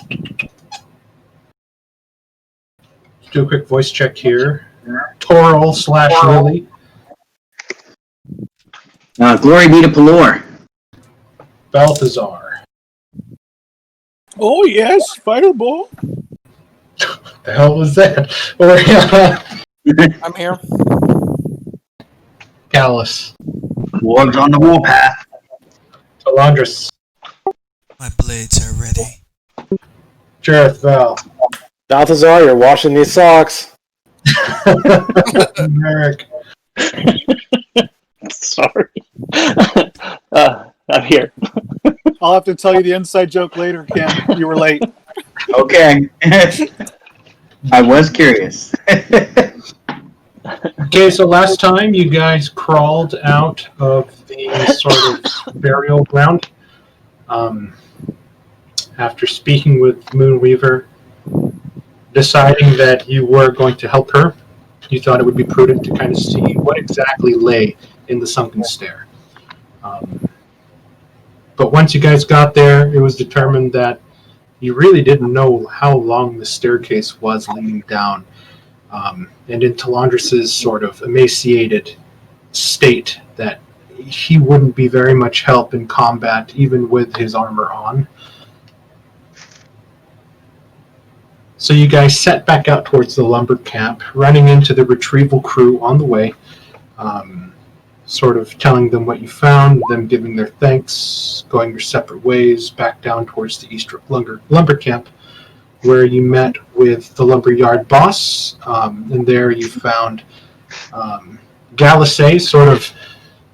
Let's do a quick voice check here. Toril / Lily. Glory be to Pelor. Balthazar. Oh, yes, Fireball. The hell was that? Oriana. I'm here. Gallus. Warg's on the warpath. Talandris. My blades are ready. Jareth Val. Balthazar, you're washing these socks. Merrick. Sorry. I'm here. I'll have to tell you the inside joke later, Ken. You were late. Okay. I was curious. Okay, so last time you guys crawled out of the sort of burial ground. After speaking with Moonweaver, deciding that you were going to help her, you thought it would be prudent to kind of see what exactly lay in the sunken stair. But once you guys got there, it was determined that you really didn't know how long the staircase was leading down. And in Talandris' sort of emaciated state, that he wouldn't be very much help in combat, even with his armor on. So you guys set back out towards the lumber camp, running into the retrieval crew on the way, sort of telling them what you found, them giving their thanks, going your separate ways, back down towards the East lumber camp, where you met with the lumberyard boss, and there you found Galisay sort of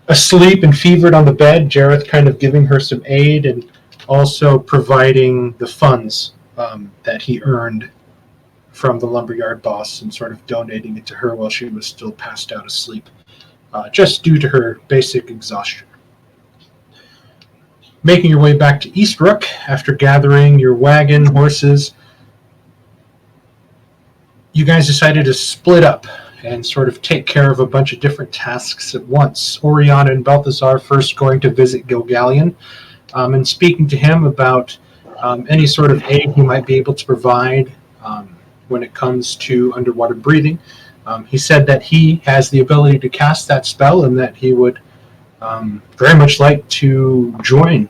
asleep and fevered on the bed, Jareth kind of giving her some aid, and also providing the funds that he earned from the lumberyard boss and sort of donating it to her while she was still passed out asleep, just due to her basic exhaustion. Making your way back to Eastrook after gathering your wagon, horses, you guys decided to split up and sort of take care of a bunch of different tasks at once. Oriana and Balthazar first going to visit Gilgallion and speaking to him about any sort of aid he might be able to provide when it comes to underwater breathing. He said that he has the ability to cast that spell and that he would very much like to join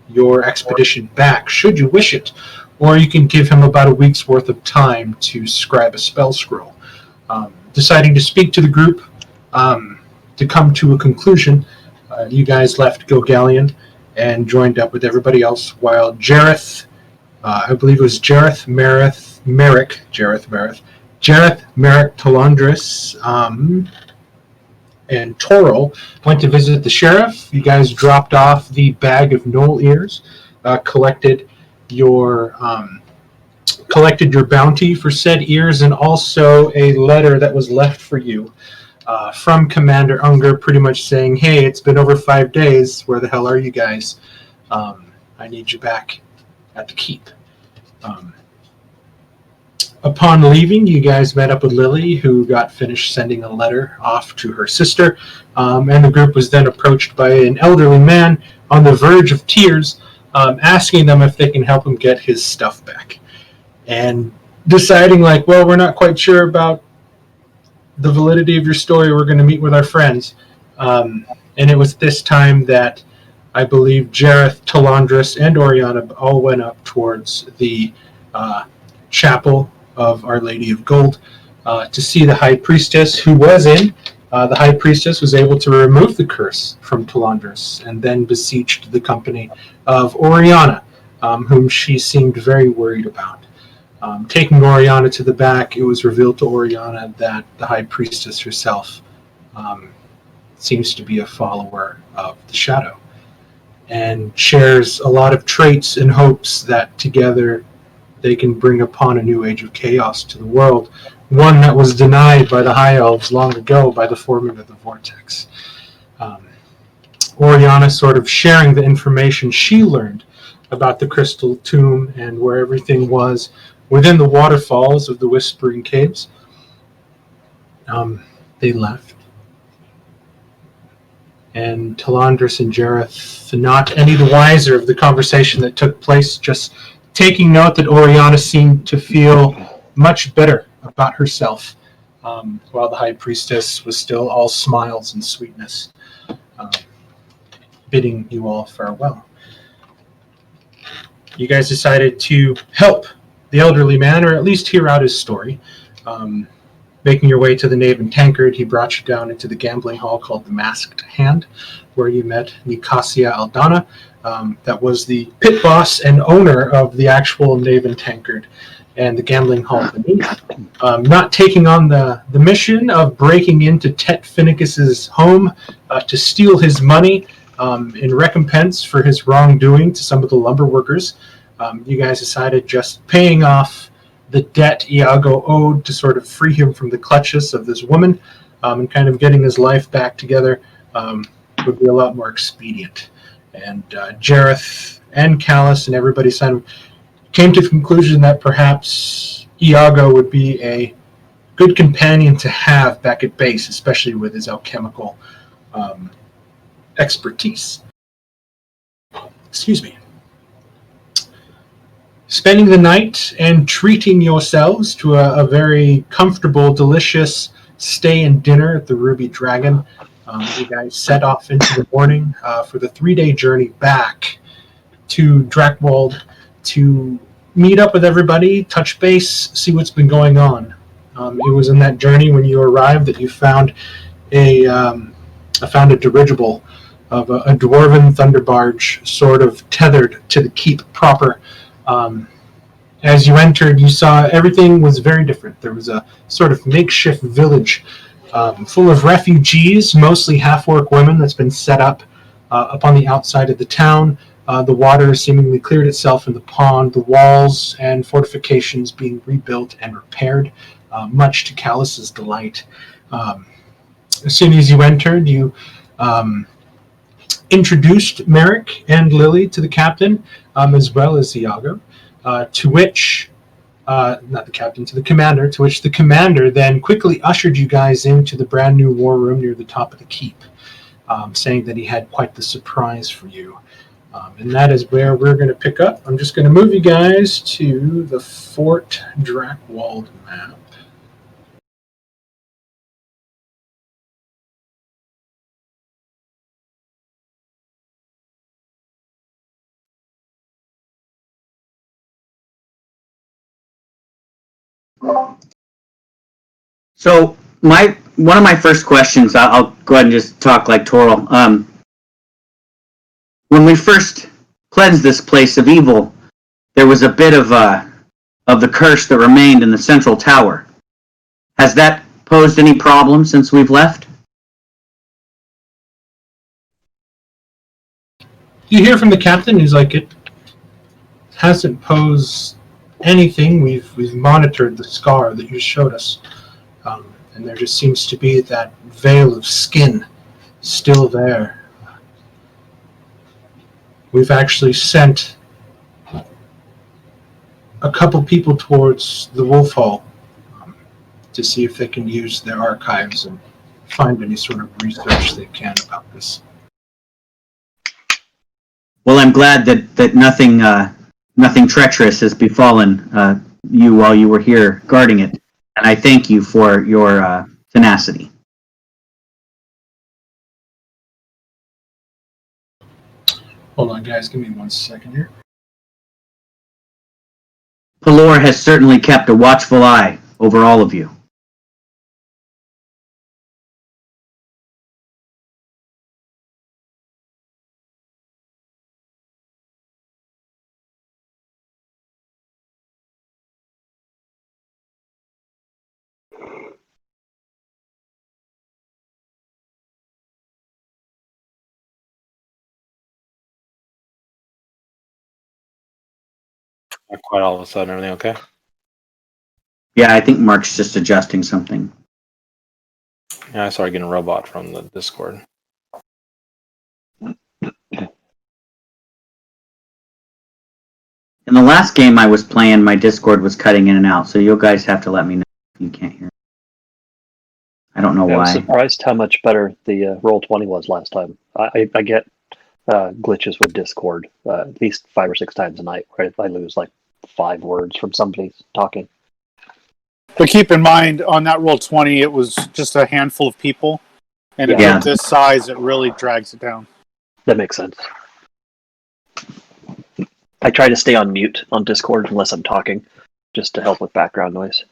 your expedition back, should you wish it. Or you can give him about a week's worth of time to scribe a spell scroll. Deciding to speak to the group to come to a conclusion, you guys left Gilgallion and joined up with everybody else, while Jareth, I believe it was Jareth, Merrick, Talandris, and Toril went to visit the sheriff. You guys dropped off the bag of knoll ears, collected your bounty for said ears, and also a letter that was left for you from Commander Unger, pretty much saying, hey, it's been over 5 days. Where the hell are you guys? I need you back at the keep. Upon leaving, you guys met up with Lily, who got finished sending a letter off to her sister, and the group was then approached by an elderly man on the verge of tears, asking them if they can help him get his stuff back. And deciding, like, well, we're not quite sure about the validity of your story, we're going to meet with our friends. And it was this time that I believe Jareth, Talandris, and Oriana all went up towards the chapel of Our Lady of Gold to see the High Priestess, who was in. The High Priestess was able to remove the curse from Talandris and then beseeched the company of Oriana, whom she seemed very worried about. Taking Oriana to the back, it was revealed to Oriana that the High Priestess herself seems to be a follower of the Shadow and shares a lot of traits and hopes that together they can bring upon a new age of chaos to the world, one that was denied by the High Elves long ago by the forming of the Vortex. Oriana sort of sharing the information she learned about the Crystal Tomb and where everything was within the waterfalls of the Whispering Caves. They left. And Talandris and Jareth, not any the wiser of the conversation that took place, just taking note that Oriana seemed to feel much better about herself, while the High Priestess was still all smiles and sweetness, bidding you all farewell. You guys decided to help the elderly man, or at least hear out his story. Making your way to the Knave and Tankard, he brought you down into the gambling hall called the Masked Hand, where you met Nicasia Aldana. That was the pit boss and owner of the actual Knave and Tankard and the gambling hall beneath. Not taking on the mission of breaking into Tet Finicus's home to steal his money in recompense for his wrongdoing to some of the lumber workers. You guys decided just paying off the debt Iago owed to sort of free him from the clutches of this woman, and kind of getting his life back together would be a lot more expedient. And Jareth and Callus and everybody came to the conclusion that perhaps Iago would be a good companion to have back at base, especially with his alchemical expertise. Excuse me. Spending the night and treating yourselves to a very comfortable, delicious stay and dinner at the Ruby Dragon, you guys set off into the morning for the 3-day journey back to Drakwold to meet up with everybody, touch base, see what's been going on. It was in that journey when you arrived that you found a dirigible of a dwarven thunder barge sort of tethered to the keep proper. As you entered, you saw everything was very different. There was a sort of makeshift village full of refugees, mostly half-orc women, that's been set up on the outside of the town. The water seemingly cleared itself in the pond, the walls and fortifications being rebuilt and repaired, much to Callus's delight. As soon as you entered, you introduced Merrick and Lily to the captain, as well as Iago, to which, not the captain, to the commander, to which the commander then quickly ushered you guys into the brand new war room near the top of the keep, saying that he had quite the surprise for you. And that is where we're going to pick up. I'm just going to move you guys to the Fort Drakwold map. So one of my first questions, I'll go ahead and just talk like Toril. When we first cleansed this place of evil, there was a bit of the curse that remained in the central tower. Has that posed any problem since we've left? You hear from the captain, who's like, it hasn't posed anything. We've monitored the scar that you showed us. And there just seems to be that veil of skin still there. We've actually sent a couple people towards the Wolf Hall to see if they can use their archives and find any sort of research they can about this. Well, I'm glad that nothing treacherous has befallen you while you were here guarding it, and I thank you for your tenacity. Hold on, guys. Give me 1 second here. Pelor has certainly kept a watchful eye over all of you. Not quite all of a sudden. Everything okay? Yeah, I think Mark's just adjusting something. Yeah, I started getting a robot from the Discord. In the last game I was playing, my Discord was cutting in and out, so you guys have to let me know if you can't hear. I don't know I was why. surprised how much better the Roll20 was last time. I get glitches with Discord at least 5 or 6 times a night where I lose like 5 words from somebody talking. But keep in mind, on that roll 20, it was just a handful of people. And if Yeah. it's this size, it really drags it down. That makes sense. I try to stay on mute on Discord unless I'm talking, just to help with background noise.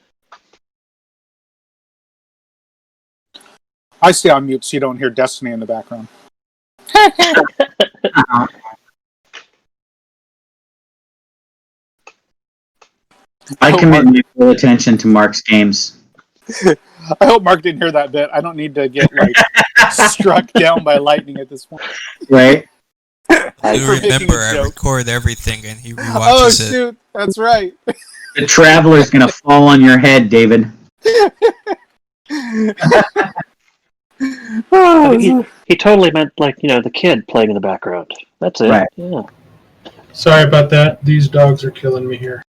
I stay on mute so you don't hear Destiny in the background. I commit my full attention to Mark's games. I hope Mark didn't hear that bit. I don't need to get struck down by lightning at this point. Right? I- You For making remember a I joke. record everything and he Oh rewatches it. shoot, that's right. The Traveler's gonna fall on your head, David. he totally meant the kid playing in the background. That's it. Right. Yeah. Sorry about that. These dogs are killing me here.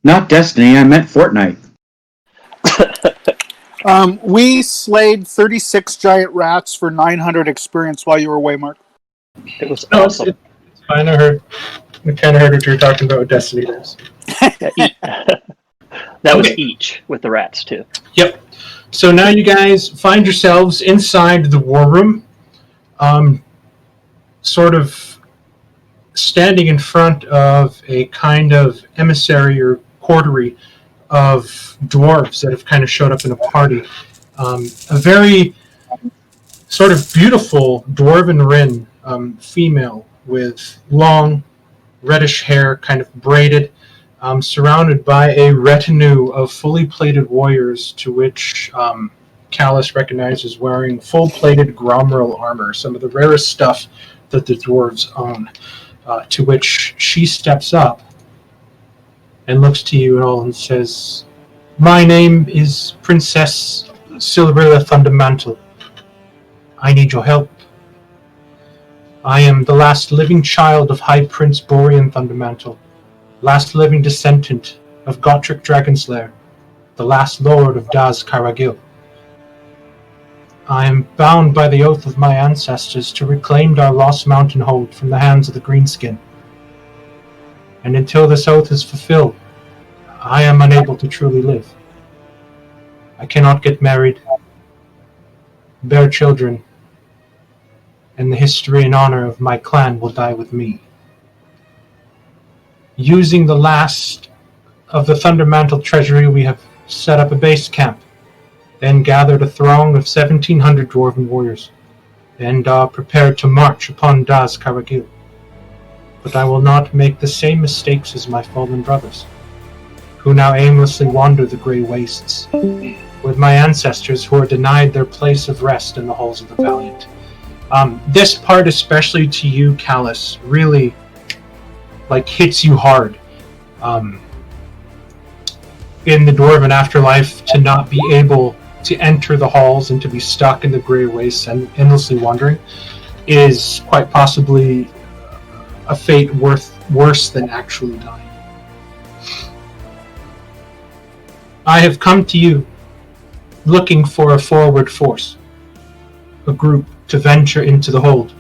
Not Destiny, I meant Fortnite. We slayed 36 giant rats for 900 experience while you were away, Mark. It was No, awesome. it's fine. I kind of heard what you were talking about with Destiny. Days. That was Okay. each with the rats too. Yep. So now you guys find yourselves inside the war room, sort of standing in front of a kind of emissary or coterie of dwarves that have kind of showed up in a party. A very sort of beautiful dwarven Rin, female with long reddish hair, kind of braided, surrounded by a retinue of fully plated warriors, to which Callus recognizes wearing full-plated Gromril armor, some of the rarest stuff that the dwarves own. To which she steps up and looks to you all and says, "My name is Princess Silverilla Thundermantle. I need your help. I am the last living child of High Prince Borean Thundermantle, last living descendant of Gotrek Dragonslayer, the last lord of Daz Karagil. I am bound by the oath of my ancestors to reclaim our lost mountain hold from the hands of the Greenskin. And until this oath is fulfilled, I am unable to truly live. I cannot get married, bear children, and the history and honor of my clan will die with me. Using the last of the Thundermantle treasury, we have set up a base camp, then gathered a throng of 1,700 dwarven warriors, and are prepared to march upon Daz Karagil. But I will not make the same mistakes as my fallen brothers, who now aimlessly wander the grey wastes, with my ancestors who are denied their place of rest in the halls of the Valiant. This part, especially to you, Callus, really hits you hard. In the Dwarven afterlife, to not be able to enter the halls and to be stuck in the grey wastes and endlessly wandering is quite possibly a fate worse than actually dying. I have come to you looking for a forward force, a group to venture into the hold,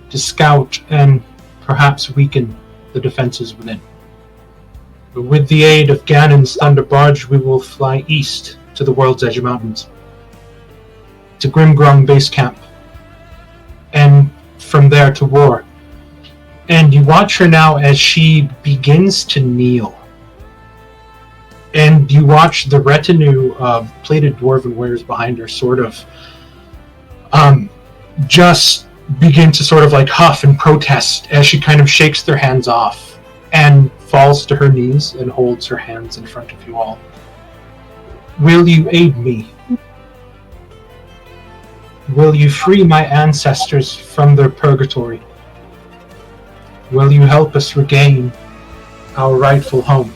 to scout and perhaps weaken the defenses within. But with the aid of Ganon's Thunder Barge, we will fly east to the World's Edge Mountains, to Grimgrung Base Camp, and from there to war. And you watch her now as she begins to kneel. And you watch the retinue of plated dwarven warriors behind her sort of just begin to sort of huff and protest as she kind of shakes their hands off and falls to her knees and holds her hands in front of you all. Will you aid me? Will you free my ancestors from their purgatory? Will you help us regain our rightful home?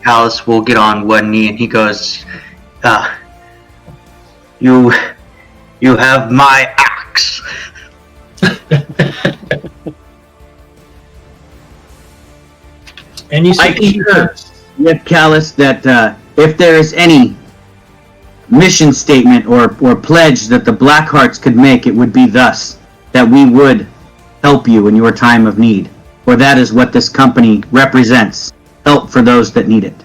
Alice will get on one knee and he goes, You have my axe. And you I see concur with Callus that if there is any mission statement or pledge that the Blackhearts could make, it would be thus, that we would help you in your time of need. For that is what this company represents. Help for those that need it.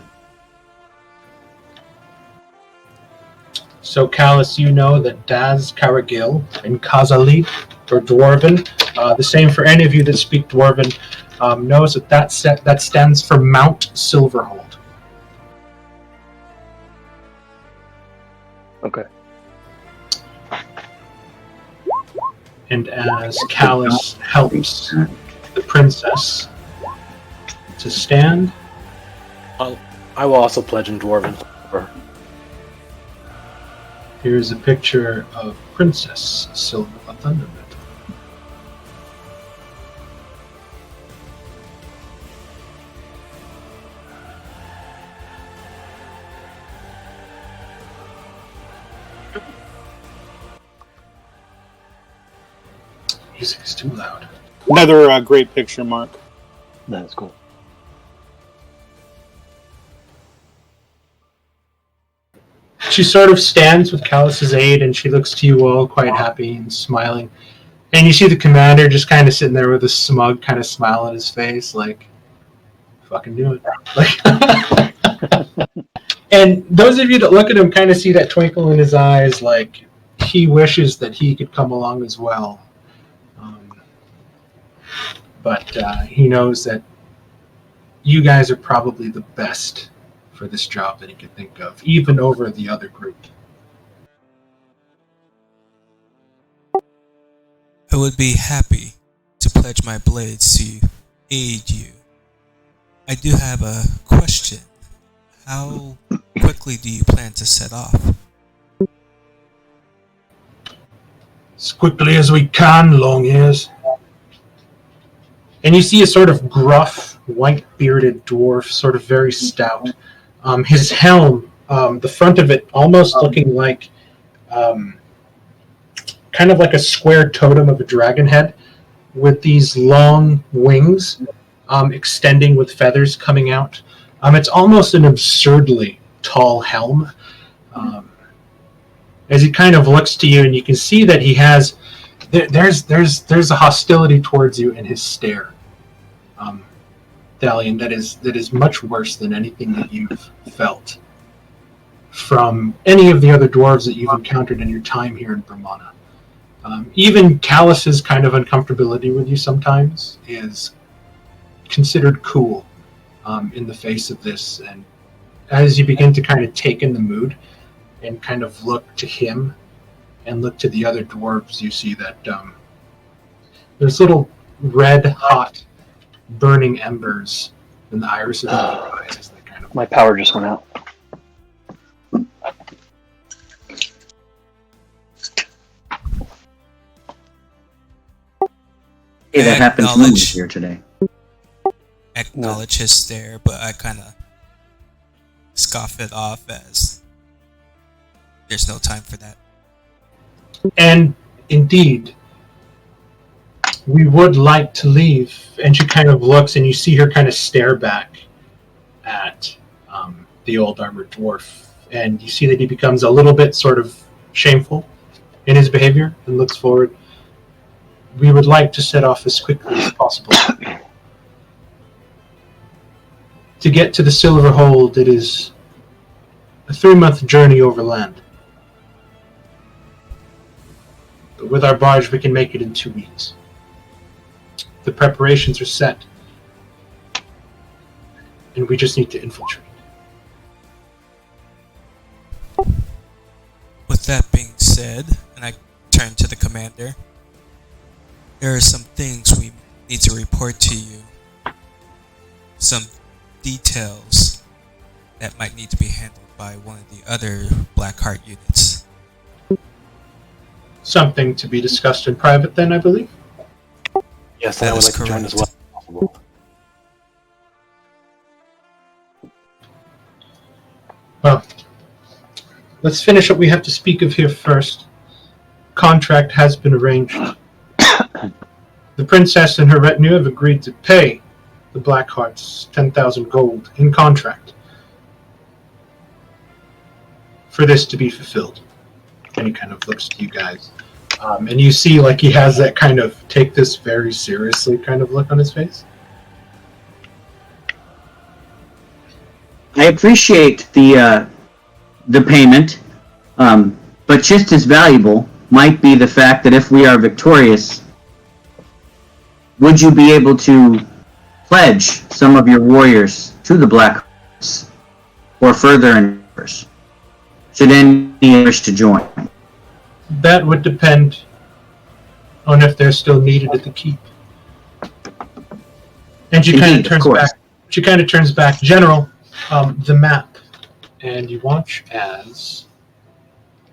So, Callus, you know that Daz Caragil and Kazali, or Dwarven, the same for any of you that speak Dwarven, knows that stands for Mount Silverhold. Okay. And as Callus helps the princess to stand, I will also pledge in Dwarven. here's a picture of Princess Silver Thunderbit. Music's too loud. Another great picture, Mark. That's cool. She sort of stands with Callus's aid, and she looks to you all quite happy and smiling. And you see the commander just kind of sitting there with a smug kind of smile on his face, like, fucking do it. Like, and those of you that look at him kind of see that twinkle in his eyes, like he wishes that he could come along as well. But he knows that you guys are probably the best for this job that he could think of, even over the other group. I would be happy to pledge my blades to aid you. I do have a question. How quickly do you plan to set off? As quickly as we can, long ears. And you see a sort of gruff, white-bearded dwarf, sort of very stout. His helm, the front of it almost looking like kind of like a square totem of a dragon head with these long wings extending with feathers coming out. It's almost an absurdly tall helm. As he kind of looks to you, and you can see that he has there's a hostility towards you in his stare, Thalion, that is much worse than anything that you've felt from any of the other dwarves that you've encountered in your time here in Brahmana. Even Callus's kind of uncomfortability with you sometimes is considered cool in the face of this. And as you begin to kind of take in the mood and kind of look to him and look to the other dwarves, you see that there's little red hot burning embers in the irises of their eyes as they kind of My power just went out. Hey, that happens to me here today. Acknowledge his stare, but I kind of scoff it off as there's no time for that. And indeed, we would like to leave. And she kind of looks, and you see her kind of stare back at the old armored dwarf. And you see that he becomes a little bit sort of shameful in his behavior and looks forward. We would like to set off as quickly as possible. To get to the Silver Hold, it is a 3-month journey over land. But with our barge, we can make it in 2 weeks. The preparations are set, and we just need to infiltrate. With that being said, and I turn to the commander, there are some things we need to report to you. Some details that might need to be handled by one of the other Blackheart units. Something to be discussed in private then, I believe? Yes, That I would is like to join as well correct. as possible. Well, let's finish what we have to speak of here first. Contract has been arranged. The princess and her retinue have agreed to pay the Blackhearts 10,000 gold in contract for this to be fulfilled. And he kind of looks to you guys. And you see, like, he has that kind of take this very seriously kind of look on his face. I appreciate the payment, but just as valuable might be the fact that if we are victorious, would you be able to pledge some of your warriors to the Black Horse or further endeavors, should any wish to join? That would depend on if they're still needed at the keep. And she kind of Indeed, of turns course. back. She kind of turns back. General, the map, and you watch as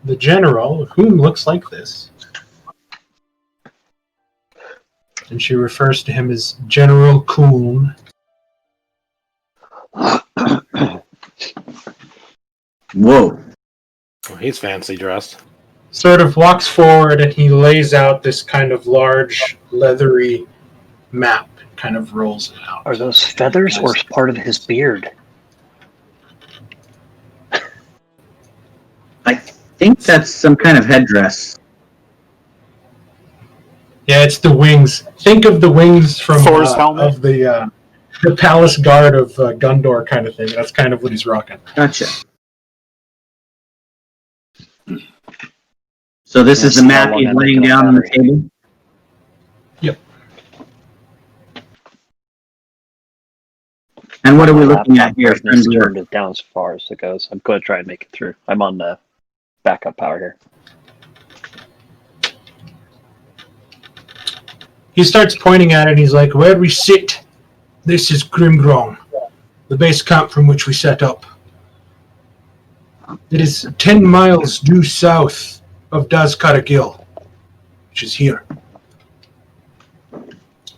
the general, whom looks like this, and she refers to him as General Kuhn. Whoa. Oh, he's fancy dressed. Sort of walks forward and he lays out this kind of large, leathery map, kind of rolls it out. Are those feathers or part of his beard? I think that's some kind of headdress. Yeah, it's the wings. Think of the wings from Thor's helmet? of the palace guard of Gundor kind of thing. That's kind of what he's rocking. Gotcha. So this is the Yes, map how long he's have they laying got down on the battery? table? And what are we looking at here? Brightness turned it down as far as it goes. I'm going to try and make it through. I'm on the backup power here. He starts pointing at it and he's like, where we sit, this is Grimgrong, the base camp from which we set up. It is 10 miles due south of Dazkaragil, which is here.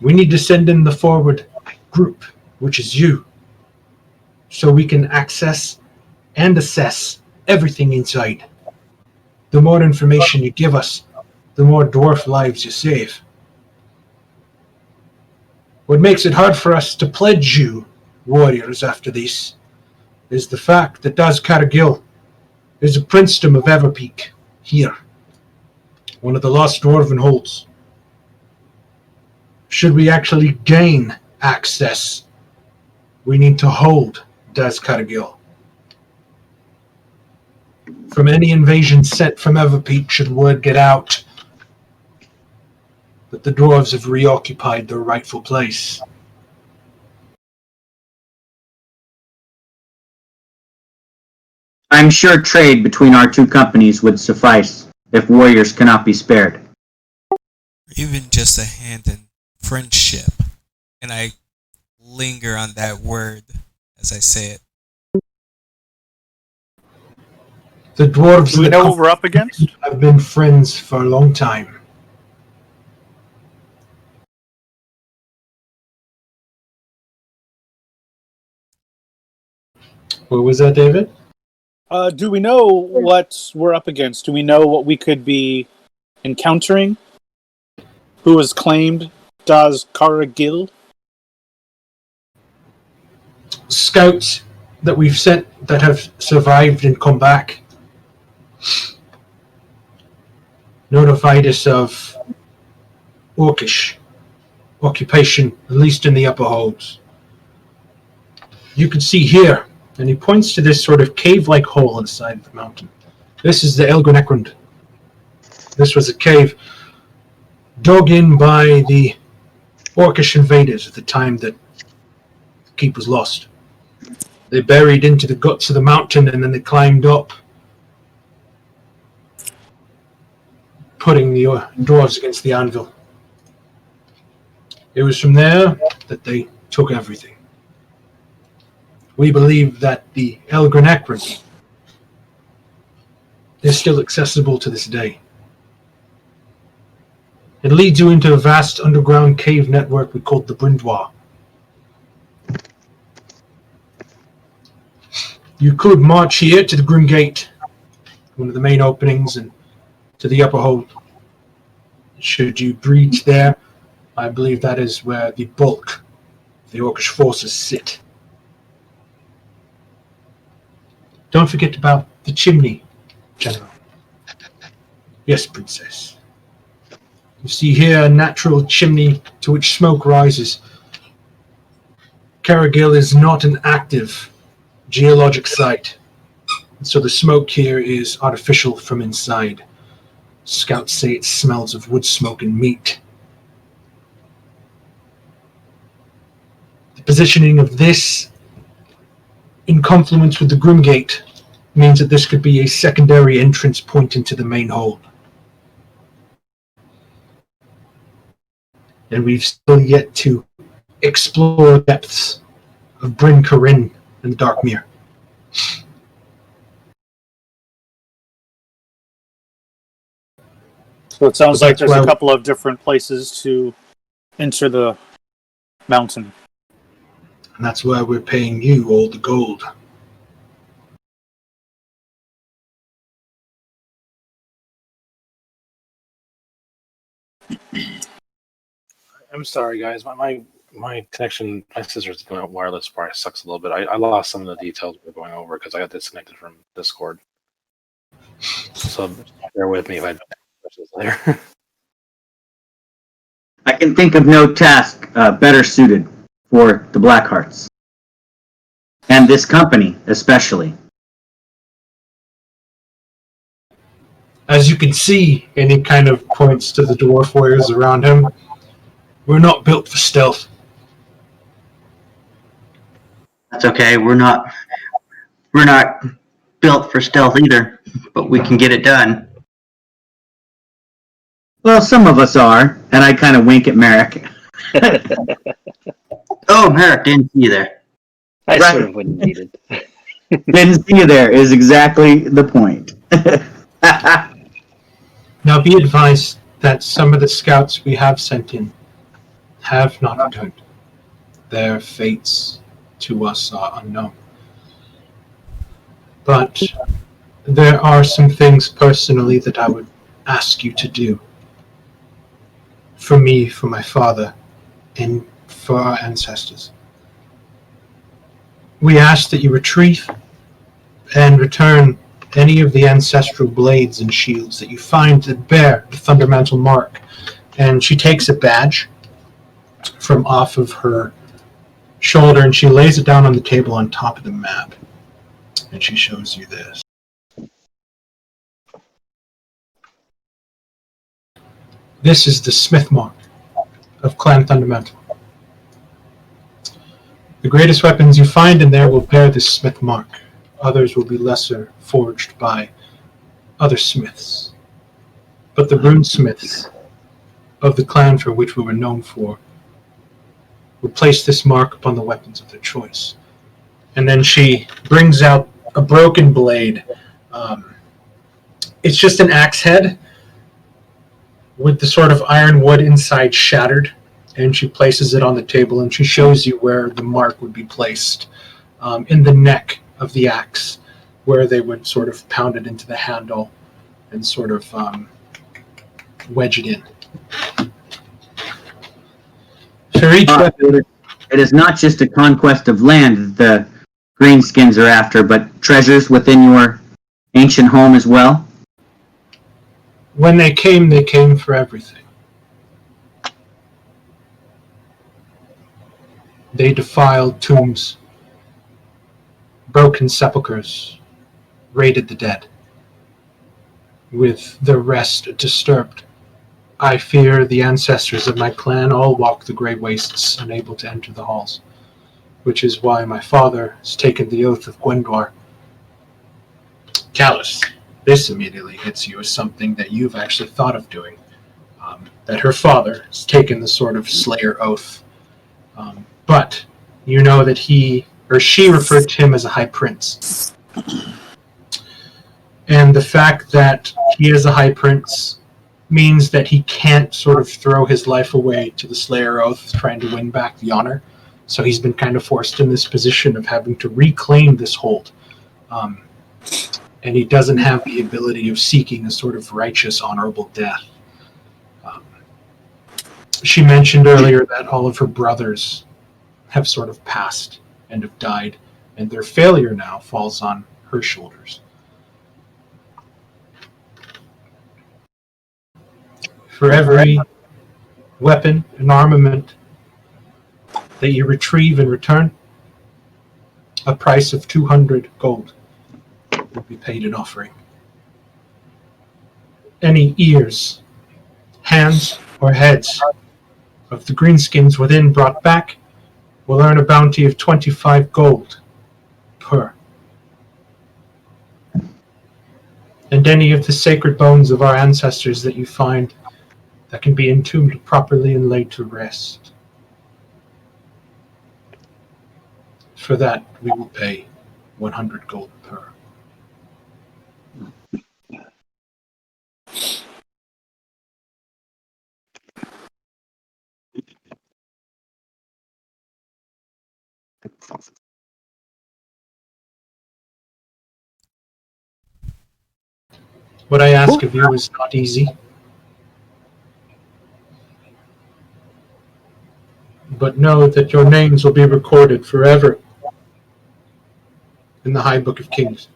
We need to send in the forward group, which is you, so we can access and assess everything inside. The more information you give us, the more dwarf lives you save. What makes it hard for us to pledge you, warriors, after this, is the fact that Dazkaragil is a princedom of Everpeak, here, one of the lost dwarven holds. Should we actually gain access, we need to hold Dazkaragil. From any invasion sent from Everpeak, should word get out that the dwarves have reoccupied their rightful place. I'm sure trade between our two companies would suffice if warriors cannot be spared. Even just a hand in friendship. And I linger on that word as I say it. The dwarves Do we and the know what we're up against? have been friends for a long time. What was that, David? Do we know what we're up against? Do we know what we could be encountering? Who has claimed Dazkaragil? Scouts that we've sent that have survived and come back notified us of Orcish occupation, at least in the upper holds. You can see here, and he points to this sort of cave-like hole in the side of the mountain. This is the Elgrenecrund. This was a cave dug in by the Orcish invaders at the time that the keep was lost. They buried into the guts of the mountain and then they climbed up, putting the dwarves against the anvil. It was from there that they took everything. We believe that the Elgrenecrund is still accessible to this day. It leads you into a vast underground cave network we call the Brindoir. You could march here to the Grim Gate, one of the main openings, and to the upper hold. Should you breach there, I believe that is where the bulk of the Orcish forces sit. Don't forget about the chimney, General. Yes, Princess. You see here a natural chimney to which smoke rises. Cargill is not an active geologic site, so the smoke here is artificial from inside. Scouts say it smells of wood smoke and meat. The positioning of this in confluence with the Grimgate means that this could be a secondary entrance point into the main hold. And we've still yet to explore the depths of Bryn Corinne and the Darkmere. So it sounds like there's a Well- couple of different places to enter the mountain. And that's why we're paying you all the gold. I'm sorry, guys. My connection, my sister's going out wireless probably sucks a little bit. I lost some of the details we were going over because I got disconnected from Discord. So bear with me if I don't questions later. I can think of no task better suited for the Blackhearts. And this company, especially. As you can see, and he kind of points to the dwarf warriors around him, we're not built for stealth. That's okay. We're not built for stealth either, but we can get it done. Well, some of us are, and I kind of wink at Merrick. Oh, Merrick, didn't see you there. I Right. sort of wouldn't need it. Didn't see you there is exactly the point. Now be advised that some of the scouts we have sent in have not returned. Their fates to us are unknown. But there are some things personally that I would ask you to do. For me, for my father, and for our ancestors. We ask that you retrieve and return any of the ancestral blades and shields that you find that bear the Thundermantle mark. And she takes a badge from off of her shoulder and she lays it down on the table on top of the map. And she shows you this. This is the Smith mark of Clan Thundermantle. The greatest weapons you find in there will bear this Smith mark. Others will be lesser, forged by other smiths. But the runesmiths of the clan for which we were known for would place this mark upon the weapons of their choice. And then she brings out a broken blade. It's just an axe head with the sort of iron wood inside shattered. And she places it on the table and she shows you where the mark would be placed in the neck of the axe, where they would sort of pound it into the handle and sort of wedge it in. For each weapon, It is not just a conquest of land the Greenskins are after, but treasures within your ancient home as well. when they came for everything. They defiled tombs, broken sepulchres, raided the dead. With the rest disturbed, I fear the ancestors of my clan all walk the grey wastes, unable to enter the halls, which is why my father has taken the oath of Gwendor. Callus, this immediately hits you as something that you've actually thought of doing. That her father has taken the sort of Slayer oath. But you know that he or she referred to him as a high prince. And the fact that he is a high prince means that he can't sort of throw his life away to the Slayer oath trying to win back the honor. So he's been kind of forced in this position of having to reclaim this hold. And he doesn't have the ability of seeking a sort of righteous, honorable death. She mentioned earlier that all of her brothers have sort of passed and have died, and their failure now falls on her shoulders. For every weapon and armament that you retrieve in return, a price of 200 gold will be paid in offering. Any ears, hands, or heads of the greenskins within brought back will earn a bounty of 25 gold per. And any of the sacred bones of our ancestors that you find that can be entombed properly and laid to rest. For that, we will pay 100 gold per. What I ask of you is not easy, but know that your names will be recorded forever in the High Book of Kings,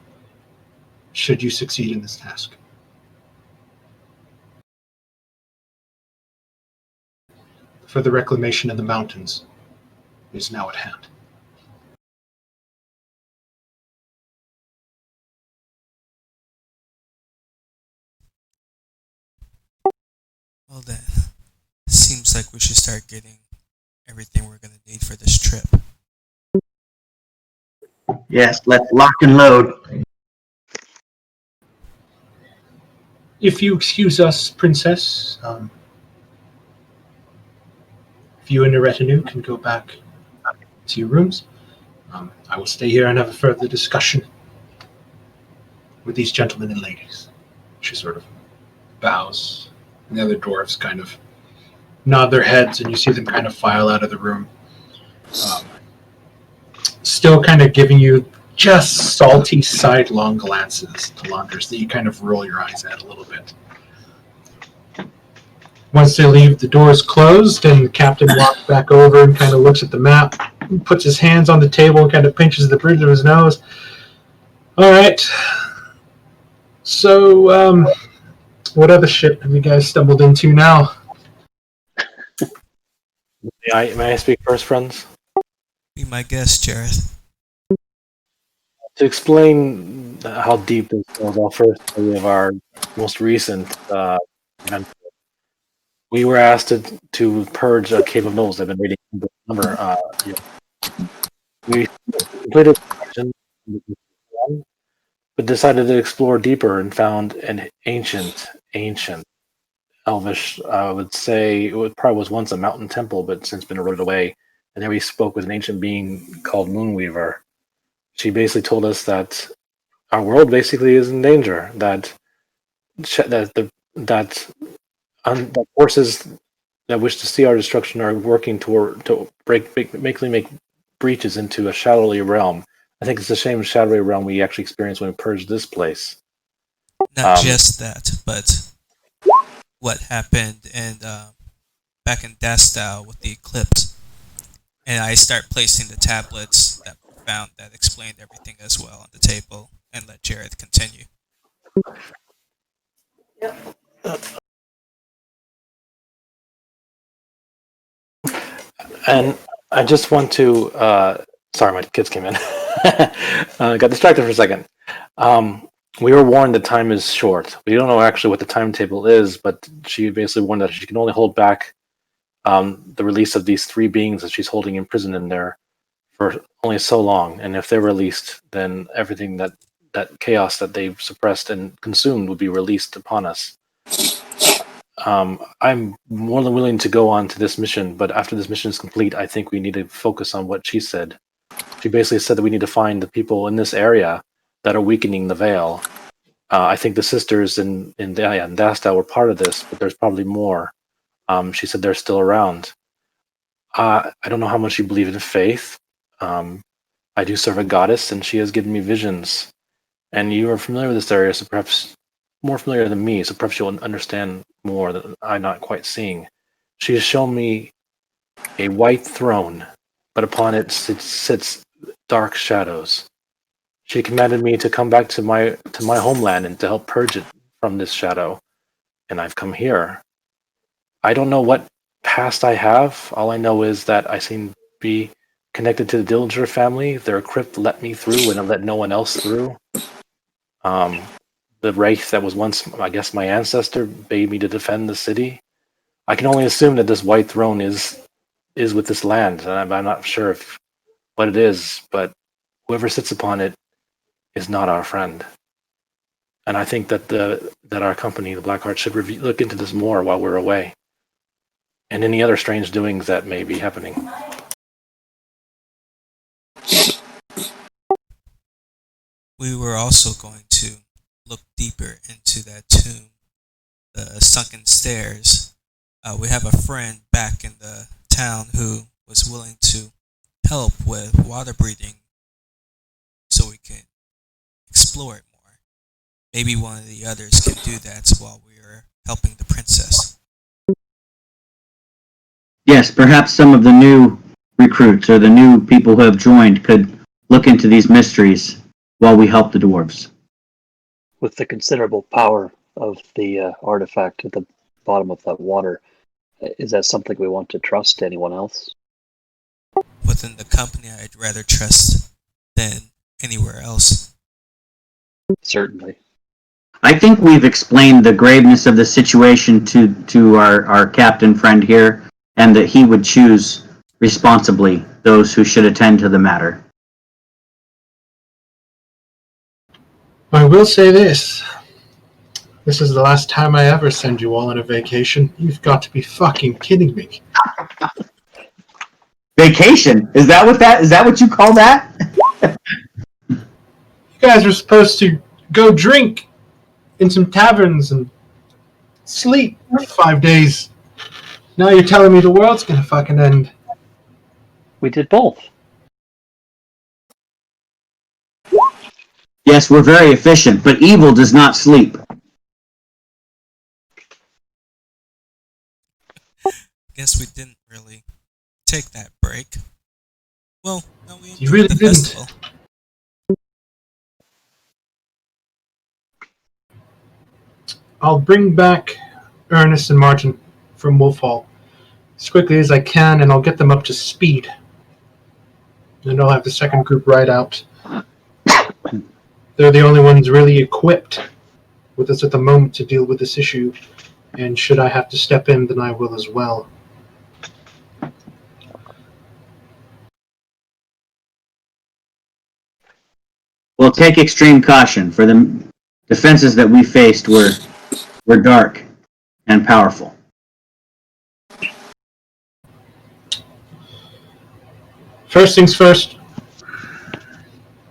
should you succeed in this task. For the reclamation of the mountains is now at hand. Well then, it seems like we should start getting everything we're gonna need for this trip. Yes, let's lock and load. If you excuse us, Princess, if you and your retinue can go back to your rooms, I will stay here and have a further discussion with these gentlemen and ladies. She sort of bows, and the other dwarves kind of nod their heads, and you see them kind of file out of the room. Still kind of giving you just salty sidelong glances to Landers that you kind of roll your eyes at a little bit. Once they leave, the doors closed, and the captain walks back over and kind of looks at the map, puts his hands on the table and kind of pinches the bridge of his nose. All right. So, what other shit have you guys stumbled into now? May I speak first, friends? Be my guest, Jareth. To explain how deep this goes, I'll first tell you of our most recent event. We were asked to purge a Cave of Knolls. I've been reading the number. We completed the mission, but decided to explore deeper and found an ancient Elvish. I would say it probably was once a mountain temple, but since been eroded away. And there we spoke with an ancient being called Moonweaver. She basically told us that our world basically is in danger. That forces that wish to see our destruction are working to make breaches into a shadowy realm. I think it's a shame shadowy realm we actually experienced when we purged this place. Not just that, but what happened back in Dastow with the eclipse. And I start placing the tablets that we found that explained everything as well on the table, and let Jareth continue. And I just want to sorry, my kids came in. Got distracted for a second. We were warned that time is short. We don't know actually what the timetable is, but she basically warned that she can only hold back the release of these three beings that she's holding imprisoned in there for only so long. And if they're released, then everything that chaos that they've suppressed and consumed would be released upon us. I'm more than willing to go on to this mission, but after this mission is complete, I think we need to focus on what she said. She basically said that we need to find the people in this area that are weakening the veil. I think the sisters in Dastow were part of this, but there's probably more. She said they're still around. I don't know how much you believe in faith. I do serve a goddess, and she has given me visions. And you are familiar with this area, so perhaps more familiar than me, so perhaps you'll understand more that I'm not quite seeing. She has shown me a white throne, but upon it sits dark shadows. She commanded me to come back to my homeland and to help purge it from this shadow, and I've come here. I don't know what past I have. All I know is that I seem to be connected to the Dillinger family. Their crypt let me through and it let no one else through. The race that was once, I guess, my ancestor bade me to defend the city. I can only assume that this white throne is with this land, and I'm not sure if what it is, but whoever sits upon it is not our friend. And I think that that our company, the Blackheart, should look into this more while we're away, and any other strange doings that may be happening. We were also going to look deeper into that tomb, the sunken stairs. We have a friend back in the town who was willing to help with water breathing so we can explore it more. Maybe one of the others can do that while we are helping the princess. Yes, perhaps some of the new recruits or the new people who have joined could look into these mysteries while we help the dwarves. With the considerable power of the artifact at the bottom of that water, is that something we want to trust to anyone else? Within the company, I'd rather trust than anywhere else. Certainly. I think we've explained the graveness of the situation to our captain friend here, and that he would choose responsibly those who should attend to the matter. I will say this. This is the last time I ever send you all on a vacation. You've got to be fucking kidding me. Vacation? Is that what you call that? You guys were supposed to go drink in some taverns and sleep for 5 days. Now you're telling me the world's gonna fucking end. We did both. Yes, we're very efficient, but evil does not sleep. Guess we didn't really take that break. Well, no, we You enjoyed really the didn't. festival. I'll bring back Ernest and Martin from Wolf Hall as quickly as I can, and I'll get them up to speed. And I'll have the second group ride out. They're the only ones really equipped with us at the moment to deal with this issue, and should I have to step in, then I will as well. We'll take extreme caution, for the defenses that we faced were dark and powerful. First things first,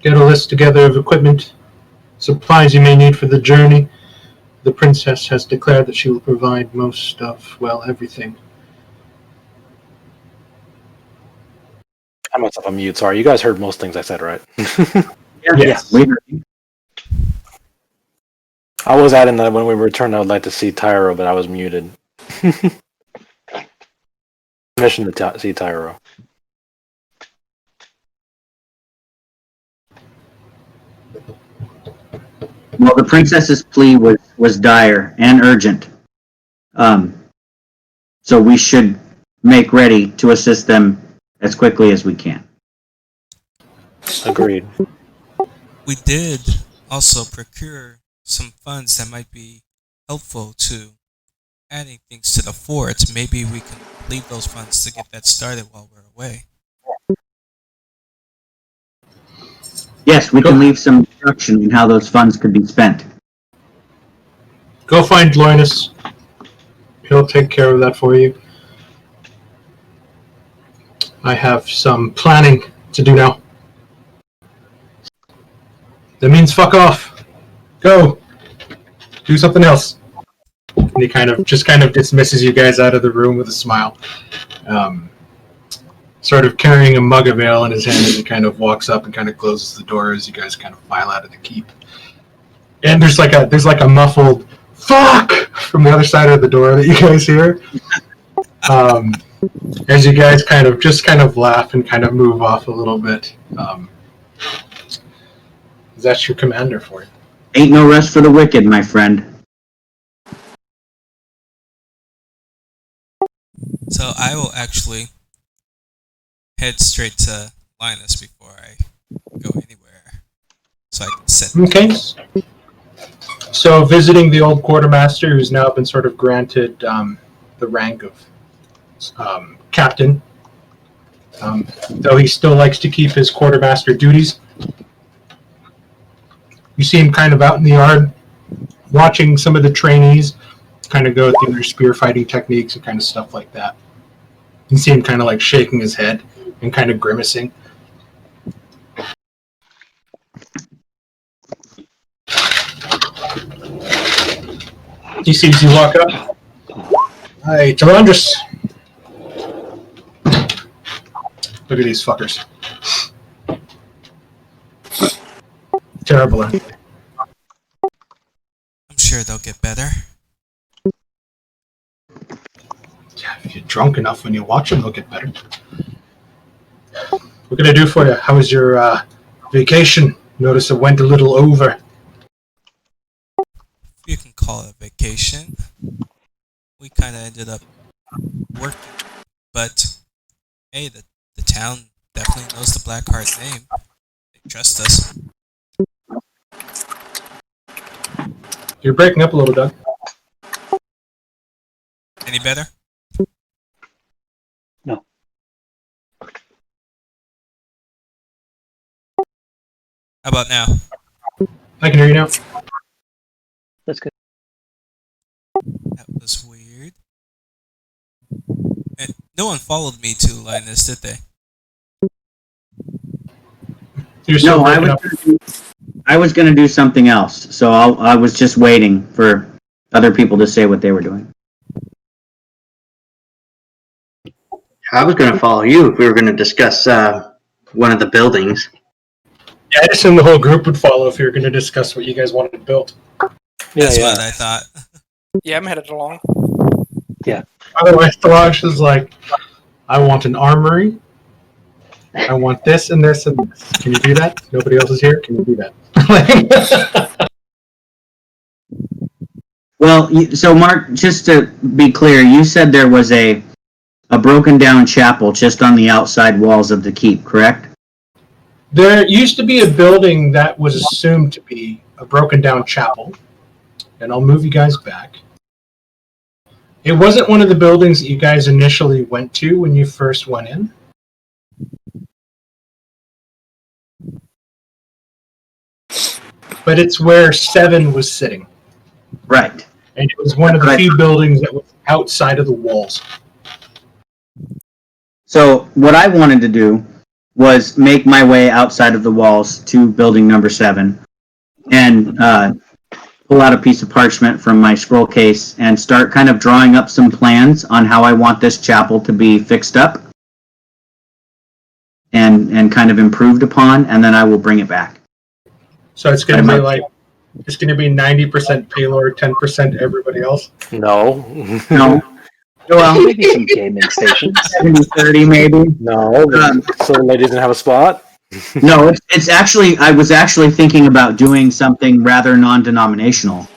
get a list together of equipment, supplies you may need for the journey. The princess has declared that she will provide most of, well, everything. I myself on mute. Sorry, you guys heard most things I said, right? Yes. We heard. I was adding that when we return, I would like to see Tyro, but I was muted. Mission to see Tyro. Well, the princess's plea was dire and urgent. So we should make ready to assist them as quickly as we can. Agreed. We did also procure some funds that might be helpful to adding things to the fort. Maybe we can leave those funds to get that started while we're away. Yes, we can leave some instruction in how those funds could be spent. Go find Linus. He'll take care of that for you. I have some planning to do now. That means fuck off. Go. Do something else. And he kind of dismisses you guys out of the room with a smile. Sort of carrying a mug of ale in his hand as he kind of walks up and kind of closes the door as you guys kind of file out of the keep. And there's like a muffled fuck from the other side of the door that you guys hear. As you guys kind of laugh and kind of move off a little bit. That's your commander for you. Ain't no rest for the wicked, my friend. So I will actually head straight to Linus before I go anywhere, so I can set. Okay. So visiting the old quartermaster, who's now been sort of granted the rank of captain, though he still likes to keep his quartermaster duties. You see him kind of out in the yard, watching some of the trainees kind of go through their spear fighting techniques and kind of stuff like that. You see him kind of like shaking his head and kind of grimacing. He sees you walk up. Hi, Talandris. Look at these fuckers. Terrible, aren't they? I'm sure they'll get better. Yeah, if you're drunk enough when you watch them, they'll get better. What can I do for you? How was your vacation? Notice it went a little over. You can call it a vacation. We kind of ended up working, but hey, the town definitely knows the Blackheart name. They trust us. You're breaking up a little, Doug. Any better? No. How about now? I can hear you now. That's good. That was weird. And no one followed me to Linus, did they? You're still No, breaking up. I was going to do something else, so I was just waiting for other people to say what they were doing. I was going to follow you if we were going to discuss one of the buildings. Yeah, I assumed the whole group would follow if you were going to discuss what you guys wanted to build. That's what I thought. Yeah, I'm headed along. Otherwise, Thalash is like, I want an armory. I want this and this and this. Can you do that? Nobody else is here. Can you do that? Well, so Mark, just to be clear, you said there was a broken down chapel just on the outside walls of the keep, correct? There used to be a building that was assumed to be a broken down chapel, and I'll move you guys back. It wasn't one of the buildings that you guys initially went to when you first went in. But it's where 7 was sitting, Right. and it was one of the few buildings that was outside of the walls. So what I wanted to do was make my way outside of the walls to building number 7 and pull out a piece of parchment from my scroll case and start kind of drawing up some plans on how I want this chapel to be fixed up and kind of improved upon, and then I will bring it back. So it's going to be like, it's going to be 90% Paylor, 10% everybody else. No. No. Well, Maybe some gaming stations. 70-30 maybe. No. So the lady didn't have a spot? No, it's actually, I was actually thinking about doing something rather non-denominational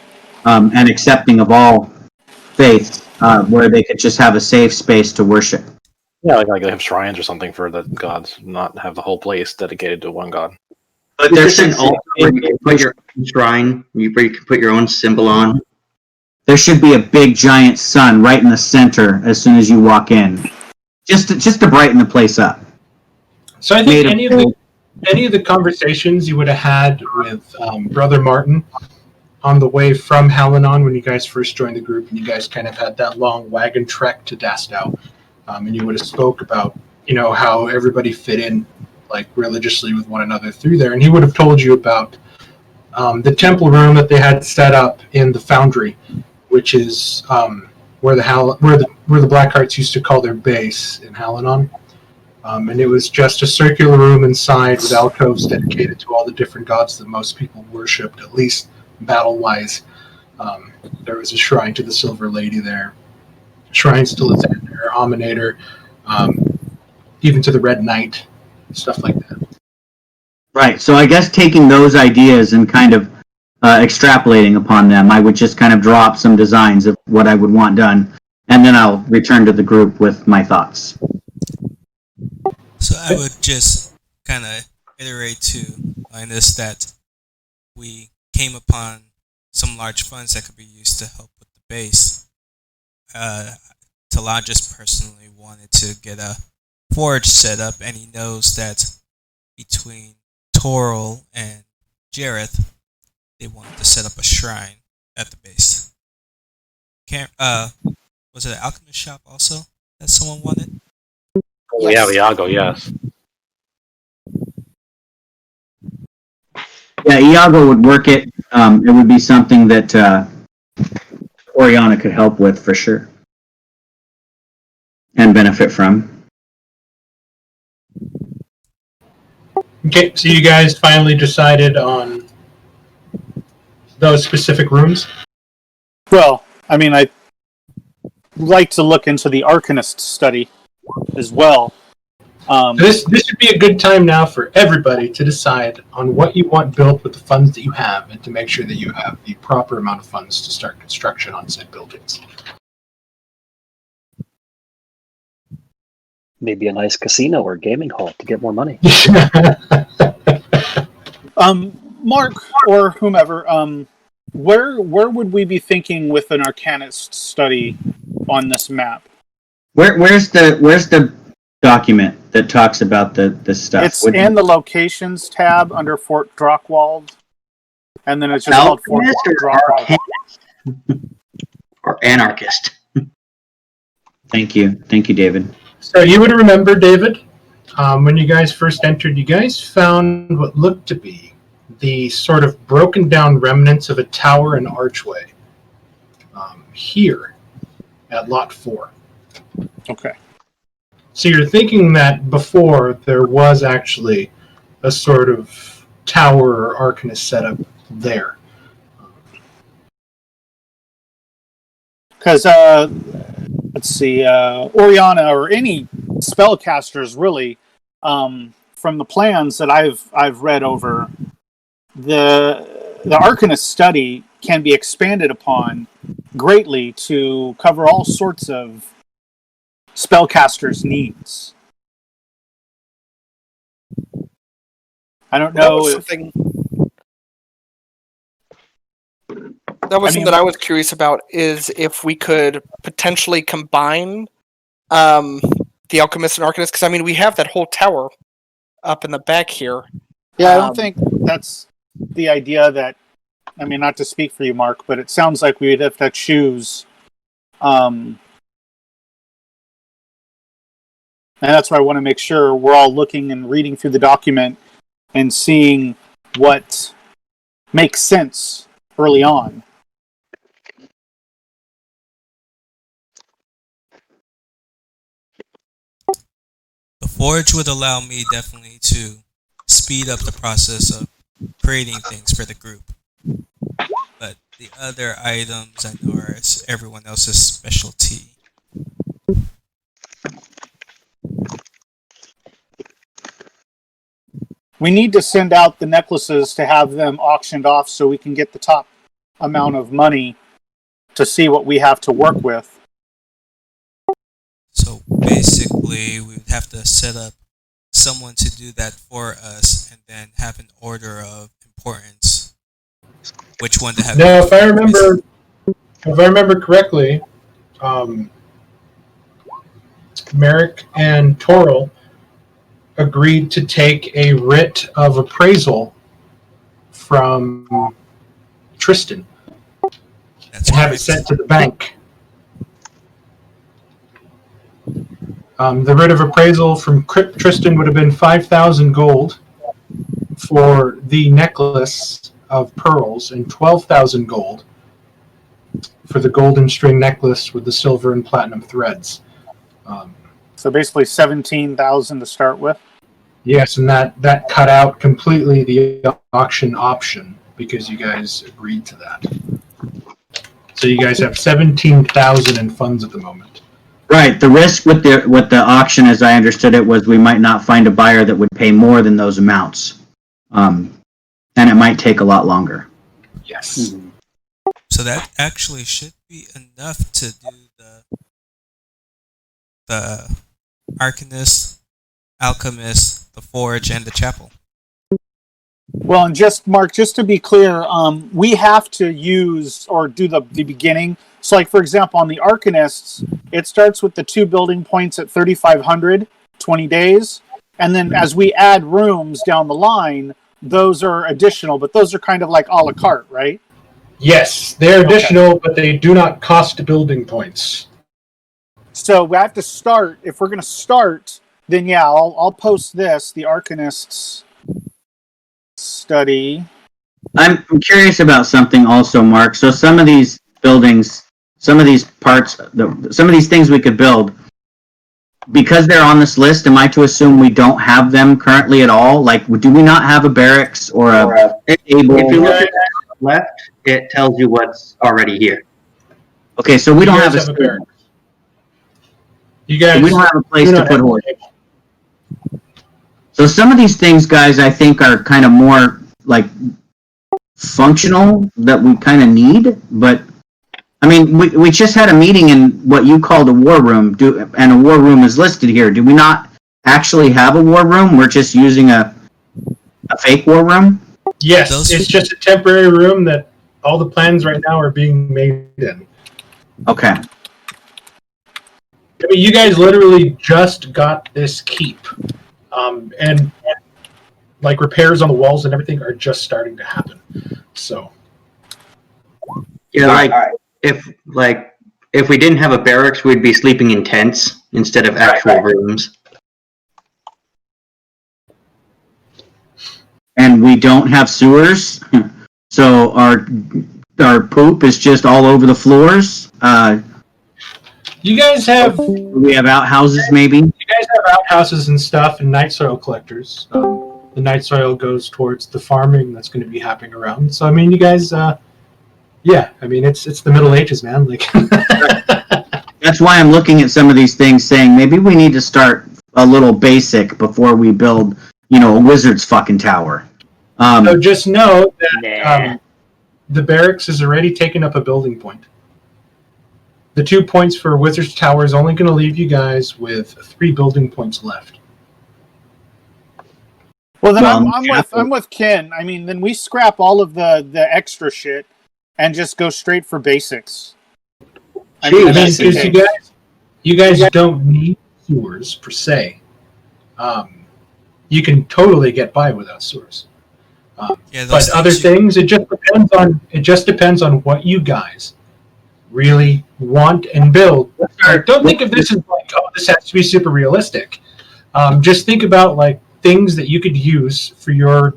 and accepting of all faiths where they could just have a safe space to worship. Yeah, like they have shrines or something for the gods, not have the whole place dedicated to one god. But Is there this an should, altar where you can put your own shrine, where you can put your own symbol on? there should be a big giant sun right in the center as soon as you walk in, just to brighten the place up. So I Made think of any of the conversations you would have had with Brother Martin on the way from Halanon when you guys first joined the group, and you guys kind of had that long wagon trek to Dastow, and you would have spoke about, you know, how everybody fit in like religiously with one another through there, and he would have told you about the temple room that they had set up in the Foundry, which is where the Blackhearts used to call their base in Halanon. And it was just a circular room inside with alcoves dedicated to all the different gods that most people worshipped, at least battle-wise. There was a shrine to the Silver Lady there, shrines to Lathander, Aminator, even to the Red Knight, stuff like that. Right. So I guess taking those ideas and kind of extrapolating upon them, I would just kind of draw up some designs of what I would want done. and then I'll return to the group with my thoughts. So I would just kind of iterate to Linus that we came upon some large funds that could be used to help with the base. Talajus personally wanted to get a forge set up, and he knows that between Toril and Jareth, they wanted to set up a shrine at the base. Was it an alchemist shop also that someone wanted? Oh, yeah, Iago, yes. Yeah, Iago would work it. It would be something that Oriana could help with for sure. And benefit from. Okay, so you guys finally decided on those specific rooms? Well, I mean, I'd like to look into the Arcanist study as well. This would be a good time now for everybody to decide on what you want built with the funds that you have, and to make sure that you have the proper amount of funds to start construction on said buildings. Maybe a nice casino or gaming hall to get more money. Mark or whomever, where would we be thinking with an Arcanist study on this map? Where's the document that talks about this stuff? It's in the locations tab under Fort Drockwald, and then it's just called Fort Drockwald. Or anarchist. Thank you, David. So you would remember, David, when you guys first entered, you guys found what looked to be the sort of broken down remnants of a tower and archway here at Lot 4. Okay. So you're thinking that before there was actually a sort of tower or arcanist setup there. Because, let's see, Oriana or any spellcasters really, from the plans that I've read over, the Arcanist study can be expanded upon greatly to cover all sorts of spellcasters' needs. I don't That know was if something. That was something I was curious about, is if we could potentially combine the Alchemist and Arcanist, because I mean we have that whole tower up in the back here. Yeah, I don't think that's the idea that, I mean, not to speak for you, Mark, but it sounds like we'd have to choose. And that's why I want to make sure we're all looking and reading through the document and seeing what makes sense early on. The forge would allow me definitely to speed up the process of creating things for the group. But the other items I know are everyone else's specialty. We need to send out the necklaces to have them auctioned off so we can get the top amount of money to see what we have to work with. So basically, we would have to set up someone to do that for us, and then have an order of importance. Which one to have? Now, if I remember correctly, Merrick and Toril agreed to take a writ of appraisal from Tristan That's and have it correct. sent to the bank. The writ of appraisal from Tristan would have been 5,000 gold for the necklace of pearls and 12,000 gold for the golden string necklace with the silver and platinum threads. So basically 17,000 to start with. Yes, and that cut out completely the auction option because you guys agreed to that. So you guys have 17,000 in funds at the moment. Right. The risk with the auction, as I understood it, was we might not find a buyer that would pay more than those amounts, and it might take a lot longer. Yes. So that actually should be enough to do the the Arcanist, Alchemist, the Forge, and the Chapel. Well, and just Mark, just to be clear, we have to use or do the beginning. So, like for example, on the Arcanists, it starts with the 2 building points at 3,500, 20 days, and then as we add rooms down the line, those are additional, but those are kind of like a la carte, right? Yes, they're additional, but they do not cost building points. So we have to start. If we're going to start, then yeah, I'll post this, the Arcanists study. I'm curious about something also, Mark. So some of these buildings, some of these parts, some of these things we could build, because they're on this list, am I to assume we don't have them currently at all? Like, do we not have a barracks or a table? If you look at the left, it tells you what's already here. Okay, so we don't have a a barracks. You guys, we don't have a place to put horses. So some of these things, guys, I think are kind of more like functional that we kind of need. But I mean, we just had a meeting in what you called a war room, and a war room is listed here. Do we not actually have a war room? We're just using a fake war room? Yes, it's just a temporary room that all the plans right now are being made in. Okay. I mean, you guys literally just got this keep. And like repairs on the walls and everything are just starting to happen. So Yeah, if we didn't have a barracks, we'd be sleeping in tents instead of actual rooms. And we don't have sewers, so our poop is just all over the floors. you guys have We have outhouses, maybe. You guys have outhouses and stuff and night soil collectors. The night soil goes towards the farming that's going to be happening around. So I mean, you guys, yeah. I mean, it's the Middle Ages, man. Like, That's why I'm looking at some of these things, saying maybe we need to start a little basic before we build, a wizard's fucking tower. so just know that the barracks is already taken up a building point. The 2 points for Wizard's Tower is only going to leave you guys with 3 building points left. Well, then I'm with Ken. I mean, then we scrap all of the extra shit and just go straight for basics. I mean, because you guys don't need sewers per se. You can totally get by without sewers. But other things, it just depends on what you guys really want and build. Don't think of this as like, oh, this has to be super realistic. Just think about like things that you could use for your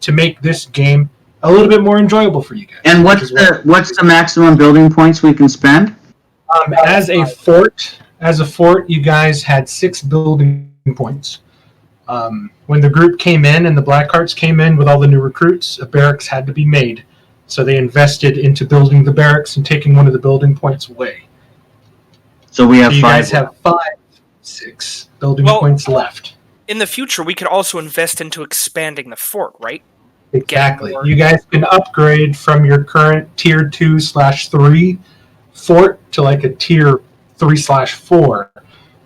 to make this game a little bit more enjoyable for you guys. And what's the maximum building points we can spend? As a fort, you guys had 6 building points. When the group came in and the Blackhearts came in with all the new recruits, a barracks had to be made. So they invested into building the barracks and taking one of the building points away. So we have 5. You guys have 6 building points left. In the future, we could also invest into expanding the fort, right? Exactly. You guys can upgrade from your current tier 2/3 fort to like a tier 3/4,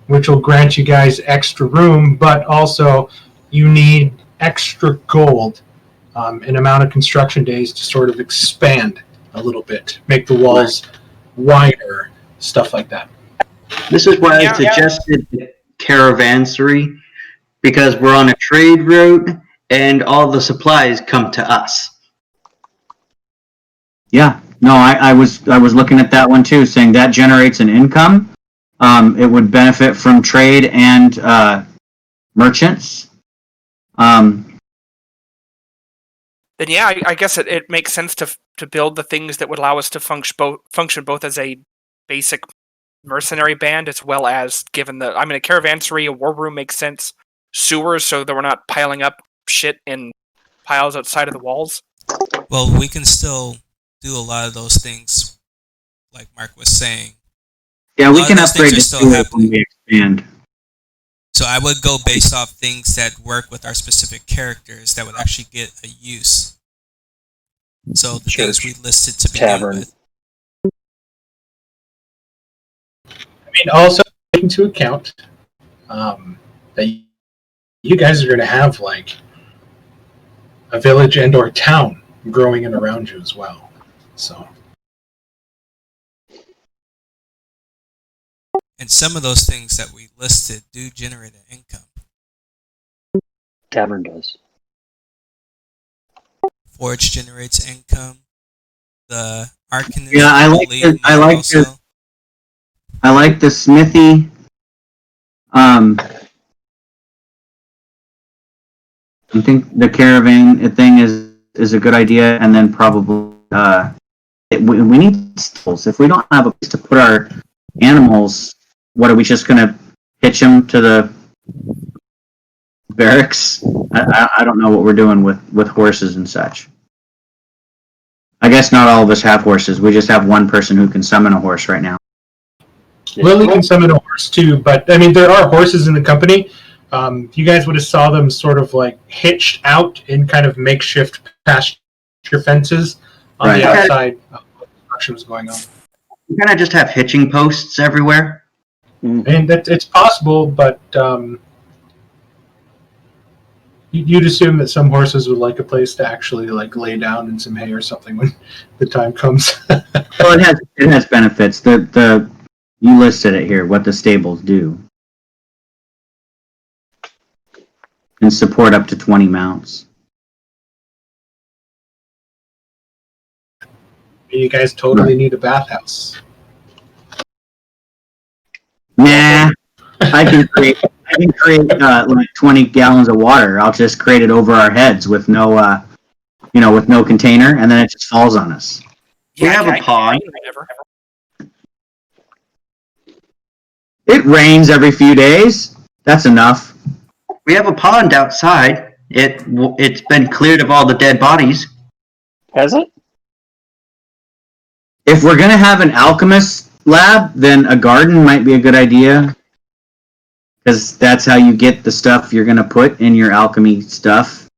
which will grant you guys extra room, but also you need extra gold. An amount of construction days to sort of expand a little bit, make the walls wider, stuff like that. This is why I suggested the caravansary, because we're on a trade route and all the supplies come to us. Yeah, no, I was looking at that one too, saying that generates an income. It would benefit from trade and merchants. Then yeah, I guess it makes sense to build the things that would allow us to function both as a basic mercenary band as well as a caravansary, a war room makes sense. Sewers, so that we're not piling up shit in piles outside of the walls. Well, we can still do a lot of those things, like Mark was saying. Yeah, we can upgrade it when we expand. So I would go based off things that work with our specific characters that would actually get a use. So the things we listed to begin tavern. with. I mean, also into account that you guys are going to have like a village and or town growing in around you as well. So, And some of those things that we listed do generate an income. Tavern does. Forge generates income. The Arcanist. Yeah, I like believe, it. I might like also. it. I like the smithy. I think the caravan thing is a good idea, and then probably we need stalls. If we don't have a place to put our animals, what are we just gonna hitch them to the barracks? I don't know what we're doing with horses and such. I guess not all of us have horses. We just have one person who can summon a horse right now. Lily can summon a horse too, but I mean, there are horses in the company. You guys would have saw them sort of like hitched out in kind of makeshift pasture fences on the outside of what construction was going on. You kind of just have hitching posts everywhere. And it's possible, but you'd assume that some horses would like a place to actually like lay down in some hay or something when the time comes. Well, it has benefits. The you listed it here. What the stables do. And support up to 20 mounts. You guys totally need a bathhouse. Nah, I can create like 20 gallons of water. I'll just create it over our heads with no with no container, and then it just falls on us. We have a pond. It rains every few days. That's enough. We have a pond outside. It's been cleared of all the dead bodies. Has it? If we're gonna have an alchemist lab, then a garden might be a good idea. Because that's how you get the stuff you're gonna put in your alchemy stuff.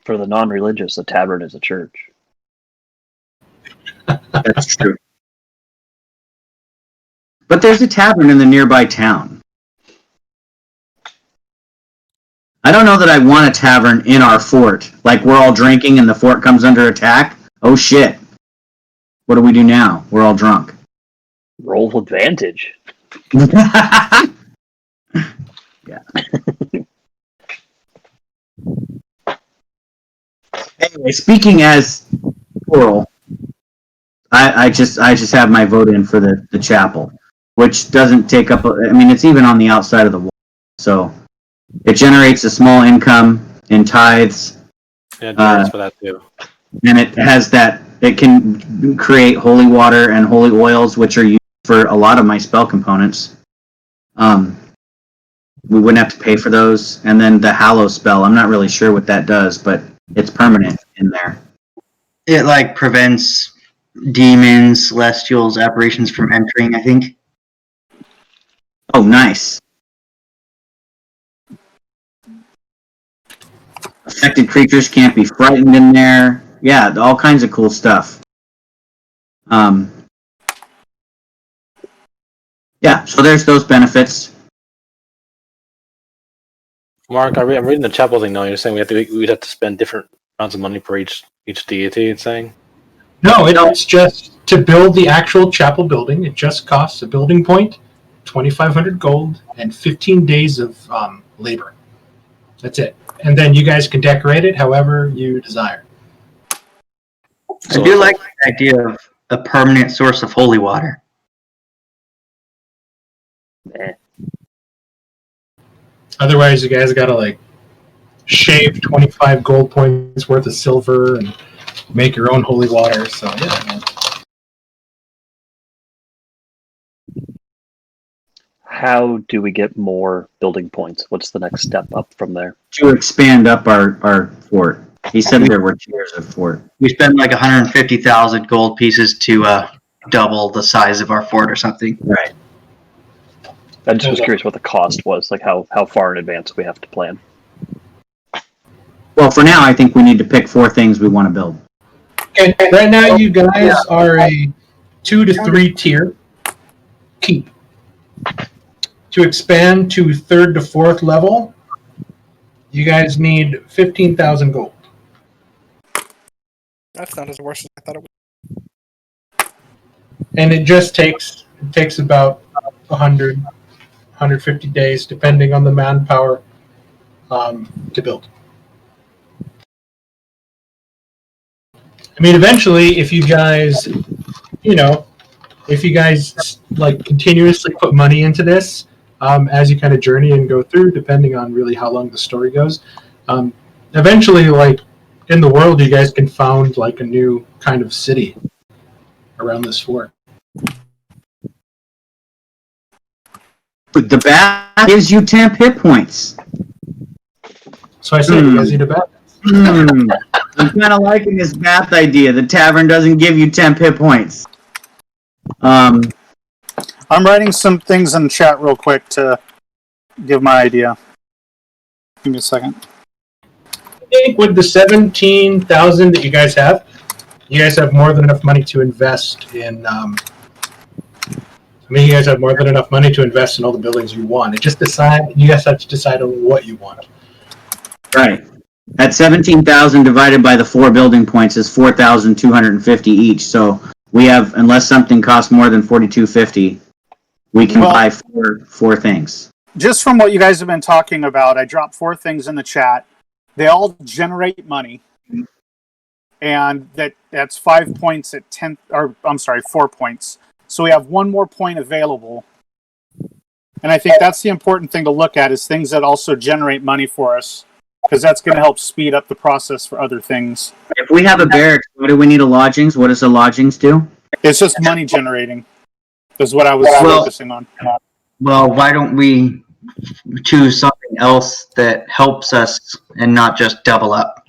For the non-religious, a tavern is a church. That's true. But there's a tavern in the nearby town. I don't know that I want a tavern in our fort. Like, we're all drinking and the fort comes under attack. Oh shit. What do we do now? We're all drunk. Roll advantage. Yeah. Anyway, speaking as Coral, I just have my vote in for the chapel, which doesn't take up. I mean, it's even on the outside of the wall, so it generates a small income in tithes. Yeah, for that too. And it has that. It can create holy water and holy oils, which are used for a lot of my spell components. We wouldn't have to pay for those. And then the Hallow spell, I'm not really sure what that does, but it's permanent in there. It like prevents demons, celestials, apparitions from entering, I think. Oh, nice. Affected creatures can't be frightened in there. Yeah, all kinds of cool stuff. Yeah, so there's those benefits. Mark, I'm reading the chapel thing now. You're saying we'd have to spend different amounts of money for each deity. It's saying. No, it's just to build the actual chapel building. It just costs a building point, 2,500 gold, and 15 days of labor. That's it. And then you guys can decorate it however you desire. I do like the idea of a permanent source of holy water. Otherwise, you guys gotta like shave 25 gold points worth of silver and make your own holy water. So yeah, man. How do we get more building points? What's the next step up from there? To expand up our fort. He said there were tiers of fort. We spend like 150,000 gold pieces to double the size of our fort or something. Right. I just was curious what the cost was, like how far in advance we have to plan. Well, for now, I think we need to pick 4 things we want to build. And right now, you guys are a 2 to 3 tier, keep. To expand to 3rd to 4th level, you guys need 15,000 gold. That's not as worse as I thought it would. And it takes about 100, 150 days, depending on the manpower, to build. I mean, eventually, if you guys like continuously put money into this, as you kind of journey and go through, depending on really how long the story goes, eventually, like in the world, you guys can found like a new kind of city around this fort. But the bath gives you temp hit points. So I say you guys need a bath. I'm kind of liking this bath idea. The tavern doesn't give you temp hit points. I'm writing some things in the chat real quick to give my idea. Give me a second. I think with the 17,000 that you guys have more than enough money to invest in. You guys have more than enough money to invest in all the buildings you want. You guys have to decide on what you want. Right. At 17,000 divided by the 4 building points is 4,250 each. So we have, unless something costs more than 4,250, we can buy four things. Just from what you guys have been talking about, I dropped 4 things in the chat. They all generate money, and that's 5 points at 10. Or I'm sorry, 4 points. So we have 1 more point available, and I think that's the important thing to look at is things that also generate money for us, because that's going to help speed up the process for other things. If we have a barracks, what do we need a lodgings? What does the lodgings do? It's just money generating. Is what I was focusing on. Well, why don't we choose something else that helps us and not just double up?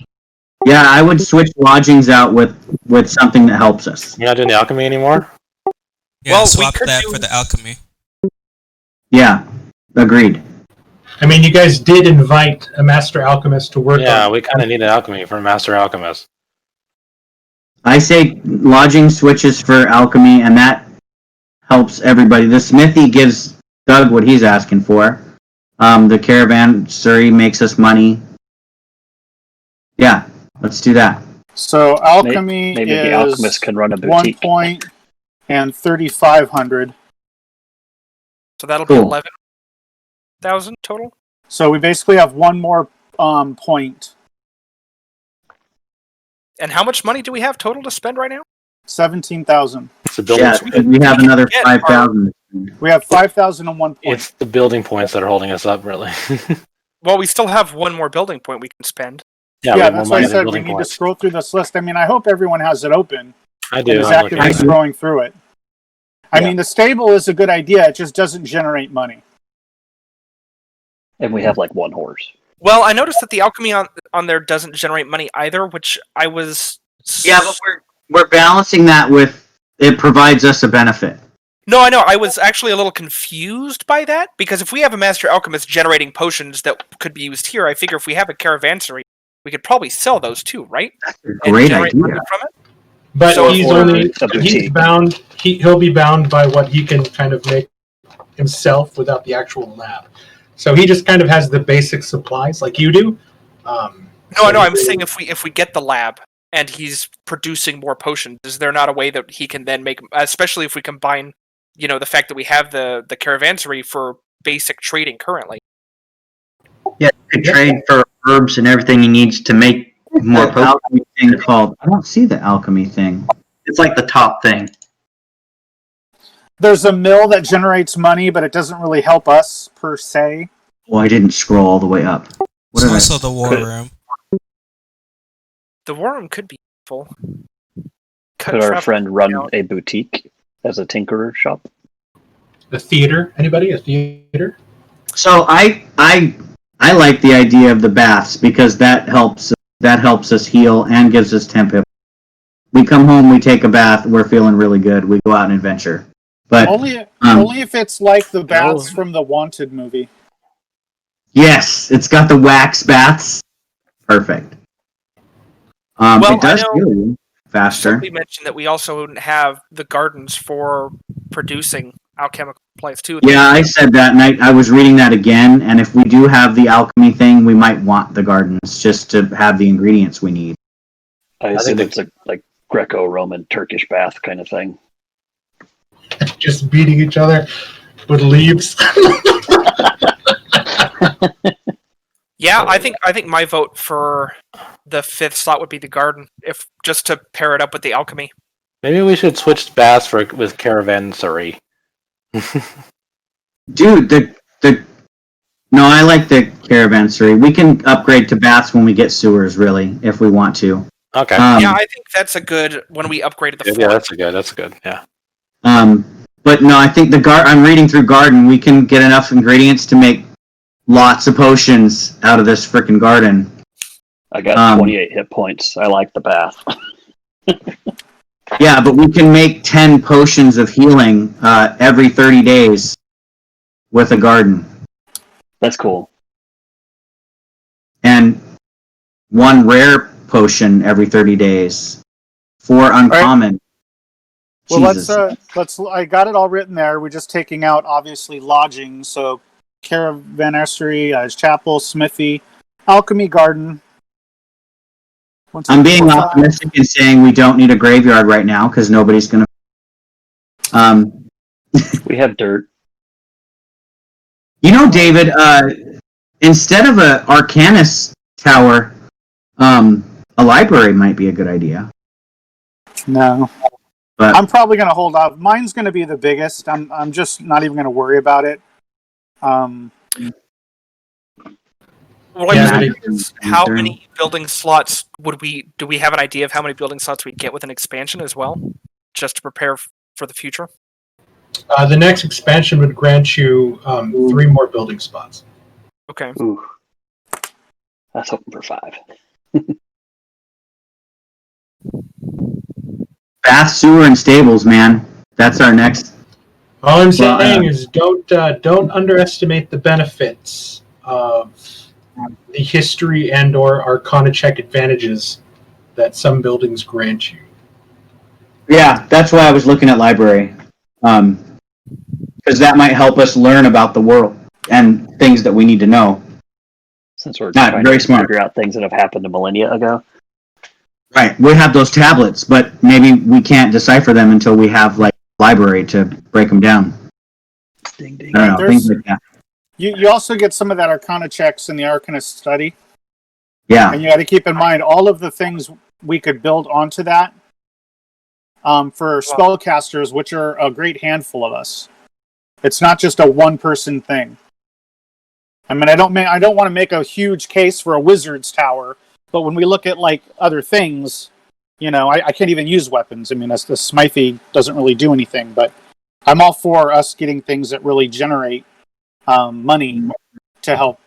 Yeah, I would switch lodgings out with something that helps us. You're not doing the alchemy anymore? Yeah, Well, we swap could that do- for the alchemy. Yeah, agreed. I mean, you guys did invite a master alchemist to work Yeah, on. we kind of need an alchemy for Master Alchemist. I say lodging switches for alchemy, and that helps everybody. The smithy gives Doug what he's asking for. The caravanserai makes us money. Yeah, let's do that. So alchemy Maybe is the alchemist can run a 1 boutique. point and 3,500. So that'll be Cool. 11,000 total. So we basically have 1 more point. And how much money do we have total to spend right now? 17,000. It's the building. Yeah, we have another get 5,000. We have 5,001 points. It's the building points that are holding us up, really. Well, we still have 1 more building point we can spend. we Yeah, have more that's why I money than said we building need to points. scroll through this list. I mean, I hope everyone has it open I and do. is I'm looking actively at it. scrolling through it. I mean, the stable is a good idea. It just doesn't generate money. And we have like 1 horse. Well, I noticed that the alchemy on there doesn't generate money either, which I was. Yeah, but we're balancing that with it provides us a benefit. No, I know. I was actually a little confused by that because if we have a master alchemist generating potions that could be used here, I figure if we have a caravanserai, we could probably sell those too, right? And Great generate idea. money from it. But So he's for only a boutique. he's bound. He'll be bound by what he can kind of make himself without the actual lab. So he just kind of has the basic supplies like you do. No, I know. I'm saying if we get the lab and he's producing more potions, is there not a way that he can then make, especially if we combine, the fact that we have the caravanserai for basic trading currently? Yeah, you could trade for herbs and everything he needs to make more The potions. alchemy thing called. I don't see the alchemy thing. It's like the top thing. There's a mill that generates money, but it doesn't really help us per se. Well, I didn't scroll all the way up. What There's did I? also the war Could- room. The war room could be useful. Cut Could our traffic friend run down. a boutique as a tinkerer shop? The theater. Anybody? A theater? So I like the idea of the baths because that helps us heal and gives us temp hit. We come home, we take a bath, we're feeling really good. We go out and adventure. But Only if it's like the baths from the Wanted movie. yes, it's got the wax baths. Perfect. Well, It does I know- heal you. faster. We mentioned that we also have the gardens for producing alchemical supplies too. Yeah, I said that, and I was reading that again, and if we do have the alchemy thing, we might want the gardens just to have the ingredients we need. I assume it's like Greco-Roman Turkish bath kind of thing. Just beating each other with leaves. Yeah, I think my vote for the 5th slot would be the garden, if just to pair it up with the alchemy. Maybe we should switch baths with caravansary. Dude, no, I like the caravansary. We can upgrade to baths when we get sewers, really, if we want to. Okay. Yeah, I think that's a good when we upgraded the 4th. Yeah, that's a good. Yeah. But no, I think I'm reading through garden. We can get enough ingredients to make lots of potions out of this frickin' garden. I got 28 hit points. I like the bath. Yeah, but we can make 10 potions of healing every 30 days with a garden. That's cool. And 1 rare potion every 30 days. 4 uncommon. Well, Jesus. let's. I got it all written there. We're just taking out obviously lodging. So, caravansary, chapel, smithy, alchemy, garden. I'm being optimistic and saying we don't need a graveyard right now because nobody's gonna. We have dirt. You know, David. Instead of a Arcanus tower, a library might be a good idea. No. But I'm probably going to hold off. Mine's going to be the biggest. I'm just not even going to worry about it. Well, Yeah, how many building slots do we have an idea of how many building slots we get with an expansion as well? Just to prepare for the future? The next expansion would grant you 3 more building spots. Okay. Ooh. I was hoping for 5. bath, sewer, and stables, man. That's our next. All I'm saying is don't underestimate the benefits of the history and/or Arcana check advantages that some buildings grant you. Yeah, that's why I was looking at library, because that might help us learn about the world and things that we need to know. Since we're Not trying very to smart. figure out things that have happened a millennia ago. Right, we have those tablets, but maybe we can't decipher them until we have like library to break them down. Ding ding. I don't know, things like that. You also get some of that Arcana checks in the Arcanist study. Yeah, And you got to keep in mind all of the things we could build onto that for spellcasters, which are a great handful of us. It's not just a one-person thing. I mean, I don't want to make a huge case for a wizard's tower, but when we look at like other things, you know, I can't even use weapons. I mean, the Smithy doesn't really do anything, but I'm all for us getting things that really generate money to help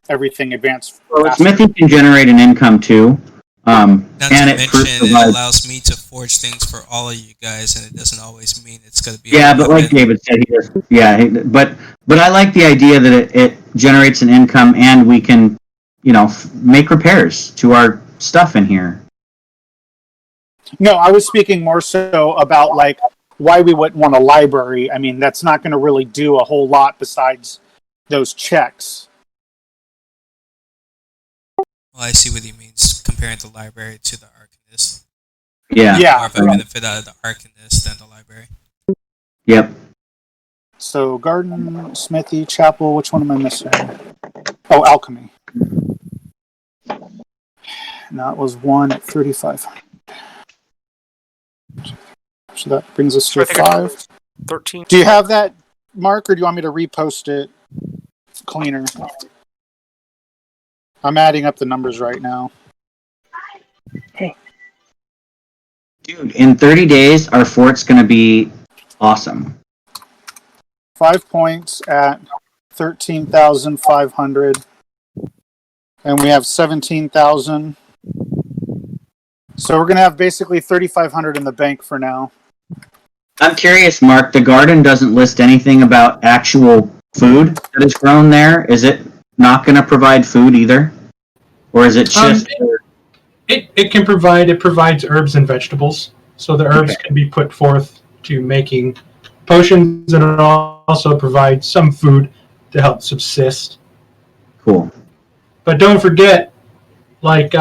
everything advance. well, faster. Smithy can generate an income too, Not and to it mention, it provides. allows me to forge things for all of you guys, and it doesn't always mean it's going to be. Yeah, a but like weapon. David said, but I like the idea that it generates an income and we can, you know, make repairs to our stuff in here. No, I was speaking more so about like why we wouldn't want a library. I mean, that's not going to really do a whole lot besides those checks. Well, I see what he means comparing the library to the Arcanist. Yeah. Yeah. More of a benefit out of the Arcanist than the library. Yep. So garden, smithy, chapel. Which one am I missing? Oh, alchemy. And that was 1 at 35. So that brings us to So I think I 5. 13. Do you have that, Mark, or do you want me to repost it cleaner? I'm adding up the numbers right now. Dude, in 30 days, our fort's going to be awesome. 5 points at 13,500. And we have 17,000. So we're going to have basically 3,500 in the bank for now. I'm curious, Mark, the garden doesn't list anything about actual food that is grown there. Is it not going to provide food either? Or is it just... It provides herbs and vegetables. So the herbs can be put forth to making potions, and it also provides some food to help subsist. Cool. But don't forget, like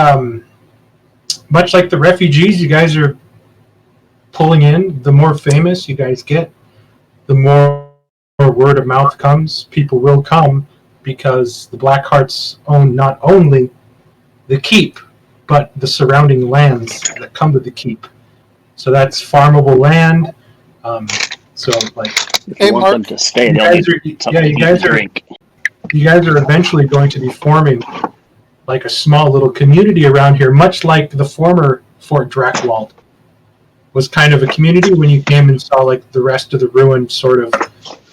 much like the refugees you guys are pulling in, the more famous you guys get, the more word of mouth comes. People will come because the Blackhearts own not only the keep, but the surrounding lands that come to the keep. So that's farmable land. So like, If Hey, you want Mark. them to stay, you they'll guys need are, something yeah, to eat and drink. you guys are eventually going to be forming like a small little community around here, much like the former Fort Drakewald was kind of a community when you came and saw like the rest of the ruined sort of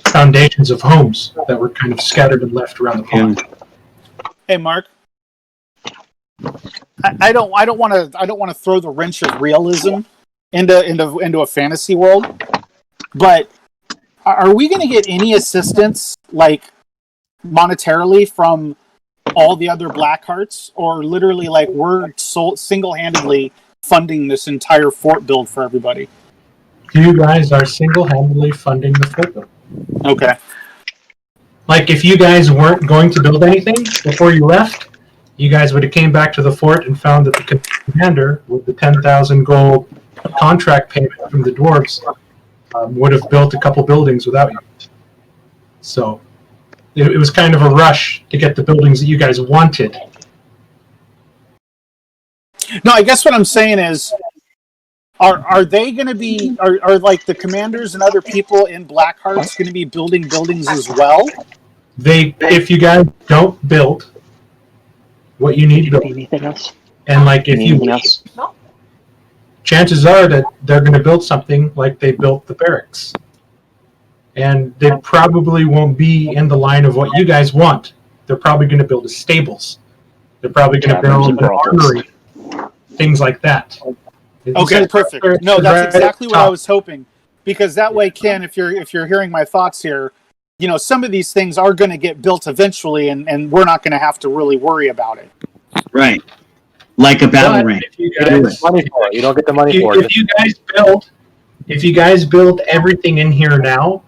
foundations of homes that were kind of scattered and left around the pond. Hey, Mark. I don't want to throw the wrench of realism into a fantasy world, but are we going to get any assistance, like monetarily, from all the other Blackhearts, or literally like we're single-handedly funding this entire fort build for everybody? You guys are single-handedly funding the fort build. Okay. Like if you guys weren't going to build anything before you left, you guys would have came back to the fort and found that the commander with the 10,000 gold contract payment from the dwarves would have built a couple buildings without you. So it was kind of a rush to get the buildings that you guys wanted. No, I guess what I'm saying is, are they going to be, are like the commanders and other people in Blackhearts going to be building buildings as well? If you guys don't build what you need built, Anything else? and like if you Anything else? chances are that they're going to build something like they built the barracks. And they probably won't be in the line of what you guys want. They're probably going to build a stables. They're probably going to Taverns build and an brothels. armory, things like that. Okay, perfect. No, that's exactly what I top. was hoping. Because that way, Ken, if you're hearing my thoughts here, you know, some of these things are going to get built eventually, and we're not going to have to really worry about it. Right. Like a battle But range. if you Do guys, it. Money for it. You don't get the money for it. if you guys build everything in here now,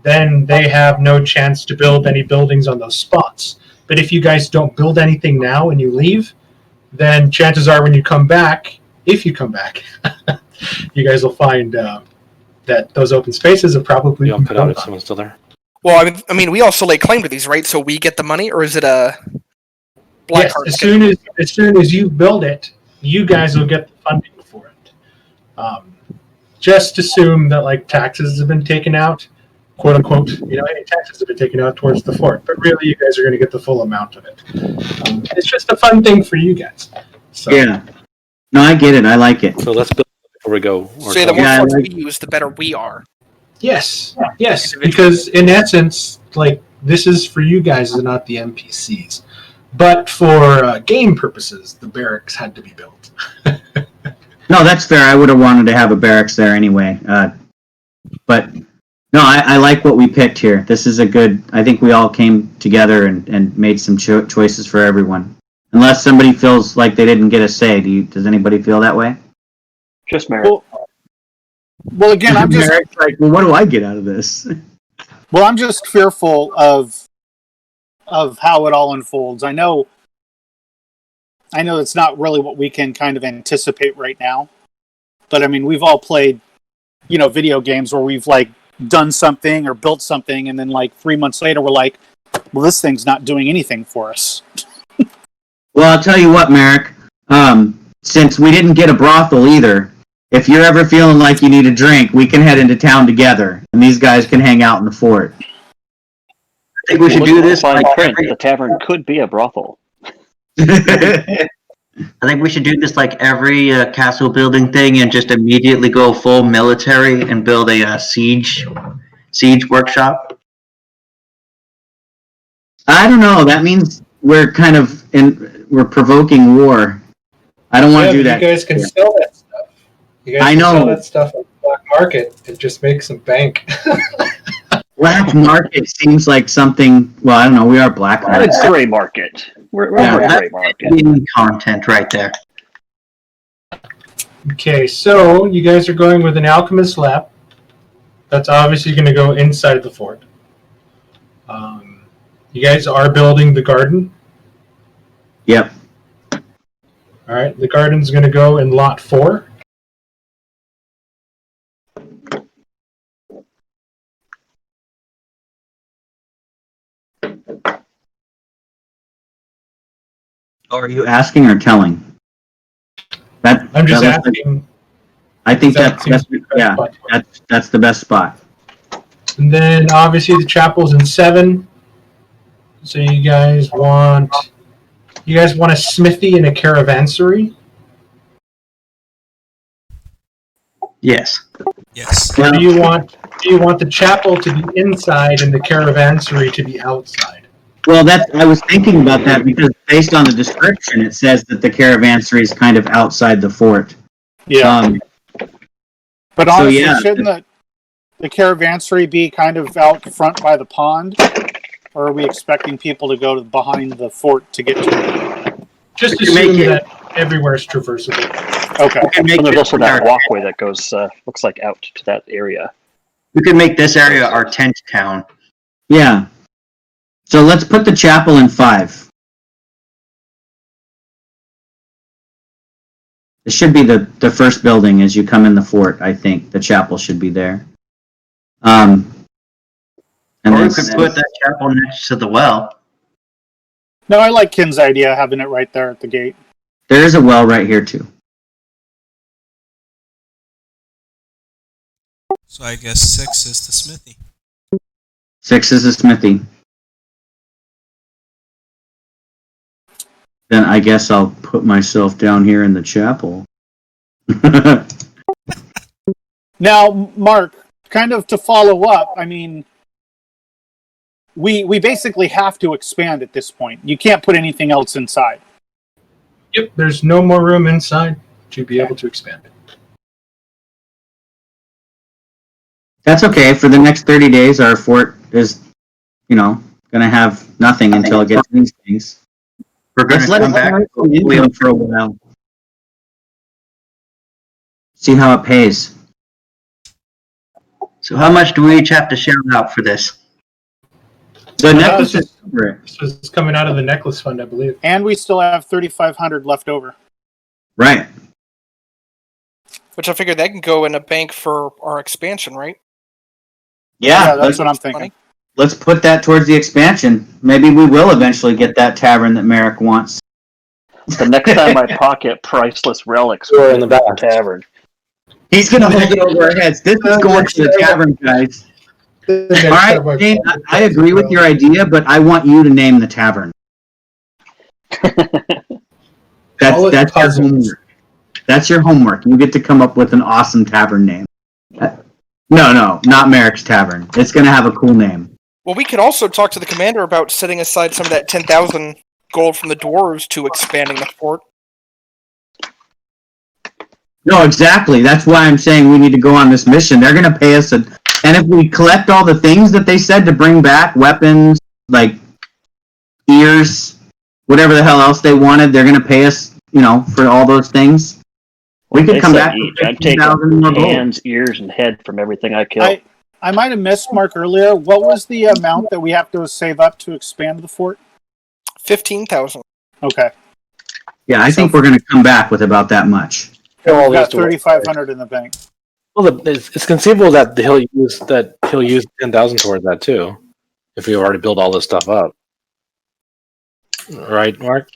then they have no chance to build any buildings on those spots. But if you guys don't build anything now and you leave, then chances are when you come back, if you come back, you guys will find that those open spaces have probably You don't been put out built if on. someone's still there. Well, I mean, we also lay claim to these, right? So we get the money, or is it a Yes, Blackheart? as soon as you build it, you guys will get the funding for it. Just assume that like taxes have been taken out, quote unquote. You know, any taxes have been taken out towards the fort, but really, you guys are going to get the full amount of it. It's just a fun thing for you guys. So, Yeah. No, I get it. I like it. So let's build before we go. Or So the more Yeah, forts like- we use, the better we are. yes, because in essence, like this is for you guys and not the NPCs. But for game purposes, the barracks had to be built. No, that's fair. I would have wanted to have a barracks there anyway. But no, I like what we picked here. This is a good. I think we all came together and made some choices for everyone. Unless somebody feels like they didn't get a say. Does anybody feel that way? Just merit. Well, again, I'm just Merrick's like, well, what do I get out of this? I'm just fearful of how it all unfolds. I know it's not really what we can kind of anticipate right now, but I mean, we've all played, you know, video games where we've like done something or built something, and then like 3 months later, we're like, well, this thing's not doing anything for us. Well, I'll tell you what, Merrick. Since we didn't get a brothel either, if you're ever feeling like you need a drink, we can head into town together, and these guys can hang out in the fort. I think we should do this Fine like print. every, The tavern could be a brothel. I think we should do this like every castle building thing and just immediately go full military and build a siege workshop. I don't know. That means we're kind of we're provoking war. I don't want to do that. You guys can sell that stuff. You guys I can know. sell that stuff on the black market and just make some bank. Black market seems like something. Well, I don't know. We are black. It's gray market. We're Yeah, a that's gray market. Hidden content right there. Okay, so you guys are going with an alchemist lab. That's obviously going to go inside the fort. You guys are building the garden. Yep. All right, the garden's going to go in lot 4. Oh, are you asking or telling? That I'm just that looks like- asking. I think That that's seems to be the best yeah, spot. that's the best spot. And then obviously the chapel's in 7. So you guys want a smithy and a caravansary? Yes. Yes. Or do you want the chapel to be inside and the caravansary to be outside? Well, I was thinking about that because based on the description, it says that the caravansary is kind of outside the fort. Yeah. But so, honestly, yeah, shouldn't the caravansary be kind of out front by the pond? Or are we expecting people to go behind the fort to get to it? Just You make assume it- that everywhere is traversable. Okay. we can make And there's this also that our- walkway that goes, looks like out to that area. We could make this area our tent town. Yeah. So let's put the chapel in 5. It should be the first building as you come in the fort, I think. The chapel should be there. And Or we then could put that chapel next to the well. No, I like Ken's idea, having it right there at the gate. there is a well right here too. So I guess 6 is the smithy. 6 is a smithy. Then I guess I'll put myself down here in the chapel. Now, Mark, kind of to follow up, I mean, we basically have to expand at this point. You can't put anything else inside. Yep, there's no more room inside to be able to expand it. That's okay. For the next 30 days, our fort is, going to have nothing until it gets these things. We're going Let's to let come it back. go into them for a while. See how it pays. So how much do we each have to shell out for this? The Well, necklace this is separate. This was coming out of the necklace fund, I believe. And we still have 3,500 left over. Right. Which I figure that can go in a bank for our expansion, right? Yeah, That's what I'm thinking. let's put that towards the expansion. Maybe we will eventually get that tavern that Merrick wants. The next time I pocket priceless relics Or in in the the back. tavern. He's going to hold it over our heads. This is going to the tavern, guys. All right, Shane, I agree with your idea, but I want you to name the tavern. Call it That's your Puzzles. homework. That's your homework. You get to come up with an awesome tavern name. No, not Merrick's Tavern. It's going to have a cool name. Well, we could also talk to the commander about setting aside some of that 10,000 gold from the dwarves to expanding the fort. No, exactly. That's why I'm saying we need to go on this mission. They're going to pay us and if we collect all the things that they said to bring back, weapons, like ears, whatever the hell else they wanted, they're going to pay us, for all those things. We could They come said back each. with I'd take 15,000 more gold. hands, ears, and head from everything I kill. I might have missed, Mark, earlier. What was the amount that we have to save up to expand the fort? 15,000. Okay. Yeah, I think we're going to come back with about that much. We've All got these dwarves. 3,500 in the bank. Well, it's conceivable that he'll use 10,000 towards that too, if we already build all this stuff up. Right, Mark?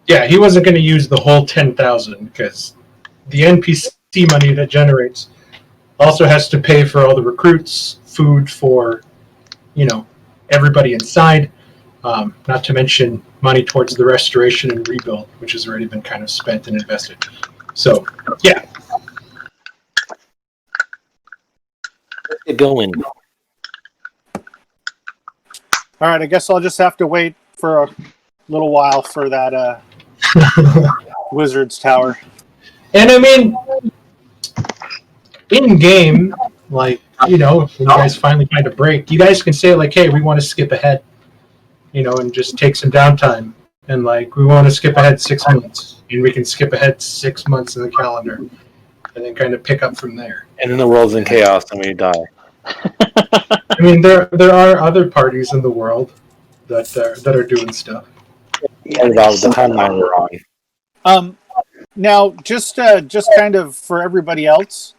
Yeah, he wasn't going to use the whole 10,000 because the NPC money that generates also has to pay for all the recruits, food for, everybody inside. Not to mention money towards the restoration and rebuild, which has already been kind of spent and invested. So, yeah. Get going. All right, I guess I'll just have to wait for a little while for that Wizard's Tower. And I mean, in game, like, when you guys finally find a break, you guys can say, like, hey, we want to skip ahead, and just take some downtime. and like we want to skip ahead 6 months, and we can skip ahead 6 months in the calendar, and then kind of pick up from there. And then the world's in chaos and we die. I mean, there are other parties in the world that are doing stuff. What about the timeline we're on? Now, just kind of for everybody else,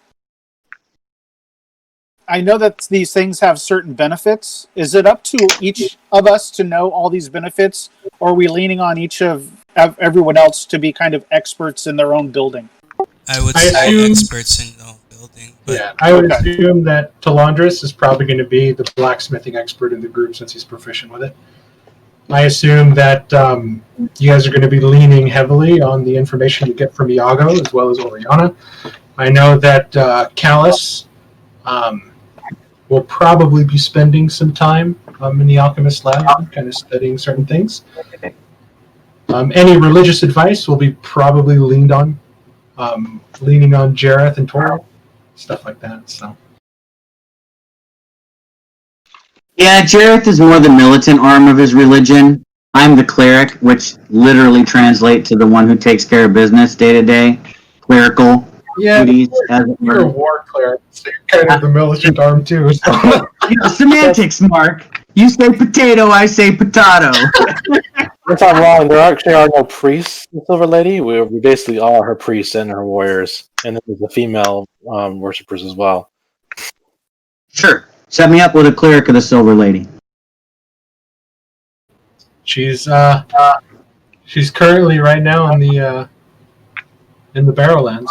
I know that these things have certain benefits. Is it up to each of us to know all these benefits, or are we leaning on each of everyone else to be kind of experts in their own building? I would I say assume- experts in the building, but Yeah, I would assume that Talandris is probably going to be the blacksmithing expert in the group since he's proficient with it. I assume that you guys are going to be leaning heavily on the information you get from Iago as well as Oriana. I know that Callus will probably be spending some time in the Alchemist Lab, kind of studying certain things. Any religious advice will be probably leaning on Jareth and Toro, stuff like that. So. Yeah, Jareth is more the militant arm of his religion. I'm the cleric, which literally translates to the one who takes care of business day to day, clerical duties, as it You're a were. war cleric, so you're kind of the militant arm too. So. Semantics, Mark. You say potato, I say potato. If I'm wrong, there actually are no priests in Silver Lady. We basically are her priests and her warriors, and then there's the female worshippers as well. Sure. Set me up with a cleric of the Silver Lady. She's currently right now in the Barrowlands.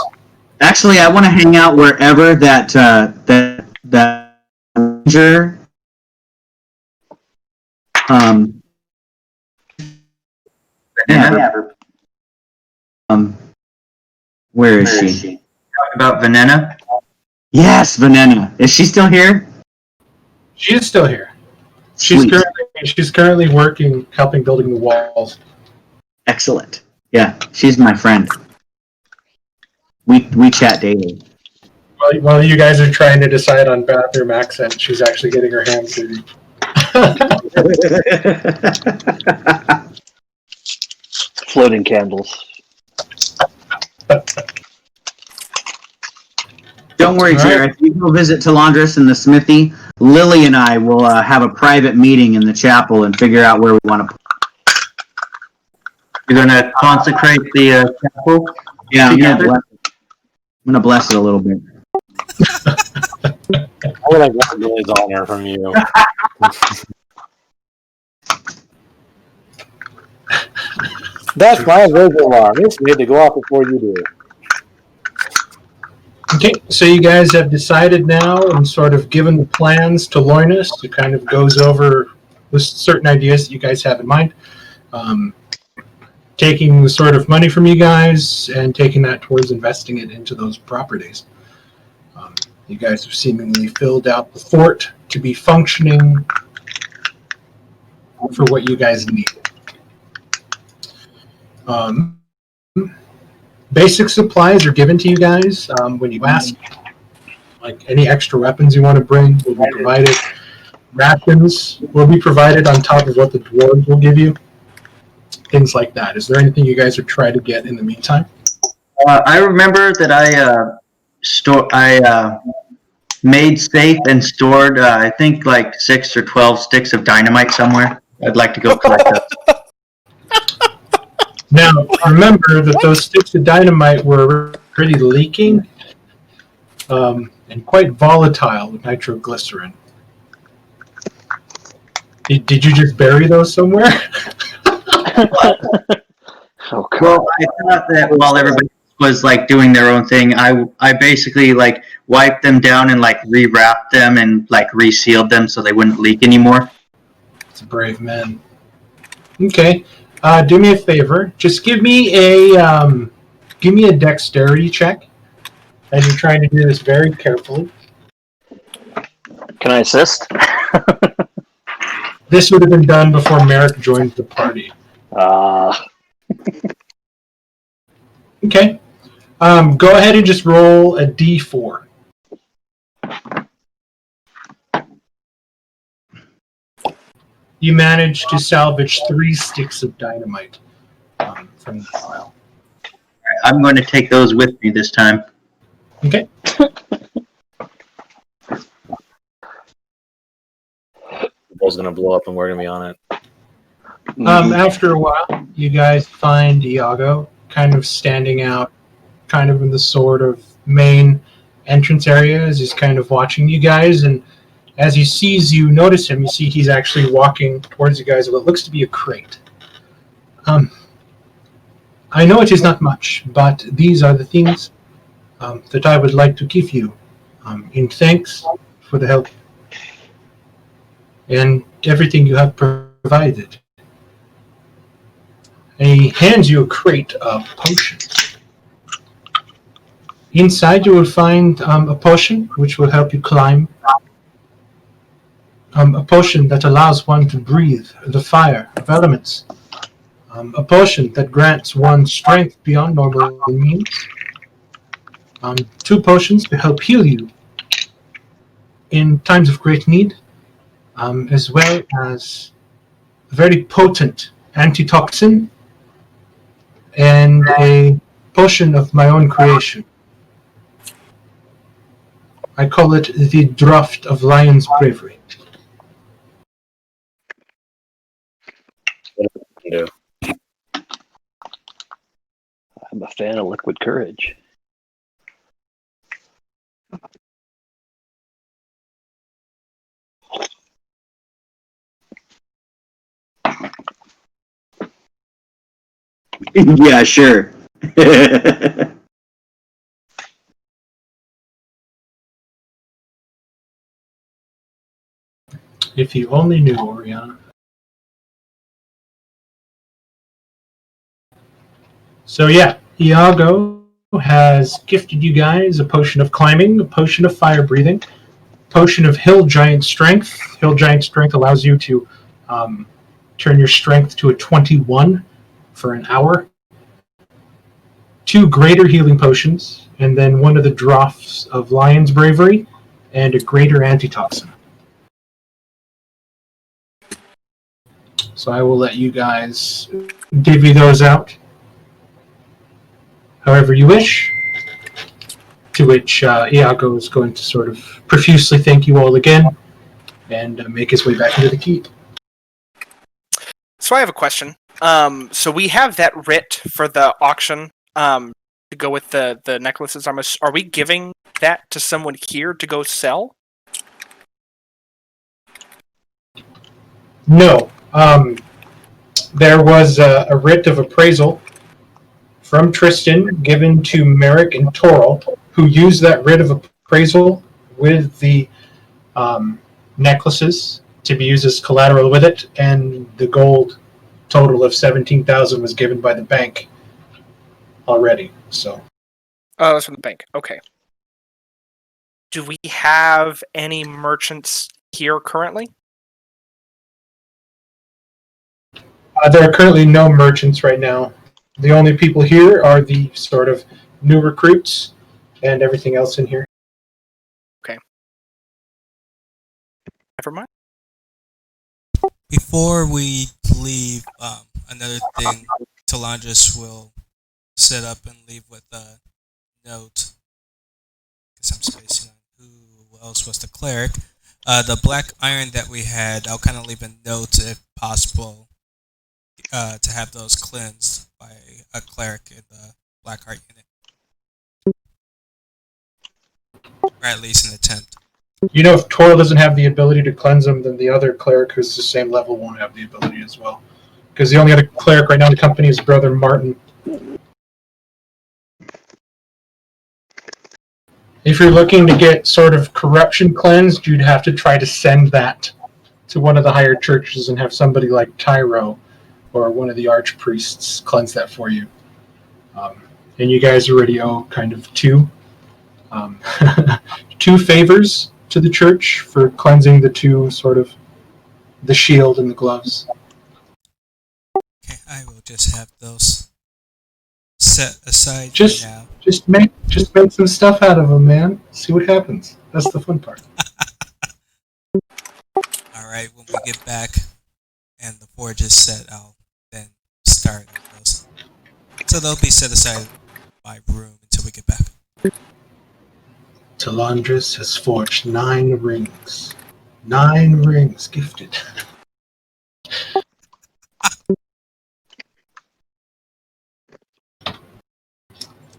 Actually, I want to hang out wherever that ranger. Where is she? Talk about Venena. Yes, Venena. Is she still here? She is still here. Sweet. She's currently working, helping building the walls. Excellent. Yeah, she's my friend. We chat daily. While you guys are trying to decide on bathroom accent, she's actually getting her hands dirty. Floating candles. Don't worry, All Jared. right. If you go visit Talandris in the smithy, Lily and I will have a private meeting in the chapel and figure out where we want to. You're gonna consecrate the chapel. Yeah, I'm Together? gonna bless it a little bit. I would like one Lily's honor from you. That's my visual alarm. It's made to go off before you do. Okay, so you guys have decided now and sort of given the plans to Loinus, who kind of goes over with certain ideas that you guys have in mind. Taking the sort of money from you guys and taking that towards investing it into those properties. You guys have seemingly filled out the fort to be functioning for what you guys need. Basic supplies are given to you guys when you ask. Like any extra weapons you want to bring will be provided. Rations will be provided on top of what the dwarves will give you. Things like that. Is there anything you guys are trying to get in the meantime? I remember that I made safe and stored, I think, like 6 or 12 sticks of dynamite somewhere. I'd like to go collect those. Now, remember that those sticks of dynamite were already leaking and quite volatile with nitroglycerin. Did you just bury those somewhere? Oh, God. Well, I thought that while everybody was like doing their own thing, I basically like wiped them down and like rewrapped them and like resealed them so they wouldn't leak anymore. It's a brave man. Okay, do me a favor. Just give me a dexterity check. And you're trying to do this very carefully. Can I assist? This would have been done before Merrick joined the party. Okay. Go ahead and just roll a d4. you manage to salvage 3 sticks of dynamite from the pile. I'm going to take those with me this time. Okay. The ball's gonna blow up and we're gonna be on it. After a while, you guys find Iago kind of standing out, kind of in the sort of main entrance area as he's kind of watching you guys. And as he sees you notice him, you see he's actually walking towards you guys with what looks to be a crate. I know it is not much, but these are the things that I would like to give you in thanks for the help and everything you have provided. And he hands you a crate of potions. Inside you will find a potion which will help you climb. A potion that allows one to breathe the fire of elements. A potion that grants one strength beyond normal means. 2 potions to help heal you in times of great need, as well as a very potent antitoxin and a potion of my own creation. I call it the Draught of Lion's Bravery. Yeah. I'm a fan of liquid courage. Yeah, sure. If you only knew, Oriana. So yeah, Iago has gifted you guys a potion of climbing, a potion of fire breathing, potion of hill giant strength. Hill giant strength allows you to turn your strength to a 21 for an hour. 2 greater healing potions, and then 1 of the draughts of Lion's Bravery, and a greater antitoxin. So I will let you guys divvy those out however you wish, to which Iago is going to sort of profusely thank you all again and make his way back into the keep. So I have a question. So we have that writ for the auction to go with the necklaces. Are we giving that to someone here to go sell? No. There was a writ of appraisal from Tristan given to Merrick and Toril, who used that writ of appraisal with the necklaces to be used as collateral with it, and the gold total of 17,000 was given by the bank already. So. Oh, that's from the bank. Okay. Do we have any merchants here currently? There are currently no merchants right now. The only people here are the sort of new recruits and everything else in here. Okay. Never mind. Before we leave, another thing Talandris will set up and leave with a note. Because I'm spacing on who else was the cleric. The black iron that we had, I'll kind of leave a note if possible to have those cleansed by a cleric in the Blackheart unit. Or at least an attempt. You know, if Toril doesn't have the ability to cleanse them, then the other cleric who's the same level won't have the ability as well. Because the only other cleric right now in the company is Brother Martin. If you're looking to get sort of corruption cleansed, you'd have to try to send that to one of the higher churches and have somebody like Tyro or one of the archpriests cleanse that for you. And you guys already owe kind of 2 favors to the church for cleansing the 2 sort of the shield and the gloves. Okay, I will just have those set aside Just- for now. Just make some stuff out of them, man. See what happens. That's the fun part. Alright, when we get back, and the forge is set, I'll then start on those. So they'll be set aside in my room until we get back. Talandris has forged 9 rings. 9 rings gifted.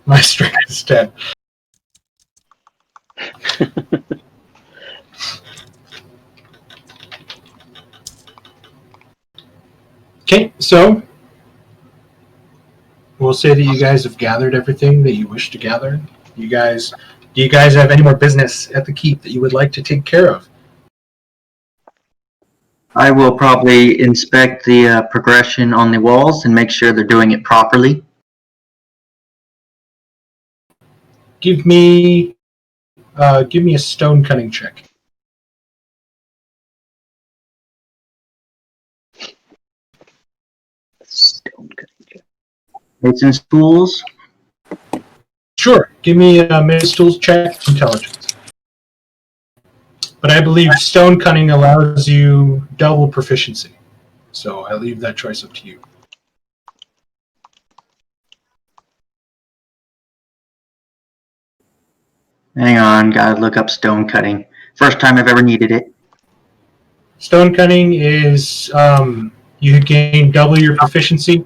My strength is 10. Okay, so we'll say that you guys have gathered everything that you wish to gather. Do you guys have any more business at the keep that you would like to take care of? I will probably inspect the progression on the walls and make sure they're doing it properly. Give me a stone cutting check. Stone cutting. Mason's tools. Sure, give me a Mace Tools check, intelligence. But I believe stone cutting allows you double proficiency, so I leave that choice up to you. Hang on, gotta look up stone cutting. First time I've ever needed it. Stone cutting is you gain double your proficiency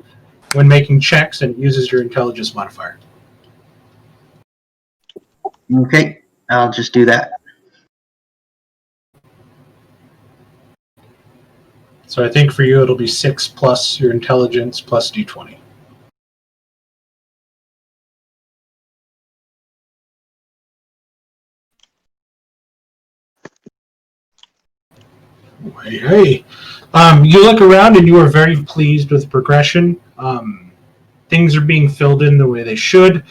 when making checks, and it uses your intelligence modifier. Okay, I'll just do that. So I think for you it'll be 6 plus your intelligence plus d20. Hey. You look around and you are very pleased with the progression. Things are being filled in the way they should.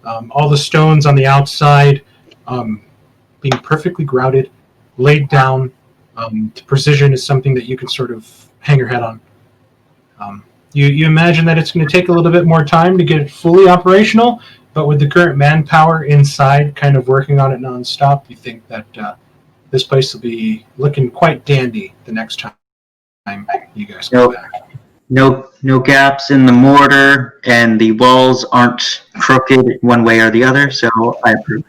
All the stones on the outside being perfectly grouted, laid down. The precision is something that you can sort of hang your head on. You imagine that it's going to take a little bit more time to get it fully operational, but with the current manpower inside kind of working on it nonstop, you think that this place will be looking quite dandy the next time you guys go back. No gaps in the mortar, and the walls aren't crooked one way or the other, so I approve.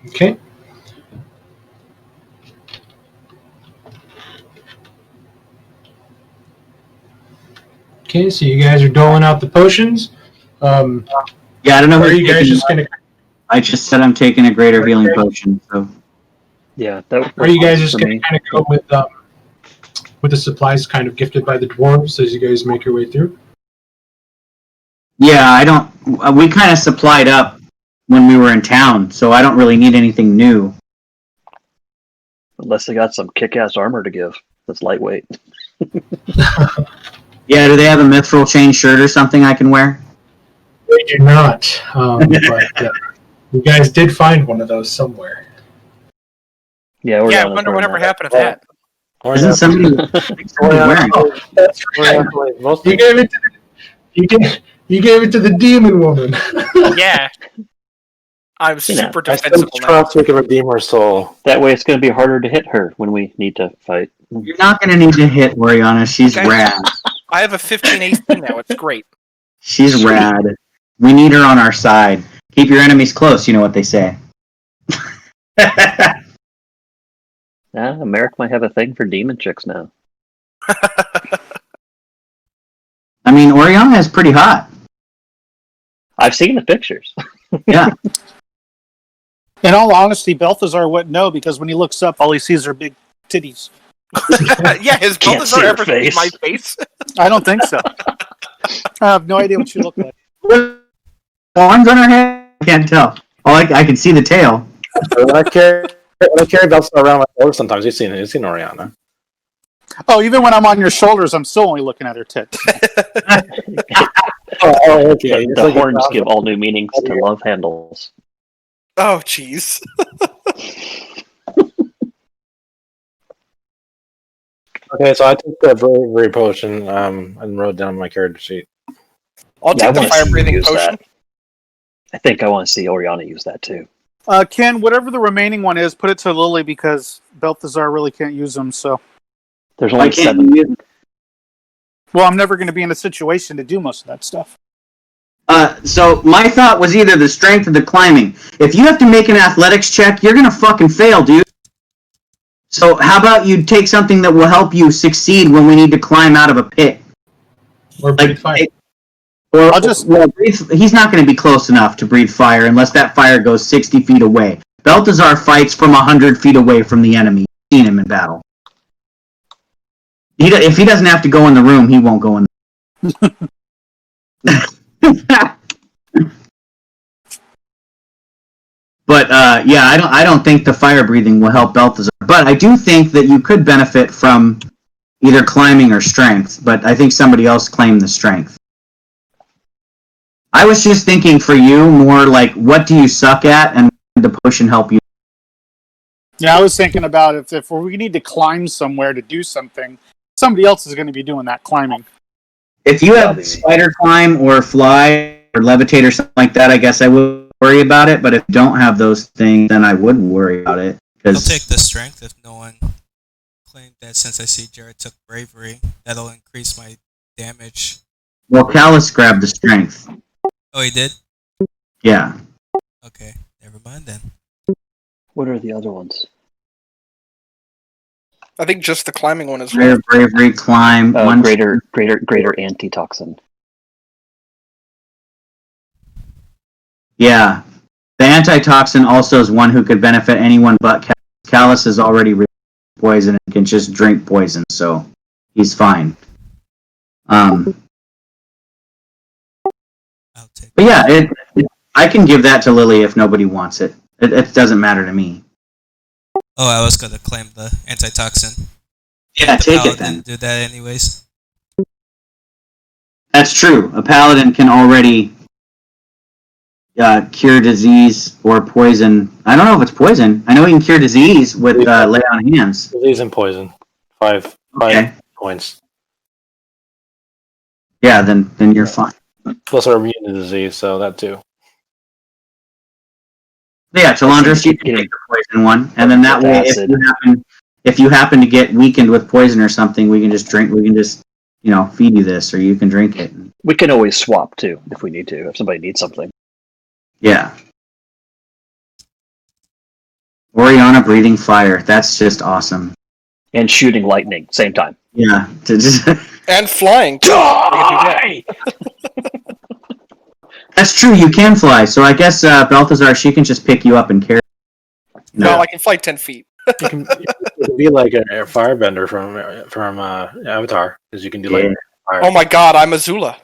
Okay. Okay, so you guys are doling out the potions. Yeah, I don't know. Are you guys just gonna? I just said I'm taking a greater healing potion. So. Yeah, that would. Are you guys just gonna kind of go with the supplies kind of gifted by the dwarves as you guys make your way through? Yeah, I don't. We kind of supplied up when we were in town, so I don't really need anything new. Unless they got some kick-ass armor to give. That's lightweight. Yeah, do they have a mithril chain shirt or something I can wear? They do not, but you guys did find one of those somewhere. Yeah, Yeah, I wonder whatever happened to that. Isn't somebody wearing it? That's right. Most You gave it to you gave it to the demon woman. Yeah. I'm super I still defensible now. trust we can redeem her soul. That way it's going to be harder to hit her when we need to fight. You're not going to need to hit Oriana. She's Okay. rad. I have a 15 AC now. It's great. She's rad. We need her on our side. Keep your enemies close, you know what they say. America might have a thing for demon chicks now. I mean, Oriana is pretty hot. I've seen the pictures. Yeah. In all honesty, Balthazar wouldn't know because when he looks up, all he sees are big titties. Yeah, his Can't Balthazar see her ever seen face. my face. I don't think so. I have no idea what you look like. Horns on her head? I can't tell. Oh, I can see the tail. When I carry Balthazar around my shoulder, sometimes you've seen Oriana. Oh, even when I'm on your shoulders, I'm still only looking at her tit. Oh, okay. The horns give all new meanings to love handles. Oh, jeez. Okay, so I took the bravery potion and wrote down my character sheet. I'll Yeah, I take the wanna see fire you breathing use potion. that. I think I want to see Oriana use that too. Ken, whatever the remaining one is, put it to Lily because Balthazar really can't use them. So, There's I only can't 7. use- well, I'm never going to be in a situation to do most of that stuff. So my thought was either the strength or the climbing. If you have to make an athletics check, you're gonna fucking fail, dude. So how about you take something that will help you succeed when we need to climb out of a pit? Or breathe fire. Or I'll just- he's not going to be close enough to breathe fire unless that fire goes 60 feet away. Balthazar fights from 100 feet away from the enemy. I've seen him in battle. If he doesn't have to go in the room, he won't go in the But yeah, I don't think the fire breathing will help Balthazar. But I do think that you could benefit from either climbing or strength. But I think somebody else claimed the strength. I was just thinking for you more like, what do you suck at, and the potion help you? Yeah, I was thinking about if we need to climb somewhere to do something, somebody else is going to be doing that climbing. If you have Probably. spider climb or fly or levitate or something like that, I guess I would worry about it. But if you don't have those things, then I would worry about it. I'll 'Cause- take the strength if no one claimed that. Since I see Jared took bravery, that'll increase my damage. well, Callus grabbed the strength. Oh, he did? Yeah. Okay, never mind then. What are the other ones? I think just the climbing one is Rare bravery, climb, one Greater antitoxin. Yeah. The antitoxin also is one who could benefit anyone but Callus. Callus is already poison and can just drink poison, so he's fine. I'll take But yeah, I can give that to Lily if nobody wants it. It doesn't matter to me. Oh, I was gonna claim the antitoxin. Yeah, The take it paladin then. do that anyways. That's true. A paladin can already cure disease or poison. I don't know if it's poison. I know he can cure disease with lay on hands. Disease and poison. Five Okay. points. Yeah, then you're fine. Plus our immune to disease, so that too. Yeah, Chalandris, you Keep can getting- take the poison one, and then that way, Acid. if you happen to get weakened with poison or something, we can just feed you this, or you can drink it. We can always swap too if we need to. If somebody needs something. Yeah. Oriana breathing fire. That's just awesome. And shooting lightning, same time. Yeah. and flying. too. Die! That's true. You can fly. So I guess Balthazar, she can just pick you up and carry. You know? No, I can fly 10 feet. You can be like a firebender from Avatar, because you can do like fire. Oh my god, I'm Azula.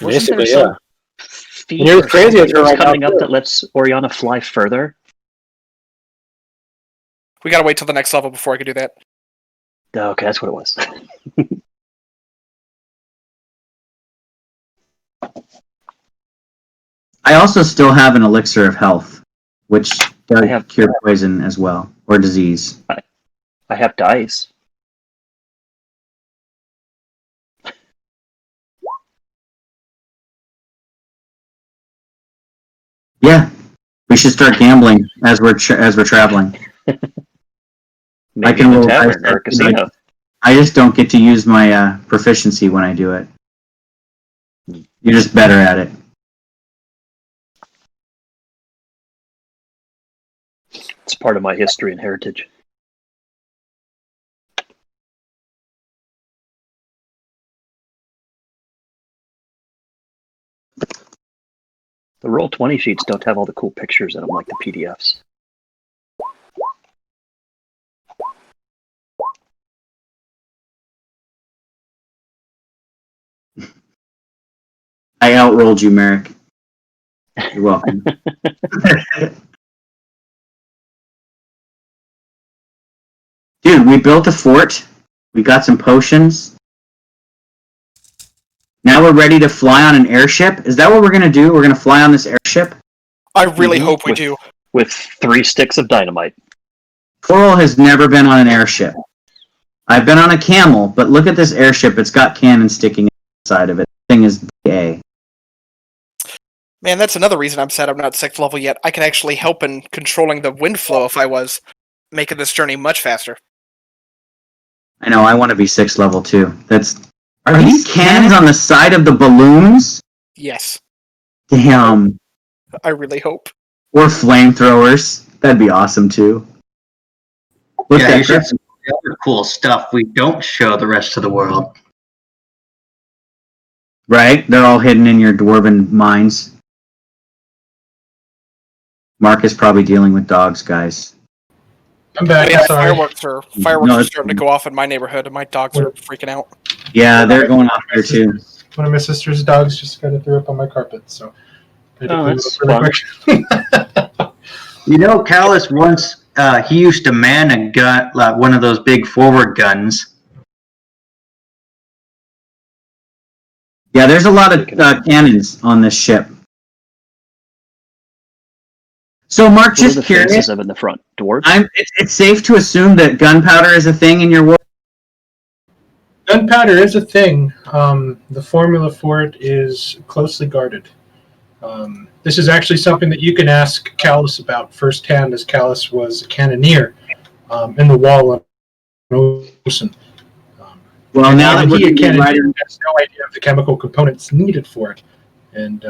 Basically, Wasn't there yeah. Feat You're or crazy something if you're that's right coming now, up too. that lets Oriana fly further. We gotta wait till the next level before I can do that. Okay, that's what it was. I also still have an elixir of health, which does I have- cure poison as well, or disease. I have dice. Yeah, we should start gambling as we're traveling. Maybe can in a roll tavern dice. or a casino. I just don't get to use my proficiency when I do it. You're just better at it. It's part of my history and heritage. The Roll20 sheets don't have all the cool pictures in them like the PDFs. I outrolled you, Merrick. You're welcome. Dude, we built a fort. We got some potions. Now we're ready to fly on an airship. Is that what we're gonna do? We're gonna fly on this airship? I really Mhm. hope we With- do. With 3 sticks of dynamite. Coral has never been on an airship. I've been on a camel, but look at this airship. It's got cannons sticking inside of it. The thing is gay. Man, that's another reason I'm sad I'm not 6th level yet. I could actually help in controlling the wind flow if I was, making this journey much faster. I know, I want to be 6th level too. Are these cannons on the side of the balloons? Yes, Damn. I really hope. Or flamethrowers. That'd be awesome too. Look Yeah, at you should that. have some other cool stuff we don't show the rest of the world. Right? They're all hidden in your dwarven mines. Mark is probably dealing with dogs, guys. I'm back. Yeah, Sorry. fireworks are No, it's starting to go off in my neighborhood, and my dogs are freaking out. Yeah, they're going off here too. One of my sister's dogs just kind of threw up on my carpet, so. I had to Oh, clean that's it up really quick. You know, Callus once he used to man a gun, like one of those big forward guns. Yeah, there's a lot of cannons on this ship. So, Mark, What are the just curious. faces of in the front? Dwarves? It's safe to assume that gunpowder is a thing in your world. Gunpowder is a thing. The formula for it is closely guarded. This is actually something that you can ask Callus about firsthand, as Callus was a cannoneer in the wall on Ocean. Well, now that he we're a cannoneer writing, has no idea of the chemical components needed for it. And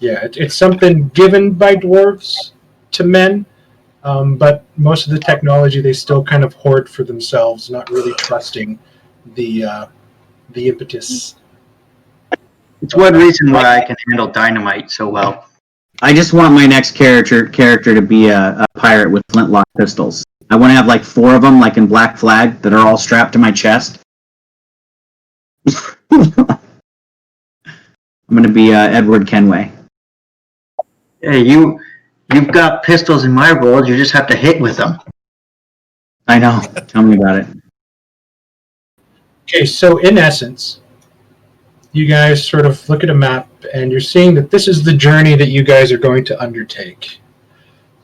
it's something given by dwarves to men, but most of the technology they still kind of hoard for themselves, not really trusting the impetus. It's one reason why I can handle dynamite so well. I just want my next character to be a pirate with flintlock pistols. I want to have like 4 of them, like in Black Flag, that are all strapped to my chest. I'm going to be Edward Kenway. Hey, you've got pistols in my world. You just have to hit with them. I know. Tell me about it. Okay, so in essence, you guys sort of look at a map and you're seeing that this is the journey that you guys are going to undertake.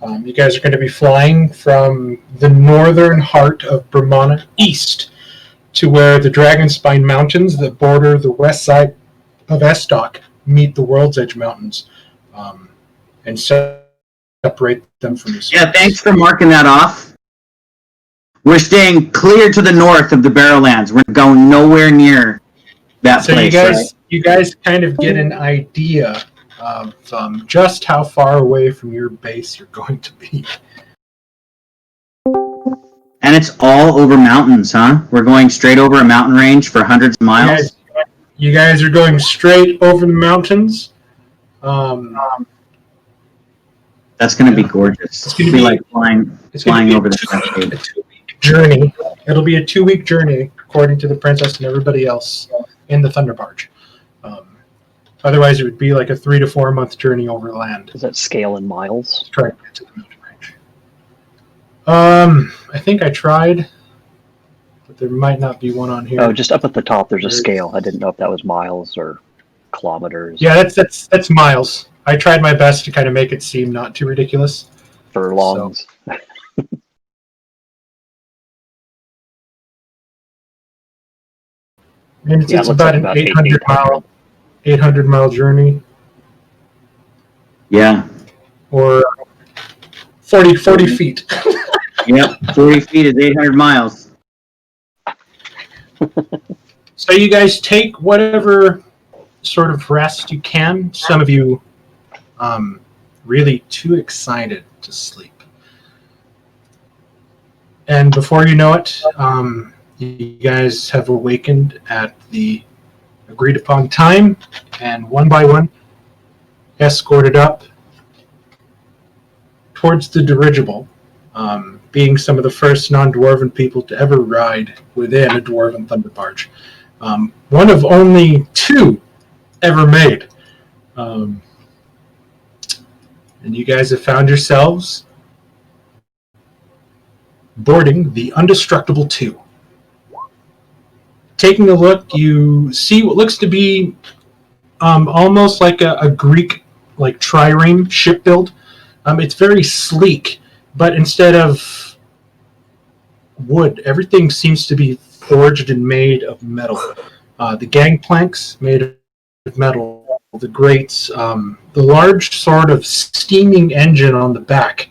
You guys are going to be flying from the northern heart of Brahmana east to where the Dragonspine Mountains that border the west side of Estok meet the World's Edge Mountains and separate them from the surface. Yeah, thanks for marking that off. We're staying clear to the north of the Barrowlands. We're going nowhere near that So place. you guys kind of get an idea of just how far away from your base you're going to be. And it's all over mountains, huh? We're going straight over a mountain range for hundreds of miles. You guys are going straight over the mountains. That's going to be gorgeous. It's gonna It'll be- like flying It's going to be over a the 2-week journey. It'll be a 2-week journey, according to the princess and everybody else in the Thunder Barge. Otherwise, it would be like a 3 to 4 month journey over land. Does that scale in miles? Trying to get to the mountain range. I think I tried, but there might not be one on here. Oh, just up at the top, there's a scale. I didn't know if that was miles or kilometers. Yeah, that's miles. I tried my best to kind of make it seem not too ridiculous. Furlongs. And it's, Yeah, it it's looks about like an about 800 mile journey, Yeah. or 40 feet. Yep. 40 feet is 800 miles. So you guys take whatever sort of rest you can. Some of you really too excited to sleep. And before you know it, you guys have awakened at the agreed upon time, and one by one escorted up towards the dirigible, being some of the first non-dwarven people to ever ride within a dwarven thunder barge. One of only 2 ever made. And you guys have found yourselves boarding the Undestructible 2. Taking a look, you see what looks to be almost like a Greek like trireme ship build. It's very sleek, but instead of wood, everything seems to be forged and made of metal. The gangplanks made of metal, the grates, the large sort of steaming engine on the back,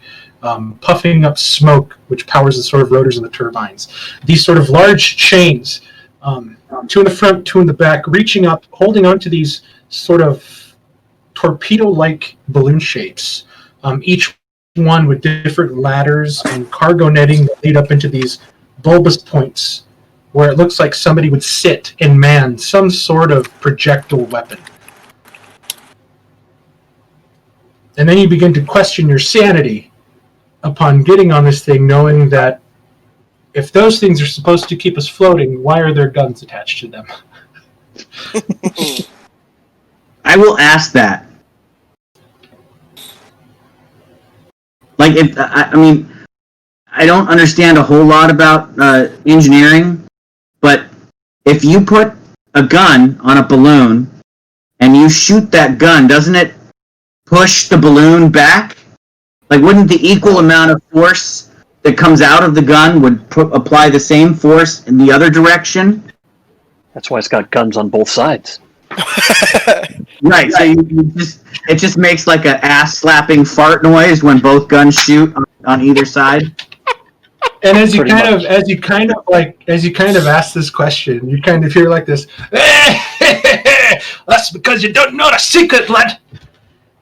puffing up smoke, which powers the sort of rotors in the turbines. These sort of large chains, two in the front, two in the back, reaching up, holding onto these sort of torpedo-like balloon shapes, each one with different ladders and cargo netting that lead up into these bulbous points where it looks like somebody would sit and man some sort of projectile weapon. And then you begin to question your sanity upon getting on this thing, knowing that if those things are supposed to keep us floating, why are there guns attached to them? I will ask that. Like, if I mean, I don't understand a whole lot about engineering, but if you put a gun on a balloon and you shoot that gun, doesn't it push the balloon back? Like, wouldn't the equal amount of force that comes out of the gun would apply the same force in the other direction? That's why it's got guns on both sides. Right, so it just makes like an ass-slapping fart noise when both guns shoot on either side. And as you Pretty kind much. of ask this question, you kind of hear like this, "That's because you don't know the secret, lad."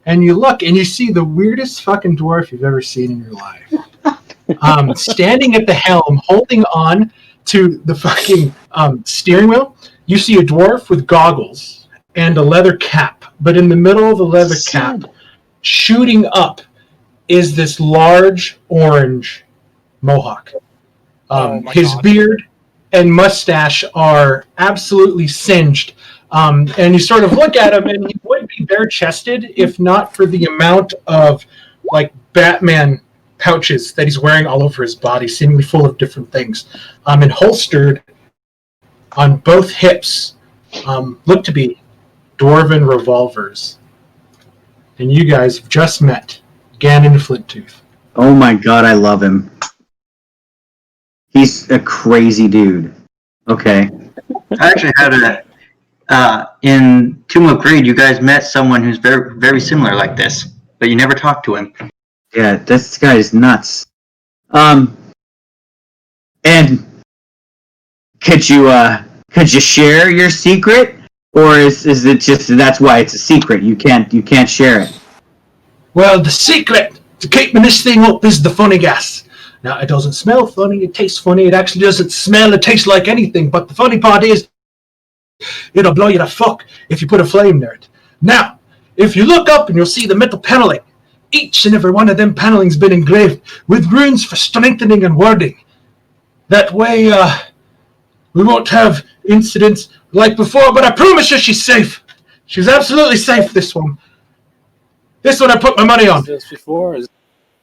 And you look and you see the weirdest fucking dwarf you've ever seen in your life. Standing at the helm, holding on to the fucking steering wheel, you see a dwarf with goggles and a leather cap. But in the middle of the leather cap, shooting up, is this large orange mohawk. His beard and mustache are absolutely singed. And you sort of look at him, and he would be bare-chested if not for the amount of, like, Batman pouches that he's wearing all over his body, seemingly full of different things. And holstered on both hips look to be dwarven revolvers. And you guys have just met Ganon Flinttooth. Oh my god, I love him. He's a crazy dude. Okay. I actually had in Tomb of Greed, you guys met someone who's very, very similar like this, but you never talked to him. Yeah, this guy is nuts. And could you share your secret, or is it just that's why it's a secret? You can't share it. Well, the secret to keeping this thing up is the funny gas. Now, it doesn't smell funny, it tastes funny, it actually doesn't smell or taste like anything, but the funny part is, it'll blow you the fuck if you put a flame near it. Now, if you look up and you'll see the metal paneling, each and every one of them paneling's been engraved with runes for strengthening and warding. That way, we won't have incidents like before, but I promise you she's safe. She's absolutely safe, this one. This one I put my money on. This before is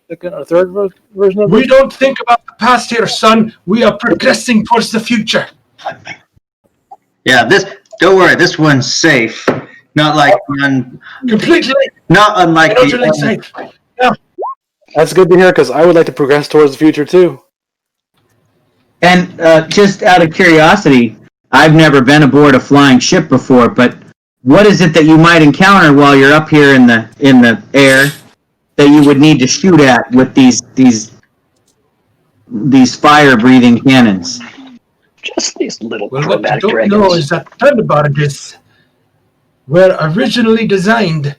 second or third version of We it. don't think about the past here, son. We are progressing towards the future. Yeah, don't worry, this one's safe. Not like Completely, not unlike totally the safe. That's good to hear because I would like to progress towards the future too. And just out of curiosity, I've never been aboard a flying ship before, but what is it that you might encounter while you're up here in the air that you would need to shoot at with these fire-breathing cannons? Just these little Well, what you chromatic don't dragons. know is that Thunderbarges were originally designed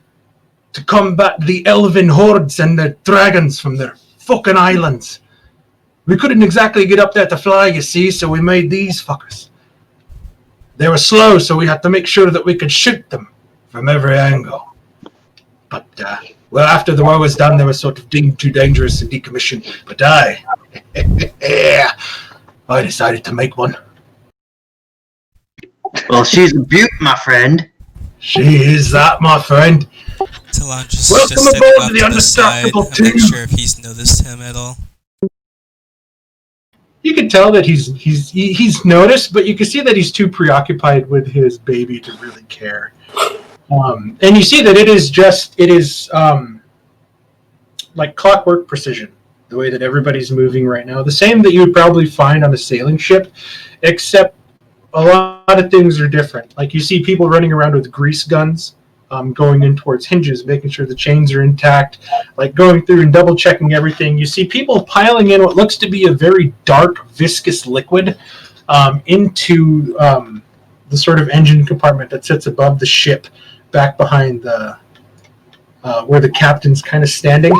to combat the elven hordes and the dragons from their fucking islands. We couldn't exactly get up there to fly, you see, so we made these fuckers. They were slow, so we had to make sure that we could shoot them from every angle. But, well, after the war was done, they were sort of deemed too dangerous and decommissioned. But I decided to make one. Well, she's a beaut, my friend. She is that, my friend. Talon just Welcome stepped aboard off to the to the side. Undestructible I'm not team. sure if he's noticed him at all. You can tell that he's noticed, but you can see that he's too preoccupied with his baby to really care. And you see that it is like clockwork precision, the way that everybody's moving right now. The same that you would probably find on a sailing ship, except a lot of things are different. Like you see people running around with grease guns going in towards hinges, making sure the chains are intact, like going through and double checking everything. You see people piling in what looks to be a very dark, viscous liquid into the sort of engine compartment that sits above the ship, back behind the where the captain's kind of standing.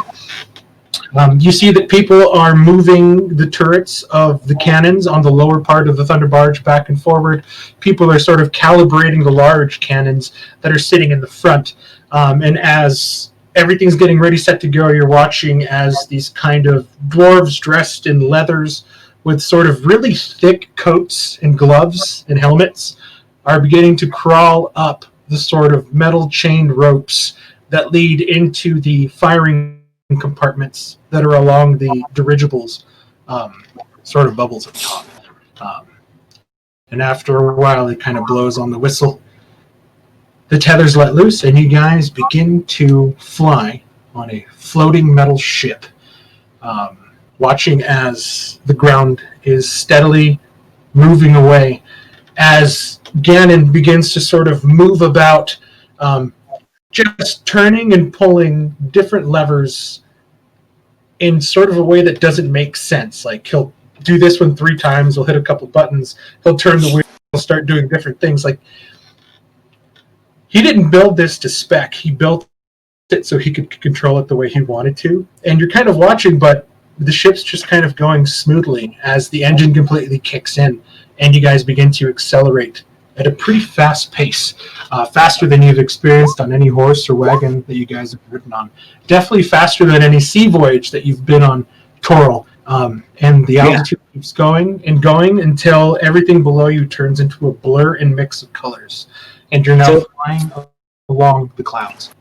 You see that people are moving the turrets of the cannons on the lower part of the Thunder Barge back and forward. People are sort of calibrating the large cannons that are sitting in the front. And as everything's getting ready, set to go, you're watching as these kind of dwarves dressed in leathers with sort of really thick coats and gloves and helmets are beginning to crawl up the sort of metal chained ropes that lead into the firing compartments that are along the dirigibles, sort of bubbles at the top. And after a while, it kind of blows on the whistle. The tethers let loose, and you guys begin to fly on a floating metal ship, watching as the ground is steadily moving away, as Ganon begins to sort of move about, just turning and pulling different levers in sort of a way that doesn't make sense. Like, he'll do this one 3 times, he'll hit a couple buttons, he'll turn the wheel, he'll start doing different things. Like, he didn't build this to spec, he built it so he could control it the way he wanted to. And you're kind of watching, but the ship's just kind of going smoothly as the engine completely kicks in, and you guys begin to accelerate at a pretty fast pace, faster than you've experienced on any horse or wagon that you guys have ridden on. Definitely faster than any sea voyage that you've been on, Toril. And the altitude keeps going and going until everything below you turns into a blur and mix of colors. And you're now flying along the clouds.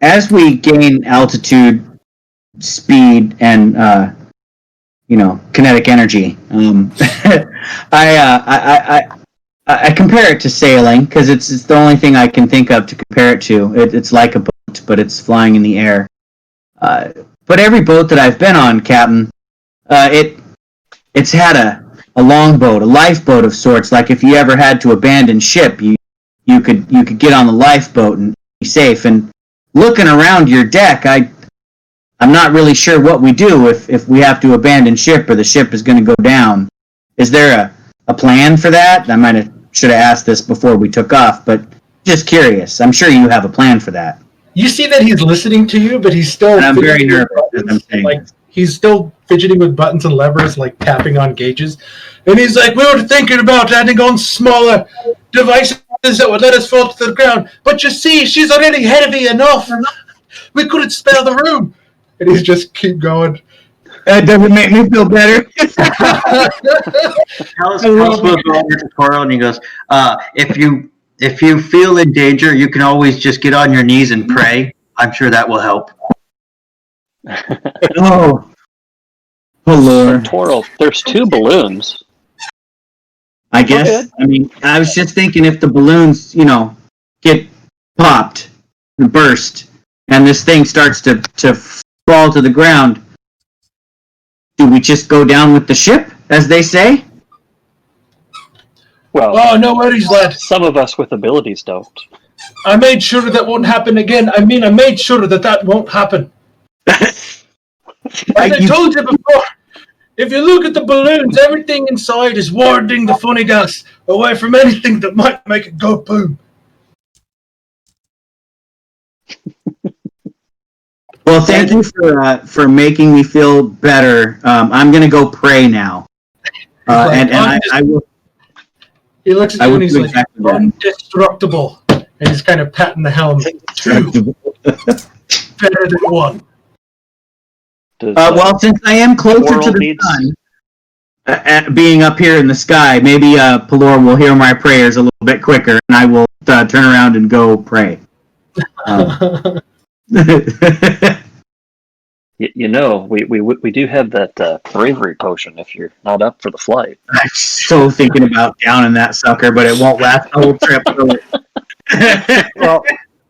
As we gain altitude, speed, and kinetic energy, I compare it to sailing because it's the only thing I can think of to compare it to. It's like a boat, but it's flying in the air. But every boat that I've been on, Captain, it's had a longboat, a lifeboat of sorts. Like if you ever had to abandon ship, you could get on the lifeboat and be safe. And looking around your deck, I'm not really sure what we do if we have to abandon ship or the ship is going to go down. Is there a plan for that? I should have asked this before we took off, but just curious. I'm sure you have a plan for that. You see that he's listening to you, but he's still. And I'm very nervous as I'm saying like this. He's still fidgeting with buttons and levers, like tapping on gauges. And he's like, "We were thinking about adding on smaller devices that would let us fall to the ground, but you see, she's already heavy enough. We couldn't spare the room." And he's just keep going. That doesn't make me feel better. Alice will go over to Toril and he goes, if you feel in danger, you can always just get on your knees and pray. I'm sure that will help. Oh Lord. Toril, there's 2 balloons. I guess. I mean, I was just thinking if the balloons, get popped and burst, and this thing starts to fall to the ground, do we just go down with the ship, as they say? Well, Oh, no worries, lad. some of us with abilities don't. I made sure that won't happen again. I made sure that won't happen. As I told you before, if you look at the balloons, everything inside is warding the funny gas away from anything that might make it go boom. Well, thank you for making me feel better. I'm gonna go pray now, and I will. He looks at you and he's like, "Indestructible," and he's kind of patting the helm. 2 better than 1. Well, since I am closer to the sun, being up here in the sky, maybe Pelor will hear my prayers a little bit quicker, and I will turn around and go pray. We do have that bravery potion if you're not up for the flight. I'm so thinking about downing that sucker, but it won't last the whole trip.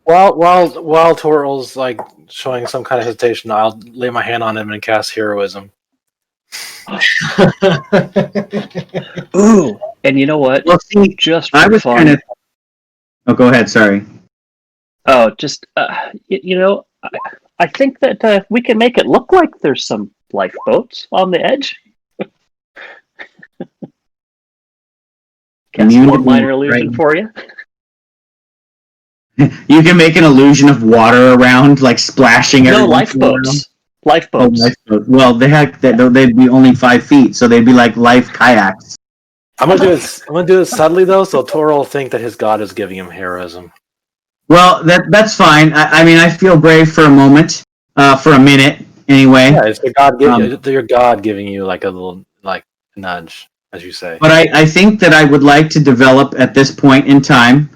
Well, while Toril's like showing some kind of hesitation, I'll lay my hand on him and cast heroism. Ooh, and you know what? Well, see, Just I for was fun, kind of. Oh, go ahead. Sorry. Oh, just I think that we can make it look like there's some lifeboats on the edge. Cast a little minor illusion for you. You can make an illusion of water around, like splashing. No, every lifeboats. Lifeboats. Oh, lifeboat. Well, they'd be only 5 feet, so they'd be like life kayaks. I'm gonna do it subtly though, so Toro will think that his god is giving him heroism. Well, that's fine. I mean, I feel brave for a moment, for a minute, anyway. Yeah, it's your god giving you like a little nudge, as you say. But I think that I would like to develop at this point in time,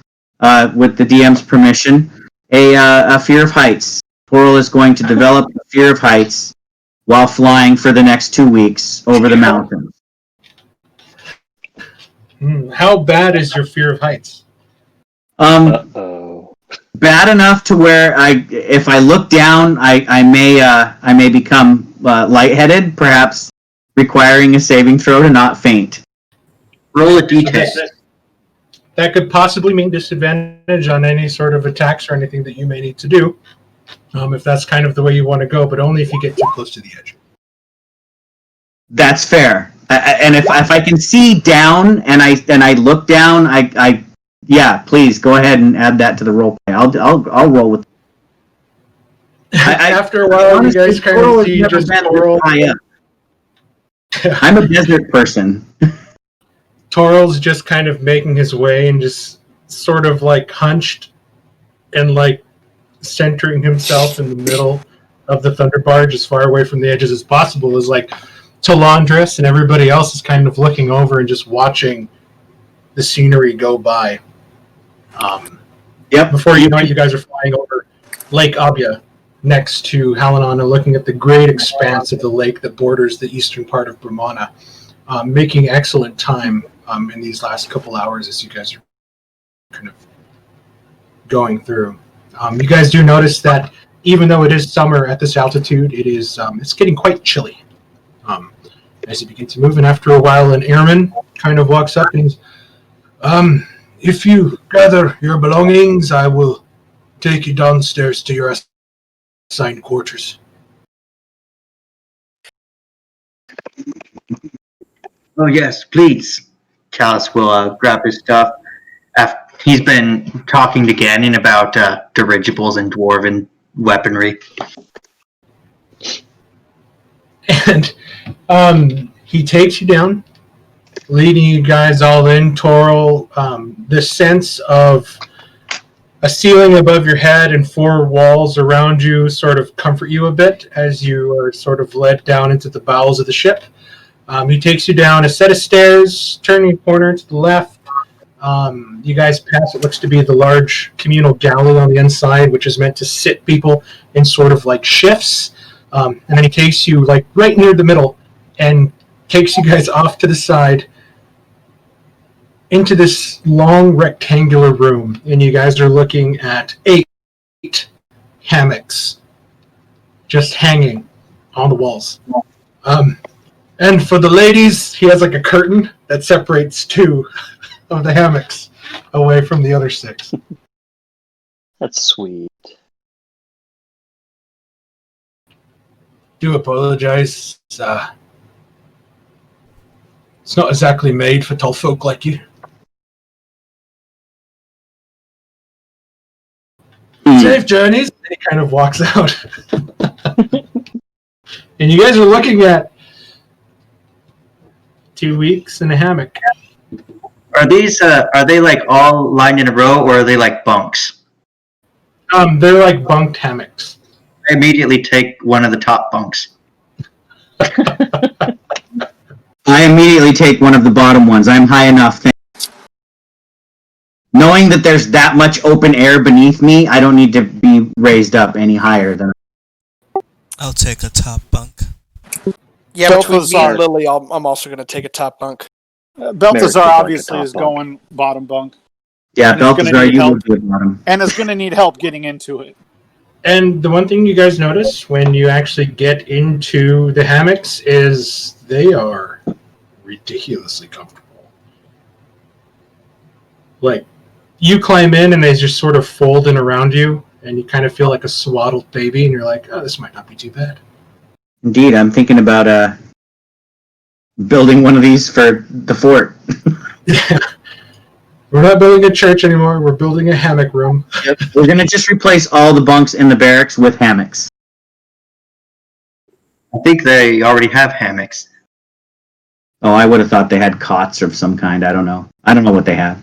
with the DM's permission, a fear of heights. Coral is going to develop a fear of heights while flying for the next 2 weeks over the mountains. How bad is your fear of heights? Uh-oh. Bad enough to where if I look down, I may become lightheaded, perhaps requiring a saving throw to not faint. Roll a d10. That could possibly mean disadvantage on any sort of attacks or anything that you may need to do, if that's kind of the way you want to go, but only if you get too close to the edge. That's fair. And if I can see down and I look down, yeah, please go ahead and add that to the role play. I'll roll with. After a while, you guys kind of see just Toro. I'm a desert person. Toro's just kind of making his way and just sort of like hunched and like centering himself in the middle of the Thunder Barge as far away from the edges as possible, is like Talandris and everybody else is kind of looking over and just watching the scenery go by. Yep. Before you know it, you guys are flying over Lake Abia next to Halanon and looking at the great expanse of the lake that borders the eastern part of Brahmana, making excellent time in these last couple hours as you guys are kind of going through. You guys do notice that even though it is summer at this altitude, it's getting quite chilly as you begin to move. And after a while, an airman kind of walks up and he's, if you gather your belongings, I will take you downstairs to your assigned quarters. Oh yes, please. Callus will grab his stuff. He's been talking to Ganon about dirigibles and dwarven weaponry. And he takes you down, leading you guys all in. Toro, the sense of a ceiling above your head and 4 walls around you sort of comfort you a bit as you are sort of led down into the bowels of the ship. He takes you down a set of stairs, turning a corner to the left. You guys pass what looks to be the large communal galley on the inside, which is meant to sit people in sort of like shifts. And then he takes you like right near the middle and takes you guys off to the side into this long rectangular room. And you guys are looking at 8 hammocks just hanging on the walls. And for the ladies, he has like a curtain that separates 2 of the hammocks away from the other 6. That's sweet. Do apologize. It's not exactly made for tall folk like you. Safe journeys. And he kind of walks out. And you guys are looking at 2 weeks in a hammock. Are they like all lined in a row, or are they like bunks? They're like bunked hammocks. I immediately take one of the top bunks. I immediately take one of the bottom ones. I'm high enough. Knowing that there's that much open air beneath me, I don't need to be raised up any higher than. I'll take a top bunk. Yeah, between me and Lily, I'm also going to take a top bunk. Balthazar obviously is going bottom bunk. Yeah, Balthazar, you would be at bottom. And is going to need help getting into it. And the one thing you guys notice when you actually get into the hammocks is they are ridiculously comfortable. Like, You climb in, and they just sort of fold in around you, and you kind of feel like a swaddled baby, and you're like, oh, this might not be too bad. Indeed, I'm thinking about building one of these for the fort. We're not building a church anymore. We're building a hammock room. Yep. We're gonna just replace all the bunks in the barracks with hammocks. I think they already have hammocks. Oh, I would have thought they had cots of some kind. I don't know. I don't know what they have.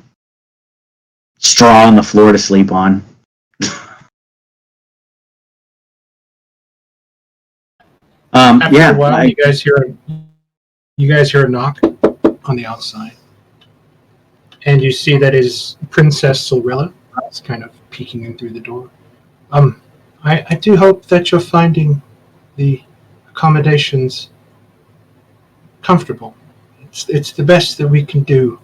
Straw on the floor to sleep on. After Yeah. a while, you guys hear a knock on the outside, and you see that is Princess Silrilla. It's kind of peeking in through the door. I do hope that you're finding the accommodations comfortable. It's the best that we can do.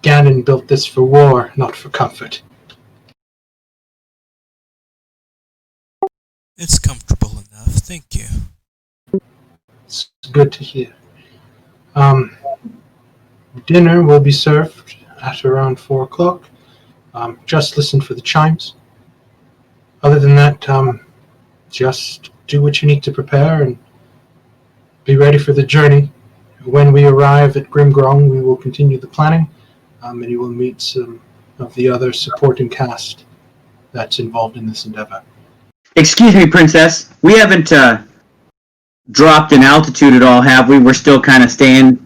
Ganon built this for war, not for comfort. It's comfortable enough, thank you. It's good to hear. Dinner will be served at around 4 o'clock. Just listen for the chimes. Other than that, just do what you need to prepare and be ready for the journey. When we arrive at Grimgrong, we will continue the planning, and you will meet some of the other supporting cast that's involved in this endeavor. Excuse me, Princess. We haven't dropped in altitude at all, have we? We're still kind of staying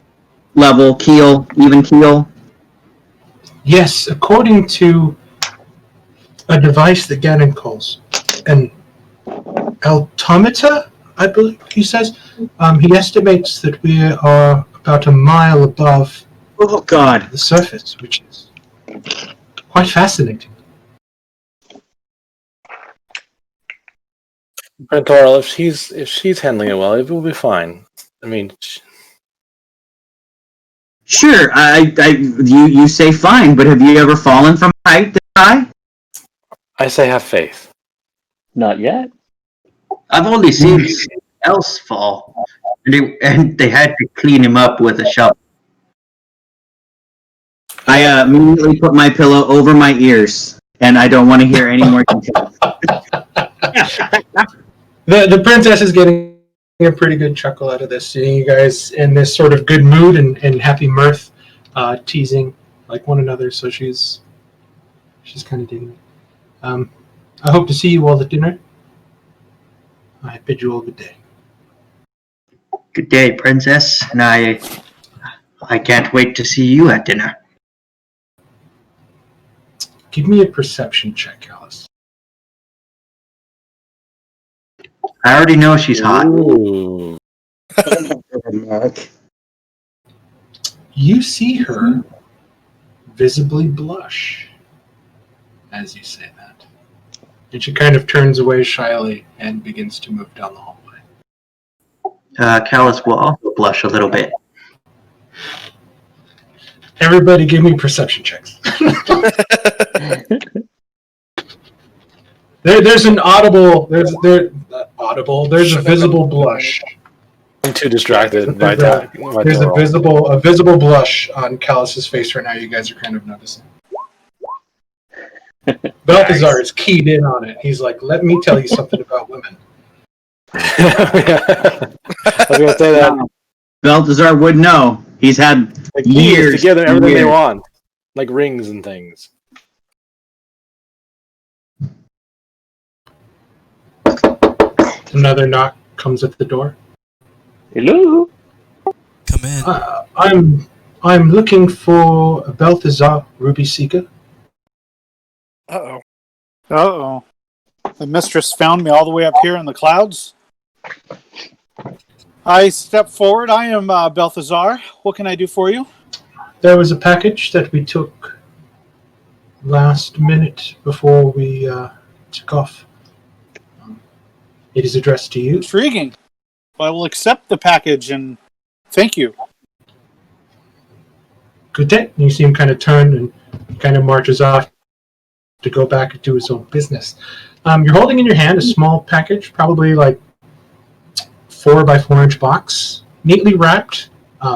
level, keel, even keel. Yes, according to a device that Ganon calls an altimeter, I believe he says. He estimates that we are about a mile above Oh, God. the surface, which is quite fascinating. Pentoral, if she's handling it well, it will be fine. I mean, Sure, you say fine, but have you ever fallen from height this high? I say have faith. Not yet. I've only seen someone else fall, and they had to clean him up with a shovel. I immediately put my pillow over my ears, and I don't want to hear any more details. The princess is getting a pretty good chuckle out of this, seeing you guys in this sort of good mood and happy mirth, teasing like one another. So she's kind of digging it. I hope to see you all at dinner. I bid you all good day. Good day, Princess, and I can't wait to see you at dinner. Give me a perception check, Alice. I already know she's hot. Ooh. Mark. You see her visibly blush as you say that. And she kind of turns away shyly and begins to move down the hallway. Callus will also blush a little bit. Everybody give me perception checks. There's an audible, there's a visible blush. I'm too distracted by There's that. a visible blush on Callus's face right now. You guys are kind of noticing. Balthazar is keyed in on it. He's like, "Let me tell you something about women." I was gonna say that. Balthazar would know. He's had The key is years to give them everything they years. want, like rings and things. Another knock comes at the door. Hello. Come in. I'm looking for Balthazar Ruby Seeker. Uh-oh. Uh-oh. The mistress found me all the way up here in the clouds. I step forward. I am Balthazar. What can I do for you? There was a package that we took last minute before we took off. It is addressed to you. Intriguing. I will accept the package and thank you. Good day. And you see him kind of turn and kind of marches off to go back and do his own business. You're holding in your hand a small package, probably like 4 by 4 inch box, neatly wrapped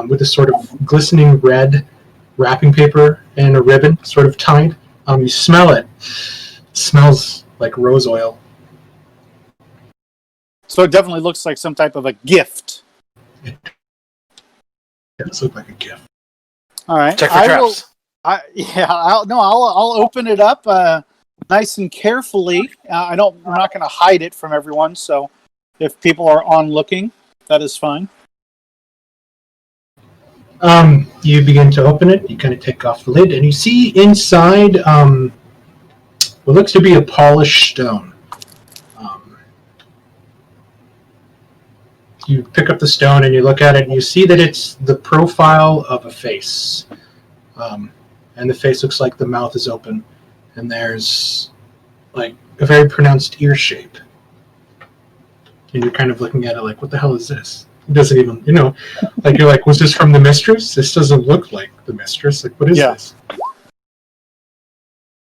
with a sort of glistening red wrapping paper and a ribbon sort of tied. You smell it. It smells like rose oil. So it definitely looks like some type of a gift. It does look like a gift. All right. Check for traps. I'll open it up nice and carefully. We're not going to hide it from everyone. So if people are on looking, that is fine. You begin to open it. You kind of take off the lid, and you see inside what looks to be a polished stone. You pick up the stone and you look at it, and you see that it's the profile of a face. And the face looks like the mouth is open, and there's like a very pronounced ear shape. And you're kind of looking at it like, what the hell is this? It doesn't even, like you're like, was this from the mistress? This doesn't look like the mistress. Like, what is this?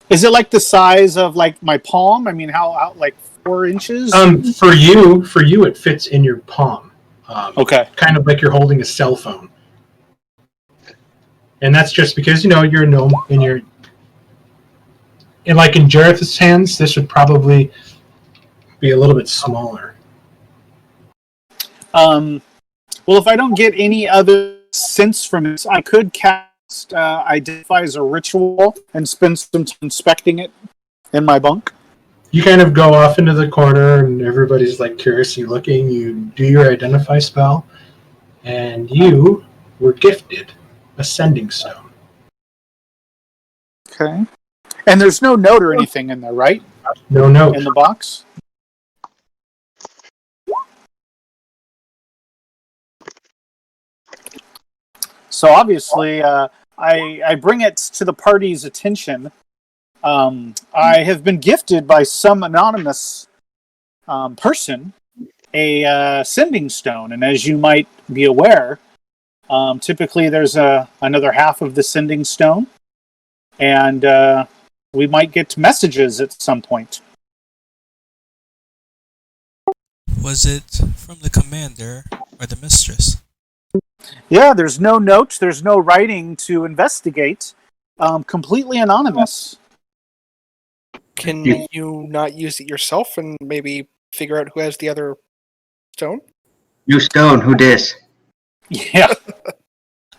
Is it like the size of like my palm? I mean, how like 4 inches? For you, it fits in your palm. Okay. Kind of like you're holding a cell phone. And that's just because, you're a gnome and like in Jareth's hands, this would probably be a little bit smaller. Well, if I don't get any other sense from it, I could cast Identify as a ritual and spend some time inspecting it in my bunk. You kind of go off into the corner, and everybody's like curiously looking. You do your Identify spell, and you were gifted a Sending Stone. Okay. And there's no note or anything in there, right? No note. In the box? So obviously, I bring it to the party's attention. I have been gifted by some anonymous person a Sending Stone, and as you might be aware, typically there's another half of the Sending Stone, and we might get messages at some point. Was it from the commander or the mistress? Yeah, there's no notes, there's no writing to investigate. Completely anonymous. Can you not use it yourself and maybe figure out who has the other stone? New stone, who dis? Yeah.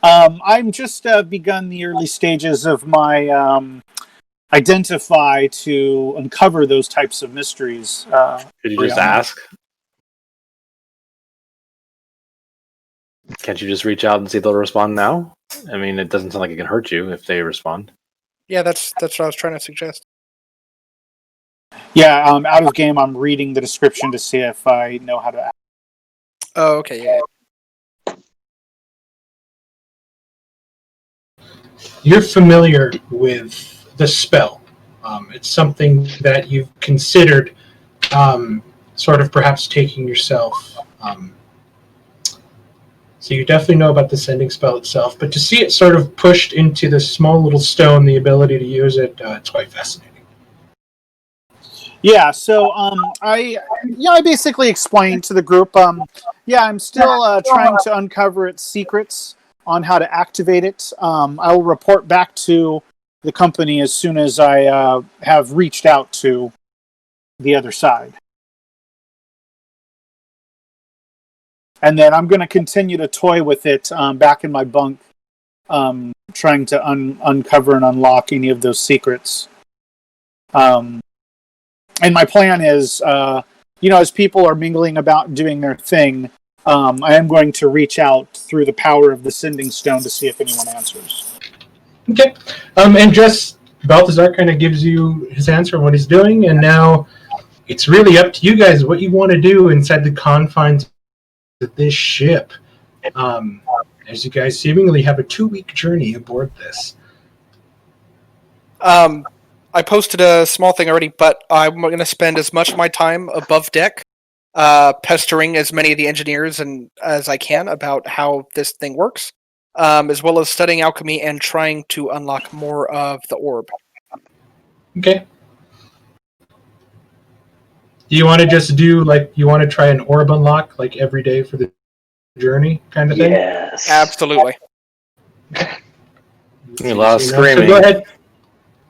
I'm just begun the early stages of my Identify to uncover those types of mysteries. Could you just ask? Can't you just reach out and see if they'll respond now? I mean, it doesn't sound like it can hurt you if they respond. Yeah, that's what I was trying to suggest. Yeah, out of game, I'm reading the description to see if I know how to act. Oh, okay, yeah. You're familiar with the spell. It's something that you've considered sort of perhaps taking yourself. So you definitely know about the Sending spell itself, but to see it sort of pushed into this small little stone, the ability to use it, it's quite fascinating. Yeah, so I basically explained to the group, I'm still trying to uncover its secrets on how to activate it. I will report back to the company as soon as I have reached out to the other side. And then I'm going to continue to toy with it back in my bunk, trying to uncover and unlock any of those secrets. And my plan is, as people are mingling about doing their thing, I am going to reach out through the power of the Sending Stone to see if anyone answers. Okay. And just Balthazar kind of gives you his answer on what he's doing, and now it's really up to you guys what you want to do inside the confines of this ship. As you guys seemingly have a 2-week journey aboard this. I posted a small thing already, but I'm going to spend as much of my time above deck pestering as many of the engineers as I can about how this thing works, as well as studying alchemy and trying to unlock more of the orb. Okay. Do you want to just do, you want to try an orb unlock, every day for the journey kind of thing? Yes. Absolutely. A lot of So screaming.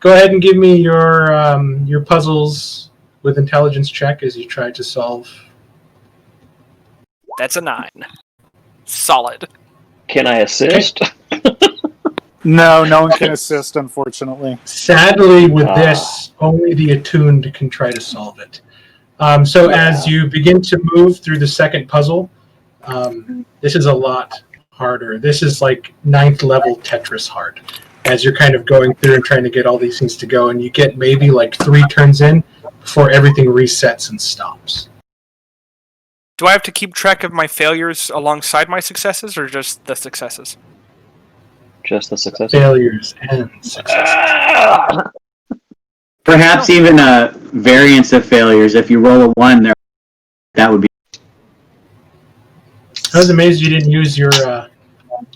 go ahead and give me your puzzles with intelligence check as you try to solve. That's a 9. Solid. Can I assist? No, no one can assist, unfortunately. Sadly, with Ah. this, only the attuned can try to solve it. So as you begin to move through the second puzzle, this is a lot harder. This is like 9th level Tetris hard. As you're kind of going through and trying to get all these things to go, and you get maybe like 3 turns in before everything resets and stops. Do I have to keep track of my failures alongside my successes, or just the successes? Just the success. Failures and successes. Perhaps even a variance of failures. If you roll a 1, that would be. I was amazed you didn't use your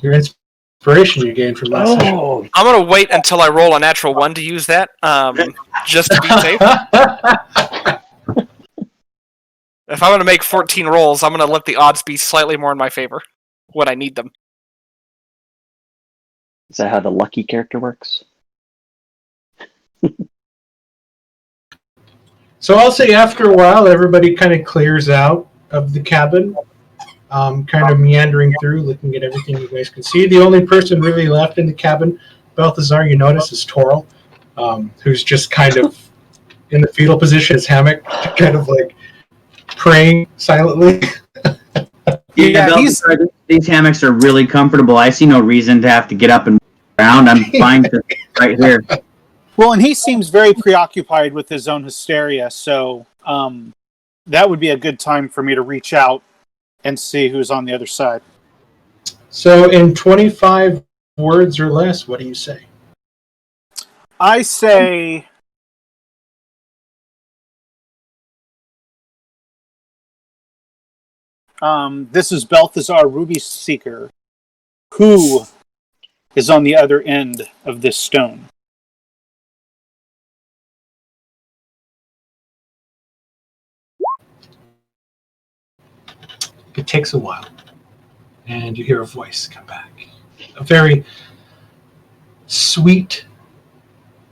inspiration you gained from last session. Oh, I'm gonna wait until I roll a natural 1 to use that, just to be safe. If I'm gonna make 14 rolls, I'm gonna let the odds be slightly more in my favor when I need them. is that how the lucky character works? So I'll say after a while, everybody kind of clears out of the cabin, kind of meandering through, looking at everything you guys can see. The only person really left in the cabin, Balthazar, you notice, is Toril, who's just kind of in the fetal position, his hammock, kind of like praying silently. Yeah, These hammocks are really comfortable. I see no reason to have to get up and move around. I'm fine to right here. Well, and he seems very preoccupied with his own hysteria, so that would be a good time for me to reach out and see who's on the other side. So in 25 words or less, what do you say? I say, this is Balthazar Ruby Seeker. Who is on the other end of this stone? It takes a while, and you hear a voice come back. A very sweet,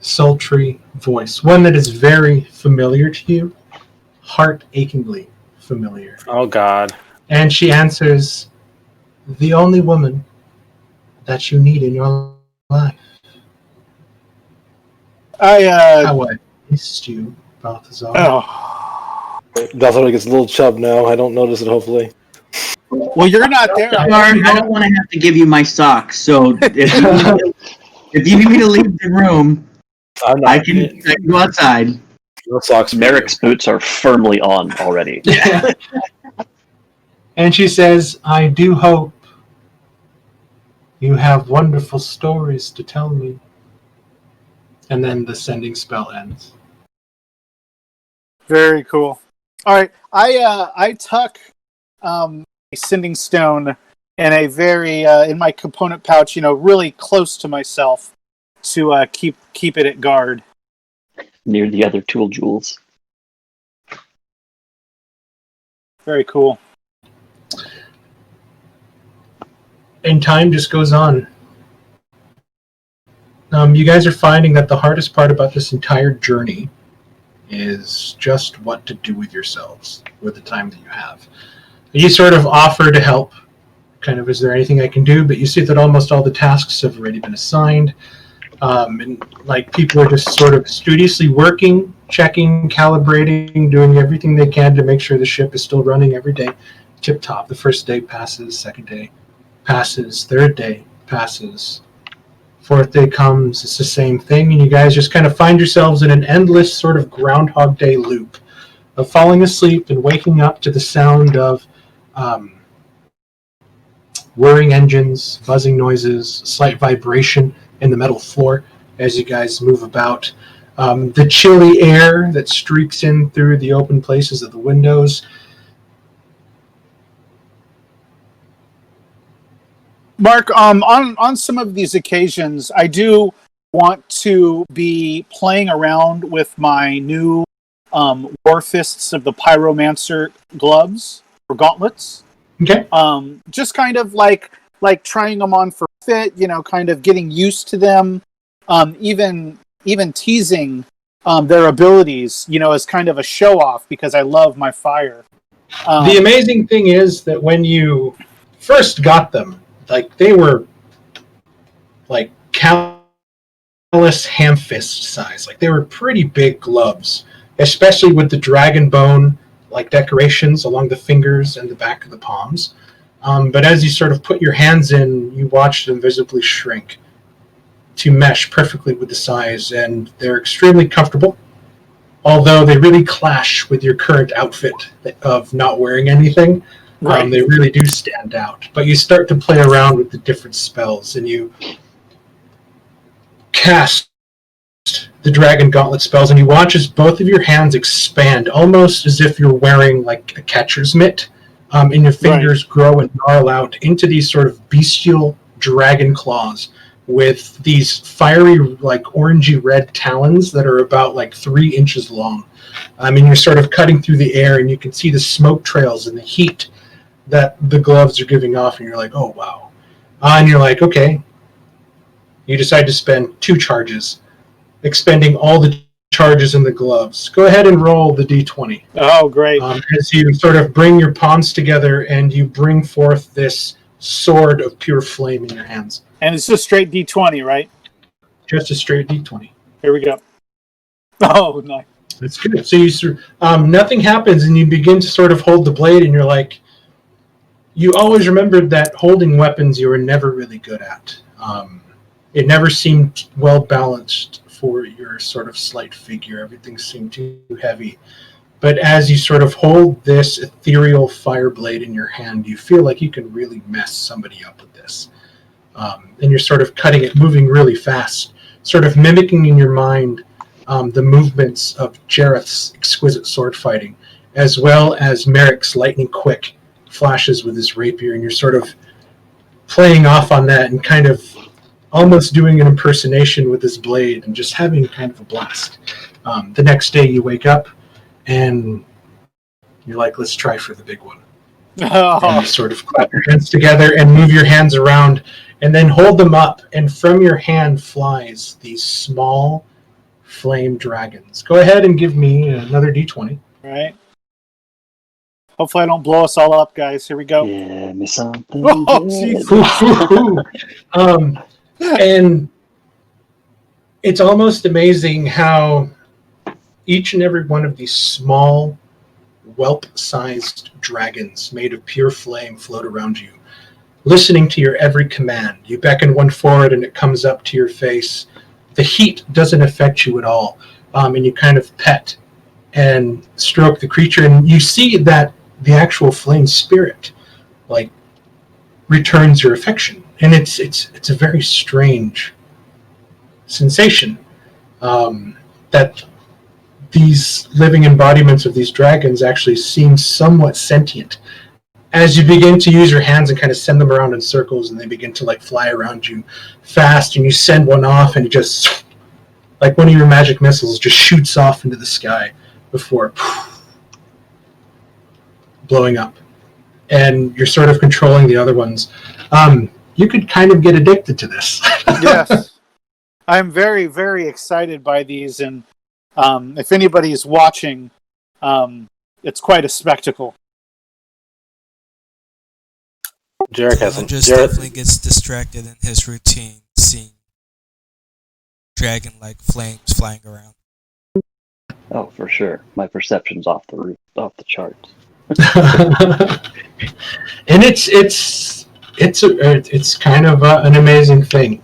sultry voice. One that is very familiar to you, heart-achingly familiar. Oh God. And she answers, the only woman that you need in your life. How I missed you, Balthazar. Oh. Balthazar gets a little chub now. I don't notice it, hopefully. Well, you're not there. Sorry, I don't want to have to give you my socks, so if you need me to leave the room, I'm not. I can go outside. No socks. for Merrick's boots are firmly on already. And she says, I do hope you have wonderful stories to tell me. And then the sending spell ends. Very cool. All right, I tuck a sending stone in a very in my component pouch, really close to myself to keep it at guard. Near the other tool jewels. Very cool. And time just goes on. You guys are finding that the hardest part about this entire journey is just what to do with yourselves with the time that you have. You sort of offer to help, kind of, is there anything I can do? But you see that almost all the tasks have already been assigned. And like people are just sort of studiously working, checking, calibrating, doing everything they can to make sure the ship is still running every day. Tip top. The first day passes, second day passes, third day passes, fourth day comes, it's the same thing, and you guys just kind of find yourselves in an endless sort of Groundhog Day loop of falling asleep and waking up to the sound of whirring engines, buzzing noises, slight vibration in the metal floor as you guys move about. The chilly air that streaks in through the open places of the windows. Mark, on some of these occasions, I do want to be playing around with my new War Fists of the Pyromancer gloves or gauntlets. Okay. Just kind of like trying them on for it, kind of getting used to them, even teasing their abilities, as kind of a show off because I love my fire. The amazing thing is that when you first got them, like they were like callous ham fist size. Like they were pretty big gloves, especially with the dragon bone like decorations along the fingers and the back of the palms. But as you sort of put your hands in, you watch them visibly shrink to mesh perfectly with the size, and they're extremely comfortable. Although they really clash with your current outfit of not wearing anything, Right. they really do stand out. But you start to play around with the different spells, and you cast the Dragon Gauntlet spells, and you watch as both of your hands expand, almost as if you're wearing like a catcher's mitt, and your fingers grow and gnarl out into these sort of bestial dragon claws with these fiery, like orangey red talons that are about like 3 inches long. I mean, you're sort of cutting through the air, and you can see the smoke trails and the heat that the gloves are giving off, and you're like, oh wow. And you're like, okay. You decide to spend 2 charges, expending all the charges in the gloves. Go ahead and roll the d20. Oh, great. As you sort of bring your palms together and you bring forth this sword of pure flame in your hands. And it's just straight D20, right? Just a straight d20. Here we go. Oh, nice. That's good. So you nothing happens, and you begin to sort of hold the blade, and you're like, you always remembered that holding weapons you were never really good at. It never seemed well balanced for your sort of slight figure. Everything seemed too heavy. But as you sort of hold this ethereal fire blade in your hand, you feel like you can really mess somebody up with this. And you're sort of cutting it, moving really fast, sort of mimicking in your mind the movements of Jareth's exquisite sword fighting, as well as Merrick's lightning quick flashes with his rapier, and you're sort of playing off on that and kind of almost doing an impersonation with his blade and just having kind of a blast. The next day you wake up and you're like, let's try for the big one. And you sort of clap your hands together and move your hands around and then hold them up, and from your hand flies these small flame dragons. Go ahead and give me another d20. All right. Hopefully I don't blow us all up, guys. Here we go. Yeah, me something. Oh, good. jeez. And it's almost amazing how each and every one of these small, whelp-sized dragons made of pure flame float around you, listening to your every command. You beckon one forward and it comes up to your face. The heat doesn't affect you at all, and you kind of pet and stroke the creature, and you see that the actual flame spirit like returns your affection, and it's a very strange sensation that these living embodiments of these dragons actually seem somewhat sentient. As you begin to use your hands and kind of send them around in circles, and they begin to like fly around you fast, and you send one off, and it just, like one of your magic missiles, just shoots off into the sky before blowing up. And you're sort of controlling the other ones. You could kind of get addicted to this. Yes. I'm very, very excited by these, and if anybody's watching, it's quite a spectacle. Jareth Andres definitely gets distracted in his routine, seeing dragon-like flames flying around. Oh, for sure. My perception's off the charts. And it's kind of an amazing thing,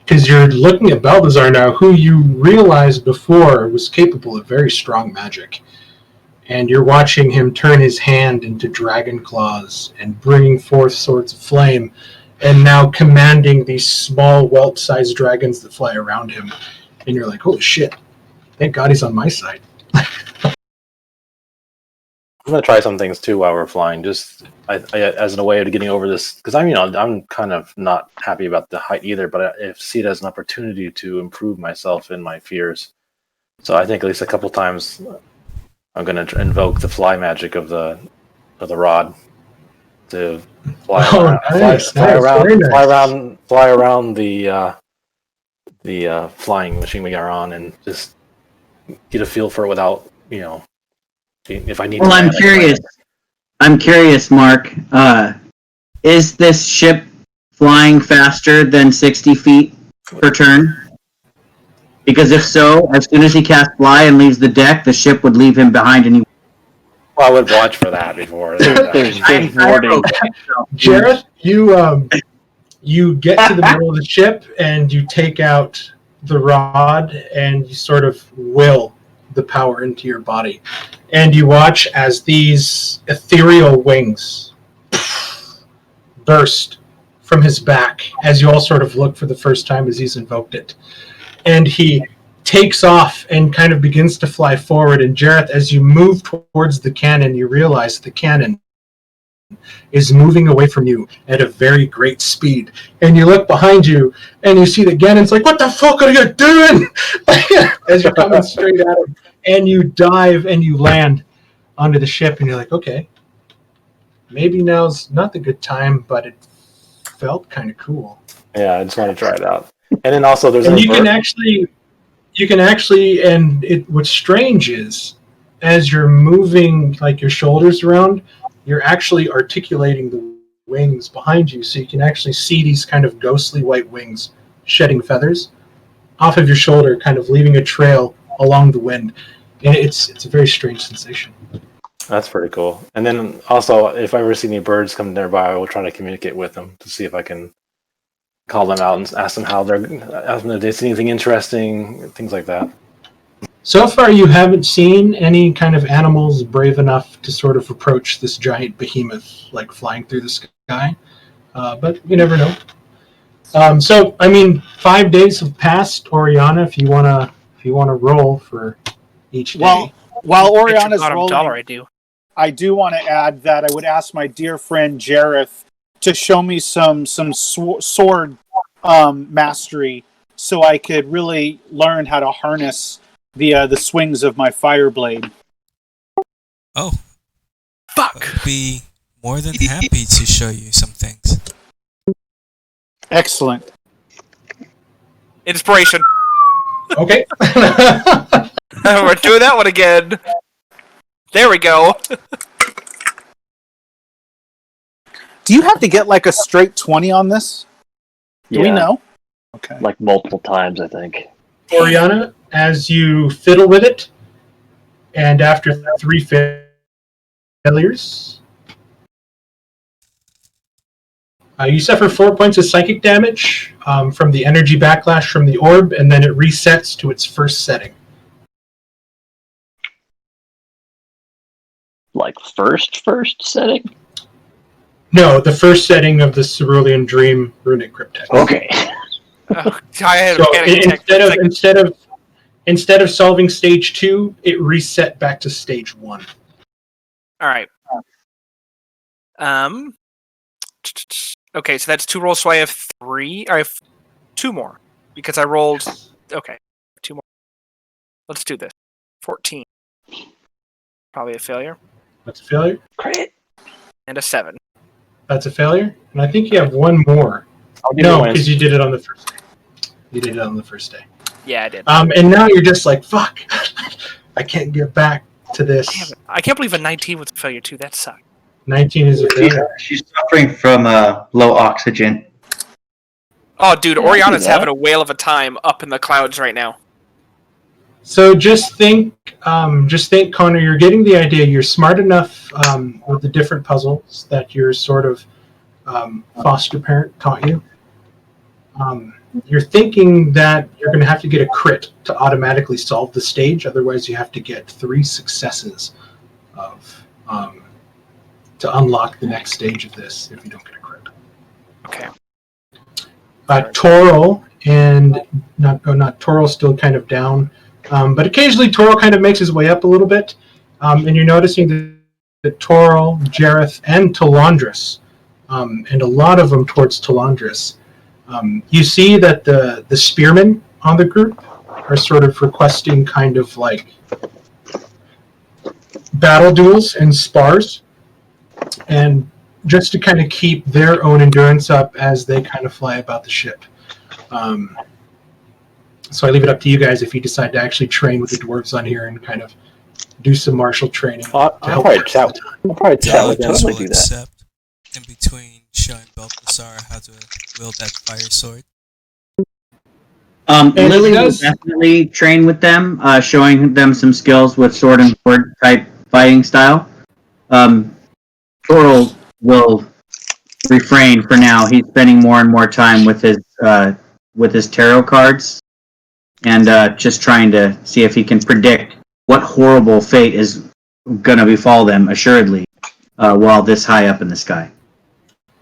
because you're looking at Balthazar now, who you realized before was capable of very strong magic, and you're watching him turn his hand into dragon claws and bringing forth swords of flame, and now commanding these small whelp-sized dragons that fly around him, and you're like, holy shit, thank God he's on my side. I'm gonna try some things too while we're flying, just as a way of getting over this. Because I'm kind of not happy about the height either, but I see it as an opportunity to improve myself in my fears. So I think at least a couple times I'm gonna invoke the fly magic of the rod to fly Oh, around, nice, nice, very nice. fly around the flying machine we are on, and just get a feel for it without, if I need. Well, to I'm land, I can curious. land. I'm curious, Mark. Is this ship flying faster than 60 feet per turn? Because if so, as soon as he casts fly and leaves the deck, the ship would leave him behind and he Well, I would watch for that before. There's warning. Jareth, you get to the middle of the ship and you take out the rod and you sort of will the power into your body. And you watch as these ethereal wings burst from his back as you all sort of look for the first time as he's invoked it. And he takes off and kind of begins to fly forward. And Jareth, as you move towards the cannon, you realize the cannon is moving away from you at a very great speed. And you look behind you and you see the Ganon's like, what the fuck are you doing? As you're coming straight at him. And you dive and you land onto the ship and you're like, okay, maybe now's not the good time, but it felt kind of cool. Yeah, I just want to try it out. And then also there's And you can actually, and what's strange is, as you're moving like your shoulders around, you're actually articulating the wings behind you, so you can actually see these kind of ghostly white wings shedding feathers off of your shoulder, kind of leaving a trail along the wind. And it's a very strange sensation. That's pretty cool. And then also, if I ever see any birds come nearby, I will try to communicate with them to see if I can call them out and ask them if they see anything interesting, things like that. So far, you haven't seen any kind of animals brave enough to sort of approach this giant behemoth, like flying through the sky. But you never know. So, I mean, 5 days have passed, Oriana. If you wanna roll for each day. Well, while Oriana's $1 rolling, I do. I do want to add that I would ask my dear friend Jareth to show me some sword mastery, so I could really learn how to harness the swings of my fire blade. Oh, Fuck. I'd be more than happy to show you some things. Excellent. Inspiration. Okay. We're doing that one again. There we go. Do you have to get like a straight 20 on this? Do we know? Okay. Like multiple times, I think. Oriana, as you fiddle with it, and after 3 failures, you suffer 4 points of psychic damage from the energy backlash from the orb, and then it resets to its first setting. Like first setting? No, the first setting of the Cerulean Dream Runic Cryptex. Okay. Oh, I had So a panic attack. instead of solving stage 2, it reset back to stage 1. All right. Okay, so that's 2 rolls, so I have 3. I have 2 more because I rolled. Okay, 2 more. Let's do this. 14. Probably a failure. That's a failure. Crit. And a 7. That's a failure. And I think you have one more. No, because you did it on the first day. You did it on the first day. Yeah, I did. And now you're just like, fuck. I can't get back to this. I can't believe a 19 was a failure too. That sucks. 19 is a failure. She's suffering from low oxygen. Oh, dude, Yeah, Oriana's I see that. having a whale of a time up in the clouds right now. So just think, Connor, you're getting the idea. You're smart enough with the different puzzles that your sort of foster parent taught you. You're thinking that you're going to have to get a crit to automatically solve the stage. Otherwise, you have to get 3 successes to unlock the next stage of this if you don't get a crit. Okay. Toral and not Toral, still kind of down. But occasionally Toral kind of makes his way up a little bit. And you're noticing that Toral, Jareth, and Talandris, and a lot of them towards Talandris, you see that the spearmen on the group are sort of requesting kind of like battle duels and spars. And just to kind of keep their own endurance up as they kind of fly about the ship. So I leave it up to you guys if you decide to actually train with the dwarves on here and kind of do some martial training. I'll probably chat. I'll probably chat with them Dallas when will they do that. accept in between showing Balthasar how to wield that fire sword. Lily will does- definitely train with them, showing them some skills with sword and sword type fighting style. Toral will refrain for now. He's spending more and more time with his tarot cards and just trying to see if he can predict what horrible fate is going to befall them, assuredly, while this high up in the sky.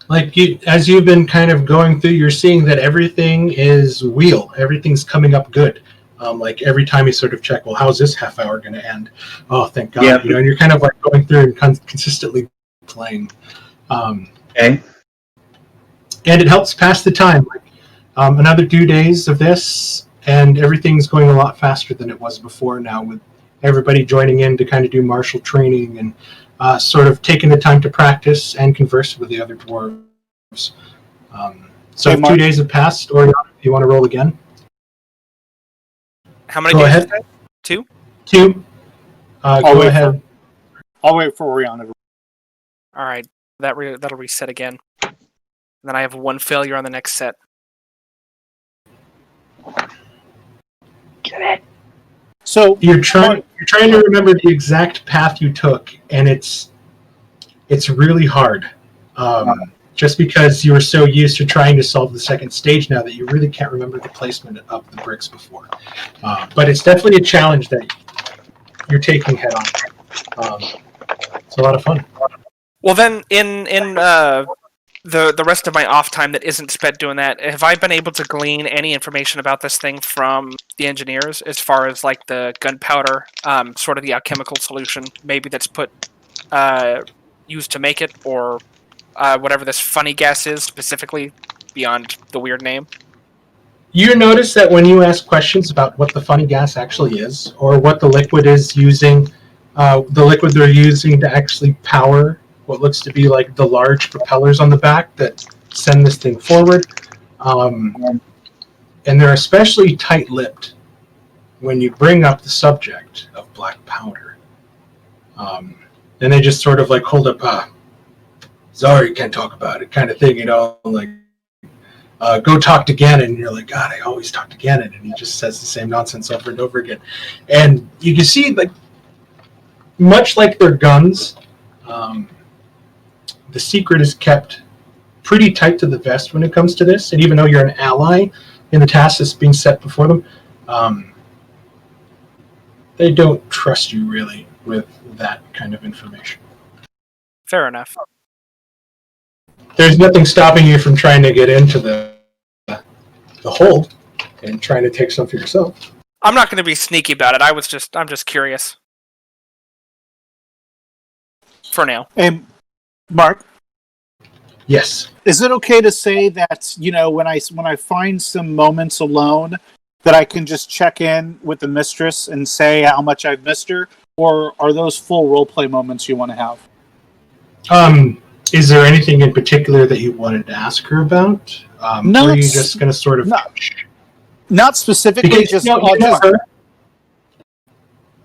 Like as you've been kind of going through, you're seeing that everything is wheel. Everything's coming up good. Like every time you sort of check, well, how's this half hour going to end? Oh, thank God. Yep. And you're kind of like going through and consistently playing. Okay? And it helps pass the time. Like, another 2 days of this, and everything's going a lot faster than it was before now, with everybody joining in to kind of do martial training and sort of taking the time to practice and converse with the other dwarves. So Hey, if Mark. 2 days have passed, or if you want to roll again, How many go days? ahead. is that? 2? 2. Go wait ahead. I'll wait for Oriana. All right, that'll reset again. And then I have 1 failure on the next set. So You're trying to remember the exact path you took, and it's really hard. Just because you were so used to trying to solve the second stage now that you really can't remember the placement of the bricks before. But it's definitely a challenge that you're taking head on. It's a lot of fun. Well, then in the rest of my off time that isn't spent doing that, have I been able to glean any information about this thing from the engineers as far as like the gunpowder, sort of the alchemical solution maybe that's used to make it, or whatever this funny gas is specifically beyond the weird name? You notice that when you ask questions about what the funny gas actually is, or what the liquid is using, the liquid they're using to actually power what looks to be like the large propellers on the back that send this thing forward, and they're especially tight-lipped when you bring up the subject of black powder. Then they just sort of like hold up, sorry, you can't talk about it, kind of thing, like, go talk to Gannon. And you're like, God, I always talk to Gannon, and he just says the same nonsense over and over again. And you can see, like, much like their guns, the secret is kept pretty tight to the vest when it comes to this. And even though you're an ally in the task that's being set before them, they don't trust you really with that kind of information. Fair enough. There's nothing stopping you from trying to get into the hold and trying to take some for yourself. I'm not going to be sneaky about it. I'm just curious. For now. And Mark, Yes. is it okay to say that, when I find some moments alone that I can just check in with the mistress and say how much I've missed her, or are those full roleplay moments you want to have? Is there anything in particular that you wanted to ask her about? No, or are you it's- just going to sort of... Not specifically, Because just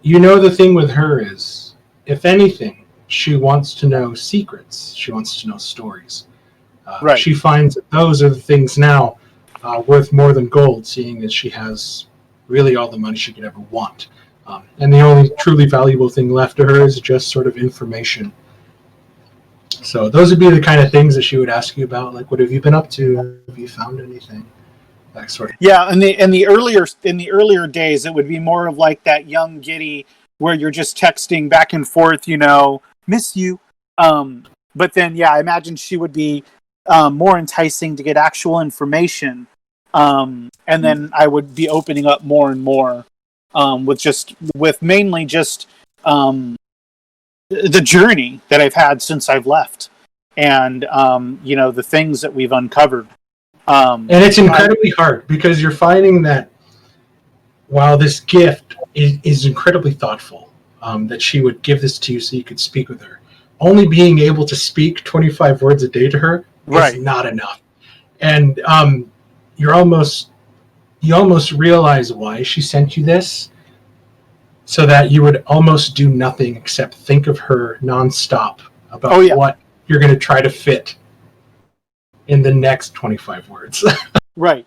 you know the thing with her is, if anything, she wants to know secrets. She wants to know stories. Right. She finds that those are the things now worth more than gold, seeing as she has really all the money she could ever want. And the only truly valuable thing left to her is just sort of information. So those would be the kind of things that she would ask you about, like, what have you been up to? Have you found anything? That sort of. Yeah, in the earlier days, it would be more of like that young giddy where you're just texting back and forth, miss you. But then, yeah, I imagine she would be more enticing to get actual information, and then I would be opening up more and more with mainly just the journey that I've had since I've left, and the things that we've uncovered. And it's incredibly hard because you're finding that while this gift is incredibly thoughtful, that she would give this to you so you could speak with her, only being able to speak 25 words a day to her Right. is not enough. And you almost realize why she sent you this, so that you would almost do nothing except think of her nonstop about Oh, yeah. what you're going to try to fit in the next 25 words. Right.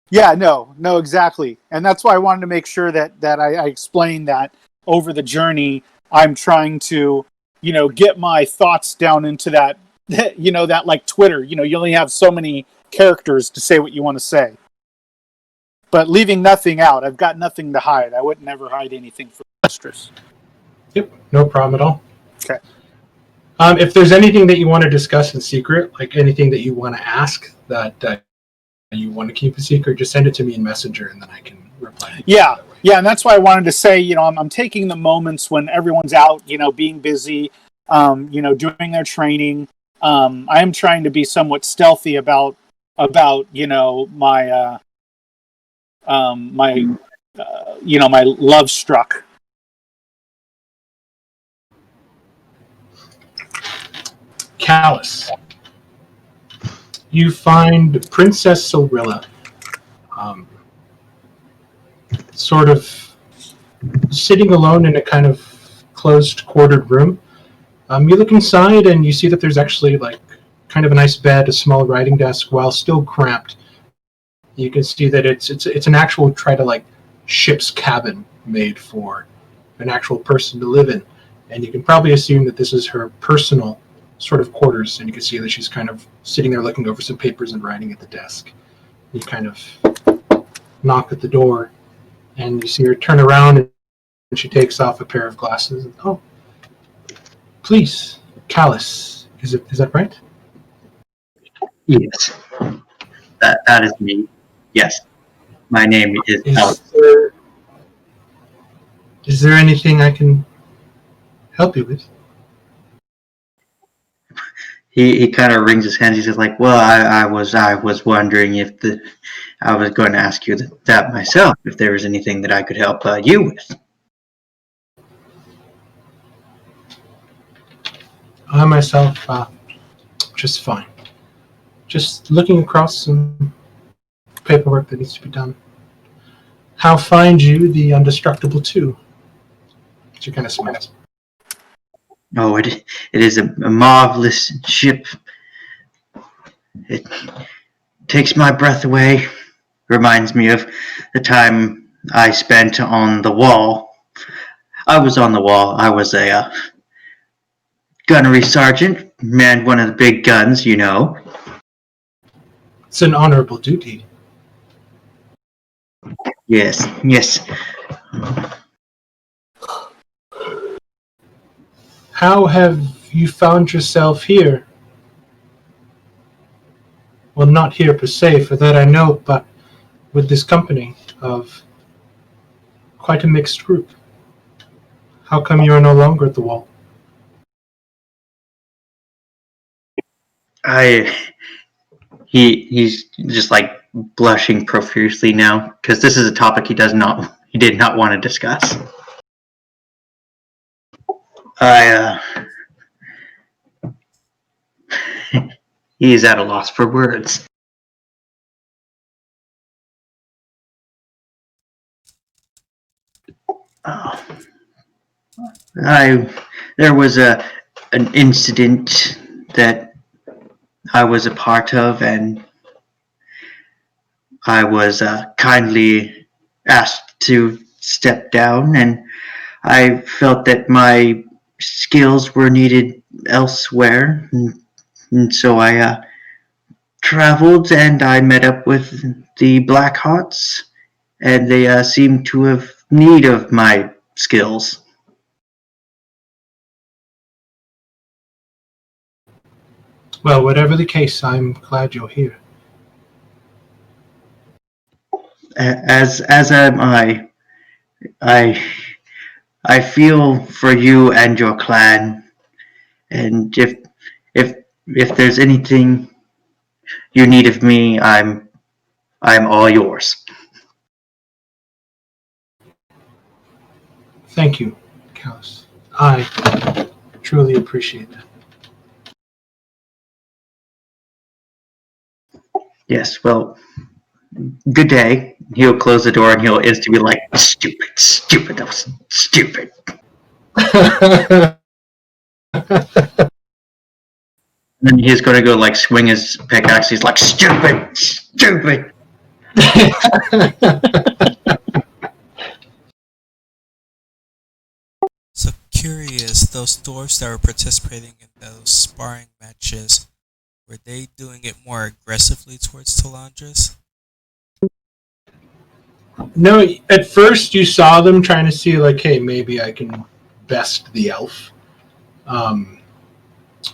Yeah, no, exactly. And that's why I wanted to make sure that I explained that over the journey, I'm trying to, get my thoughts down into that, that like Twitter, you only have so many characters to say what you want to say. But leaving nothing out, I've got nothing to hide. I would never hide anything from mistress. Yep, no problem at all. Okay. If there's anything that you want to discuss in secret, like anything that you want to ask that you want to keep a secret, just send it to me in Messenger, and then I can reply. Yeah, and that's why I wanted to say, I'm taking the moments when everyone's out, being busy, doing their training. I am trying to be somewhat stealthy about my my love struck. Callus. You find Princess Silrilla sort of sitting alone in a kind of closed, quartered room. You look inside and you see that there's actually like kind of a nice bed, a small writing desk, while still cramped. You can see that it's an actual ship's cabin made for an actual person to live in, and you can probably assume that this is her personal sort of quarters, and you can see that she's kind of sitting there looking over some papers and writing at the desk. You kind of knock at the door, and you see her turn around, and she takes off a pair of glasses. And, oh, please, Callus, is that right? Yes, that is me. Yes, my name is Alex. Is there anything I can help you with? He kind of wrings his hands. He says, like, well, I was wondering if I was going to ask you that myself, if there was anything that I could help you with. I myself, just fine. Just looking across some paperwork that needs to be done. How find you the Undestructible 2? She kind of smiles. Oh, it is a marvelous ship. It takes my breath away. Reminds me of the time I spent on the wall. I was on the wall. I was a gunnery sergeant, manned one of the big guns, you know. It's an honorable duty. Yes. How have you found yourself here? Well, not here per se, for that I know, but with this company of quite a mixed group. How come you are no longer at the wall? He's just like blushing profusely now, because this is a topic he did not want to discuss. He is at a loss for words. There was an incident that I was a part of, and I was kindly asked to step down, and I felt that my skills were needed elsewhere, and so I traveled, and I met up with the Blackhearts, and they seemed to have need of my skills. Well, whatever the case, I'm glad you're here. As am I. I feel for you and your clan, and if there's anything you need of me, I'm all yours. Thank you, Callus. I Truly appreciate that. Yes, well, good day. He'll close the door and he'll instantly be like, stupid, stupid, that was stupid. And then he's going to go like swing his pickaxe. He's like, stupid, stupid. So curious, those dwarves that were participating in those sparring matches, were they doing it more aggressively towards Talandris? No, at first you saw them trying to see, like, hey, maybe I can best the elf.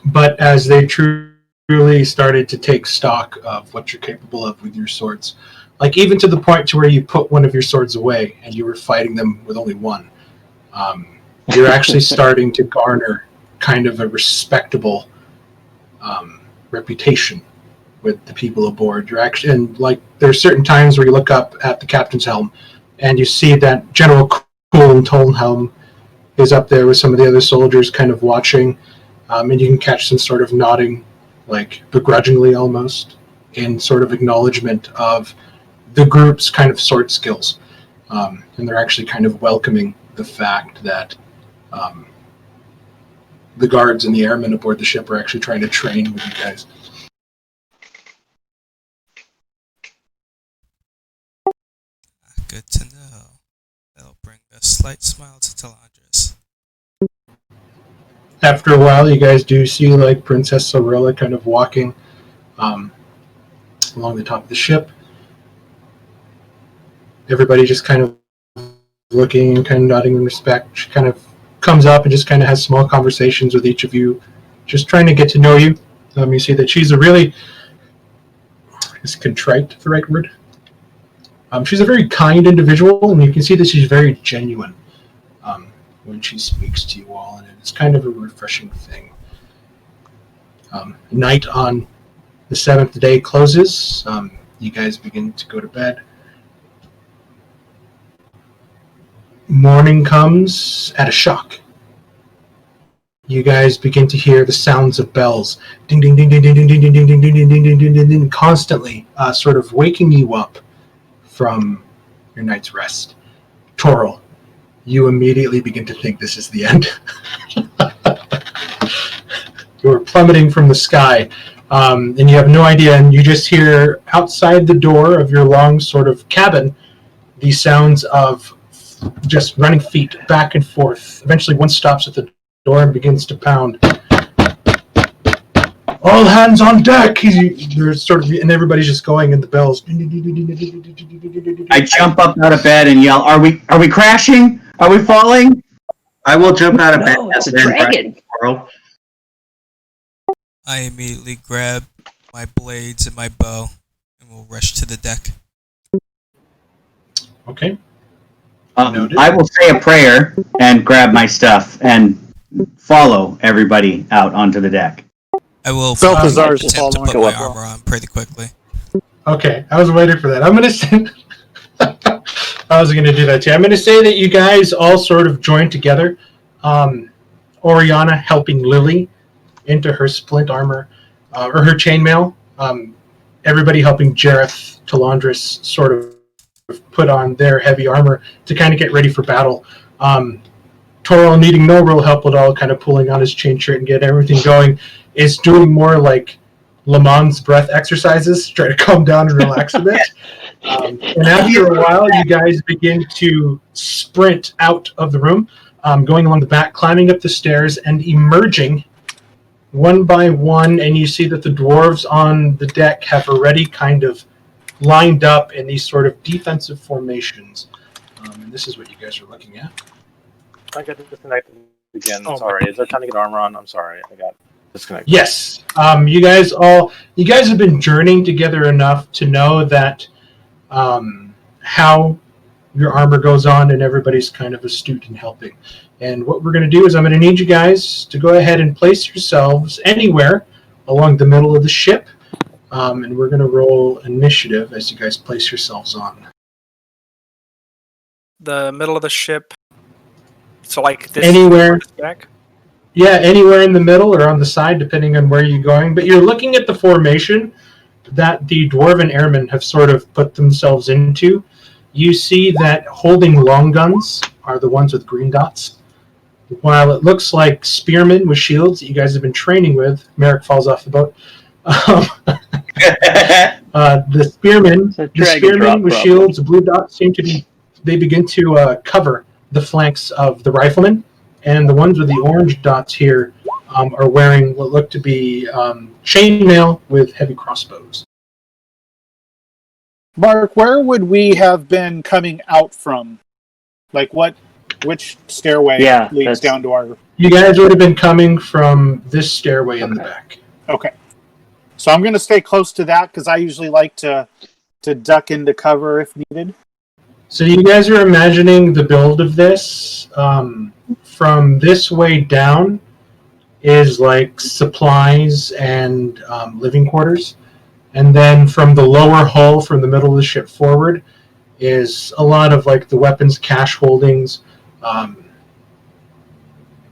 But as they truly started to take stock of what you're capable of with your swords, like even to the point to where you put one of your swords away and you were fighting them with only one, you're actually starting to garner kind of a respectable reputation with the people aboard. You're actually, and like there's certain times where you look up at the captain's helm and you see that General Cool Tolnhelm is up there with some of the other soldiers kind of watching, and you can catch some sort of nodding, like begrudgingly almost, in sort of acknowledgement of the group's kind of sword skills. And they're actually kind of welcoming the fact that the guards and the airmen aboard the ship are actually trying to train with you guys. Good to know. That'll bring a slight smile to Talandris. After a while, you guys do see like Princess Sorella kind of walking along the top of the ship. Everybody just kind of looking and kind of nodding in respect. She kind of comes up and just kind of has small conversations with each of you, just trying to get to know you. You see that she's a really, is contrite the right word? She's a very kind individual, and you can see that she's very genuine when she speaks to you all, and it's kind of a refreshing thing. Night on the 7th day closes. You guys begin to go to bed. Morning comes at a shock. You guys begin to hear the sounds of bells, ding ding ding ding ding ding ding ding ding ding ding ding ding ding ding ding, constantly sort of waking you up from your night's rest. Toril, you immediately begin to think this is the end. You're plummeting from the sky, and you have no idea, and you just hear outside the door of your long sort of cabin the sounds of just running feet back and forth. Eventually one stops at the door and begins to pound. All hands on deck! There's sort of, and everybody's just going, and the bells. I jump up out of bed and yell, "Are we crashing? Are we falling?" I will jump out of bed. No, it's a dragon. I immediately grab my blades and my bow and will rush to the deck. Okay. I will say a prayer and grab my stuff and follow everybody out onto the deck. I will Balthazar's attempt to following. put my armor on pretty quickly. Okay, I was waiting for that. I'm going to say... I was going to do that too. I'm going to say that you guys all sort of joined together. Oriana helping Lily into her splint armor, or her chainmail. Everybody helping Jareth, Talandris sort of put on their heavy armor to kind of get ready for battle. Toril, needing no real help at all, kind of pulling on his chain shirt and getting everything going, is doing more like Le Mans breath exercises, try to calm down and relax a bit. And after a while, you guys begin to sprint out of the room, going along the back, climbing up the stairs, and emerging one by one. And you see that the dwarves on the deck have already kind of lined up in these sort of defensive formations. And this is what you guys are looking at. I got disconnected again. Sorry. Is there time to get armor on? I'm sorry. I got disconnected. Yes. You guys have been journeying together enough to know that how your armor goes on, and everybody's kind of astute in helping. And what we're going to do is I'm going to need you guys to go ahead and place yourselves anywhere along the middle of the ship. And we're going to roll initiative as you guys place yourselves on. The middle of the ship. So like this Anywhere. Back? Yeah, anywhere in the middle or on the side, depending on where you're going. But you're looking at the formation that the Dwarven Airmen have sort of put themselves into. You see that holding long guns are the ones with green dots. While it looks like spearmen with shields that you guys have been training with, Merrick falls off the boat. The spearmen with shields, the blue dots seem to be. They begin to cover the flanks of the riflemen, and the ones with the orange dots here are wearing what look to be chainmail with heavy crossbows. Mark, where would we have been coming out from? Like which stairway leads down to our... You guys would have been coming from this stairway in the back. Okay. So I'm going to stay close to that because I usually like to duck into cover if needed. So you guys are imagining the build of this. From this way down is like supplies and living quarters. And then from the lower hull, from the middle of the ship forward, is a lot of like the weapons cache holdings,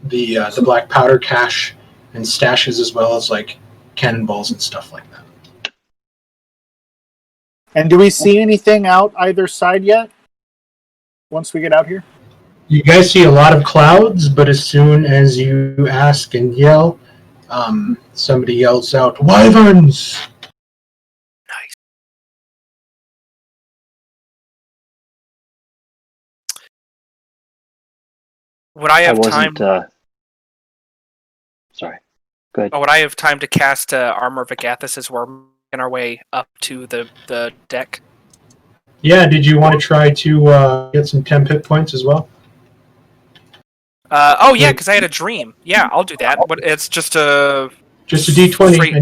the black powder cache and stashes, as well as like cannonballs and stuff like that. And do we see anything out either side yet? Once we get out here? You guys see a lot of clouds, but as soon as you ask and yell, somebody yells out, "Wyverns!" Nice. Would I have time? Sorry. Go ahead. Would I have time to cast Armor of Agathis as we're making our way up to the deck? Yeah, did you want to try to get some temp hit points as well? Oh yeah, because I had a dream. Yeah, I'll do that. But it's just a D20. Free.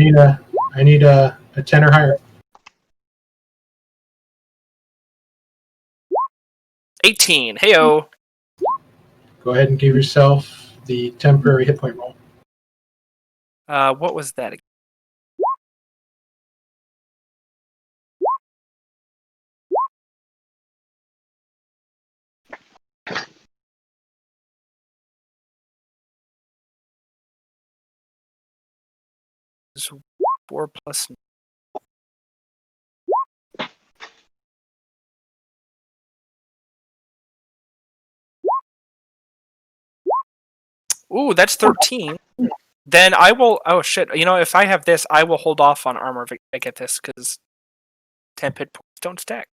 I need a 10 or higher. 18. Heyo. Go ahead and give yourself the temporary hit point roll. What was that again? It's 4 plus. Ooh, that's 13. Then I will. Oh shit! You know, if I have this, I will hold off on Armor if I get this because 10 hit points don't stack.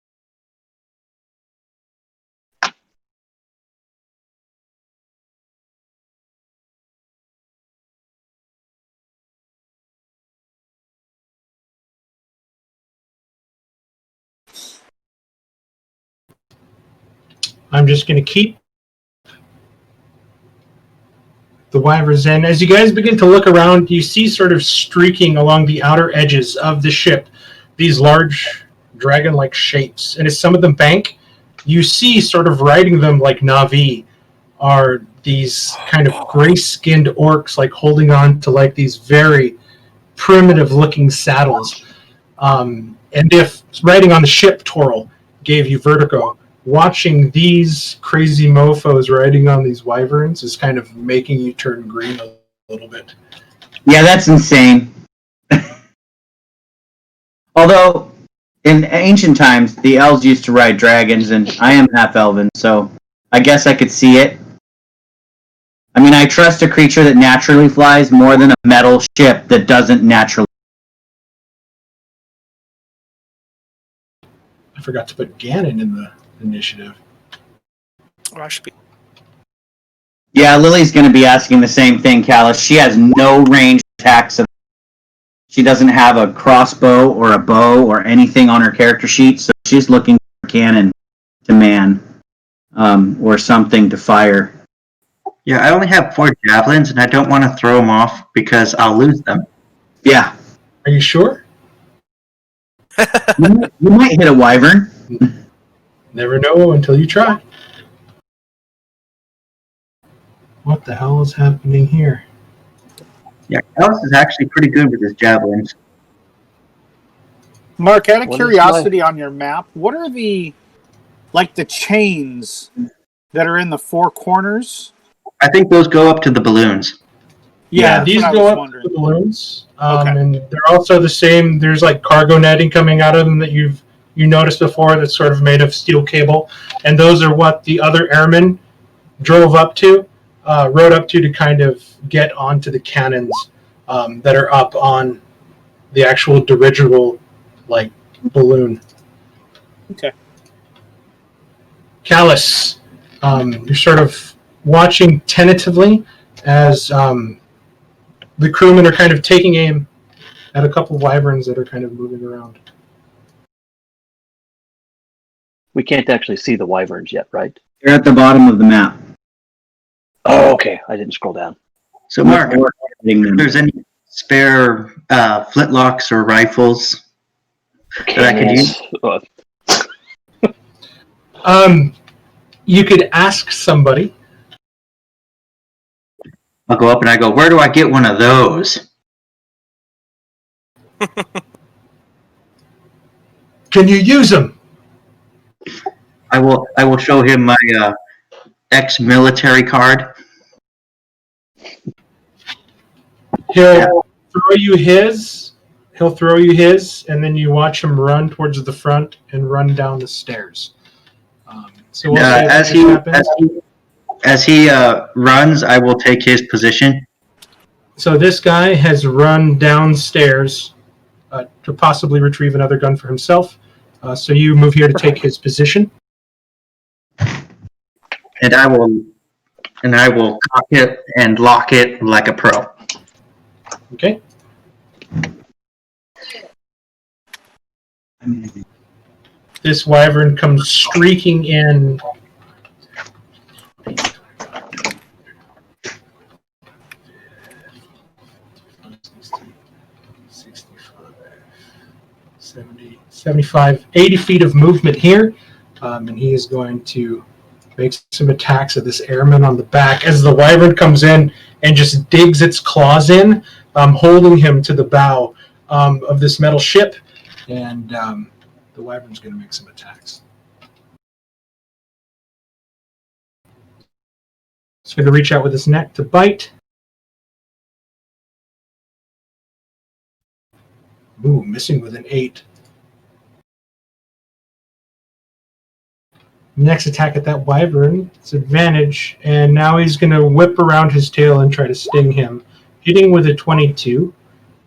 I'm just going to keep the Wyverns in. As you guys begin to look around, you see sort of streaking along the outer edges of the ship these large dragon-like shapes. And as some of them bank, you see sort of riding them like Na'vi are these kind of gray-skinned orcs, like holding on to like these very primitive-looking saddles. And if riding on the ship, Toril, gave you vertigo, watching these crazy mofos riding on these wyverns is kind of making you turn green a little bit. Yeah, that's insane. Although, in ancient times, the elves used to ride dragons, and I am half-elven, so I guess I could see it. I mean, I trust a creature that naturally flies more than a metal ship that doesn't naturally. I forgot to put Ganon in the initiative. Oh, I should be. Yeah, Lily's going to be asking the same thing, Callus. She has no ranged attacks. She doesn't have a crossbow or a bow or anything on her character sheet, so she's looking for cannon to man or something to fire. Yeah, I only have 4 javelins, and I don't want to throw them off because I'll lose them. Yeah. Are you sure? You might hit a wyvern. Never know until you try. What the hell is happening here? Yeah, Alice is actually pretty good with his javelins. Mark, out of What is curiosity on your map, what are the chains that are in the 4 corners? I think those go up to the balloons. Yeah, These that's what I go was up wondering. to the balloons, Okay. and they're also the same. There's like cargo netting coming out of them that you noticed before. That's sort of made of steel cable, and those are what the other airmen rode up to kind of get onto the cannons that are up on the actual dirigible like balloon. Okay. Callus, you're sort of watching tentatively as the crewmen are kind of taking aim at a couple of wyverns that are kind of moving around. We can't actually see the wyverns yet, right? They're at the bottom of the map. Oh, okay. I didn't scroll down. So, Mark, if there's any spare flintlocks or rifles that I could use? You could ask somebody. I'll go up and I go, where do I get one of those? Can you use them? I will show him my ex-military card. He'll throw you his. He'll throw you his, and then you watch him run towards the front and run down the stairs. So we'll see as he runs, I will take his position. So this guy has run downstairs to possibly retrieve another gun for himself. So you move here to take his position. And I will cock it and lock it like a pro. Okay. This wyvern comes streaking in. 75, 80 feet of movement here, and he is going to make some attacks at this airman on the back as the wyvern comes in and just digs its claws in, holding him to the bow of this metal ship, and the wyvern's going to make some attacks. It's going to reach out with his neck to bite. Ooh, missing with an 8. Next attack at that wyvern, it's advantage, and now he's going to whip around his tail and try to sting him. Hitting with a 22.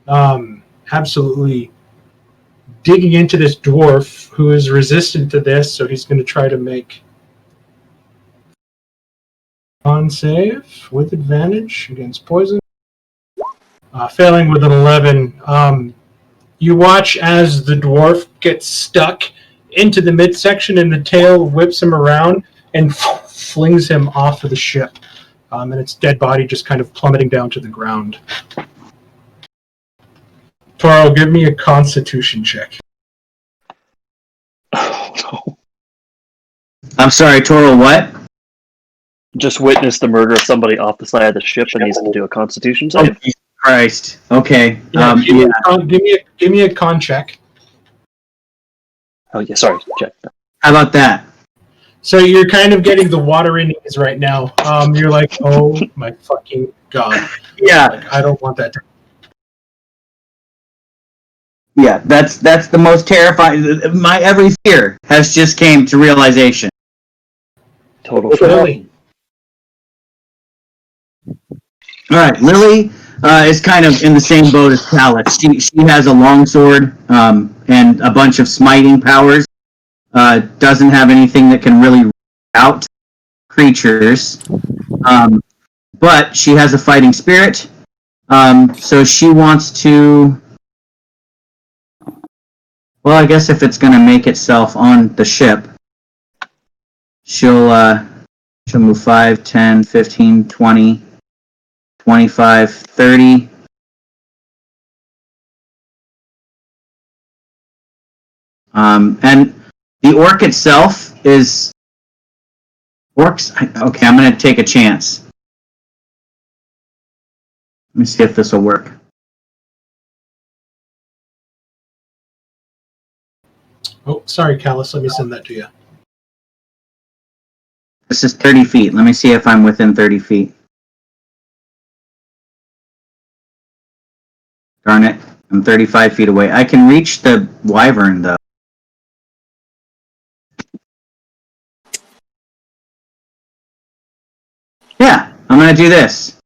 Absolutely digging into this dwarf who is resistant to this, so he's going to try to make con save with advantage against poison. Failing with an 11. You watch as the dwarf gets stuck into the midsection, and the tail whips him around and flings him off of the ship. And its dead body just kind of plummeting down to the ground. Toro, give me a constitution check. Oh, no. I'm sorry, Toro, what? Just witnessed the murder of somebody off the side of the ship and needs to do a constitution Oh, save. Jesus Christ. Okay. Yeah, give me a con check. Oh, yeah, sorry. Check. How about that? So you're kind of getting the water innings right now. You're like, oh my fucking god. Yeah. Like, I don't want that to. Yeah, that's the most terrifying. My every fear has just came to realization. Total Lily. All right, Lily is kind of in the same boat as Callus. She has a longsword and a bunch of smiting powers. Doesn't have anything that can really root out creatures, but she has a fighting spirit. So she wants to. Well, I guess if it's going to make itself on the ship, she'll move 5, 10, 15, 20, 25, 30. And the orc itself is... Orcs? Okay, I'm going to take a chance. Let me see if this will work. Oh, sorry, Callus. Let me send that to you. This is 30 feet. Let me see if I'm within 30 feet. Darn it. I'm 35 feet away. I can reach the wyvern, though. Yeah, I'm going to do this.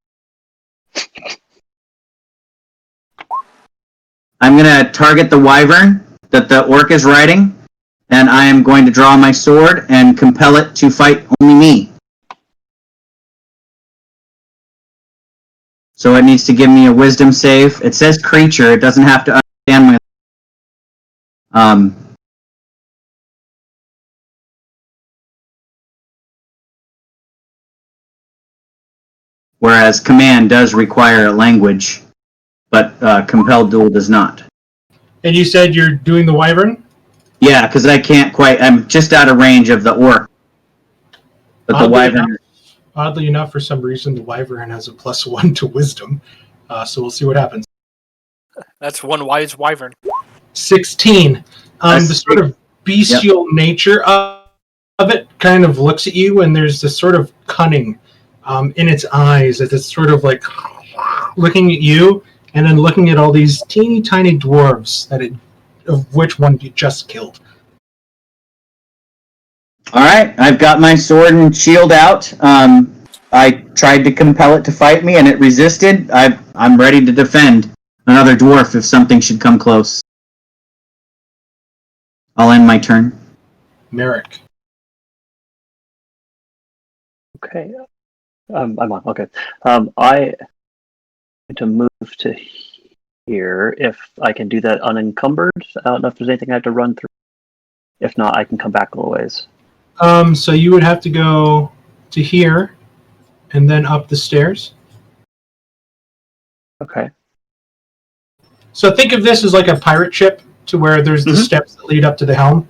I'm going to target the wyvern that the orc is riding, and I am going to draw my sword and compel it to fight only me. So it needs to give me a wisdom save. It says creature. It doesn't have to understand my... Whereas command does require a language, but compelled duel does not. And you said you're doing the wyvern? Yeah, because I can't quite... I'm just out of range of the orc. But the wyvern... Oddly enough, for some reason, the wyvern has a +1 to wisdom. So we'll see what happens. That's one wise wyvern. 16. The sort of bestial nature of it kind of looks at you, and there's this sort of cunning in its eyes as it's sort of like looking at you and then looking at all these teeny tiny dwarves of which one you just killed. All right, I've got my sword and shield out. I tried to compel it to fight me, and it resisted. I'm ready to defend another dwarf if something should come close. I'll end my turn. Merrick. Okay. I'm on. Okay. I need to move to here. If I can do that unencumbered, I don't know if there's anything I have to run through. If not, I can come back a little ways. So you would have to go to here and then up the stairs. Okay. So think of this as like a pirate ship, to where there's the steps that lead up to the helm,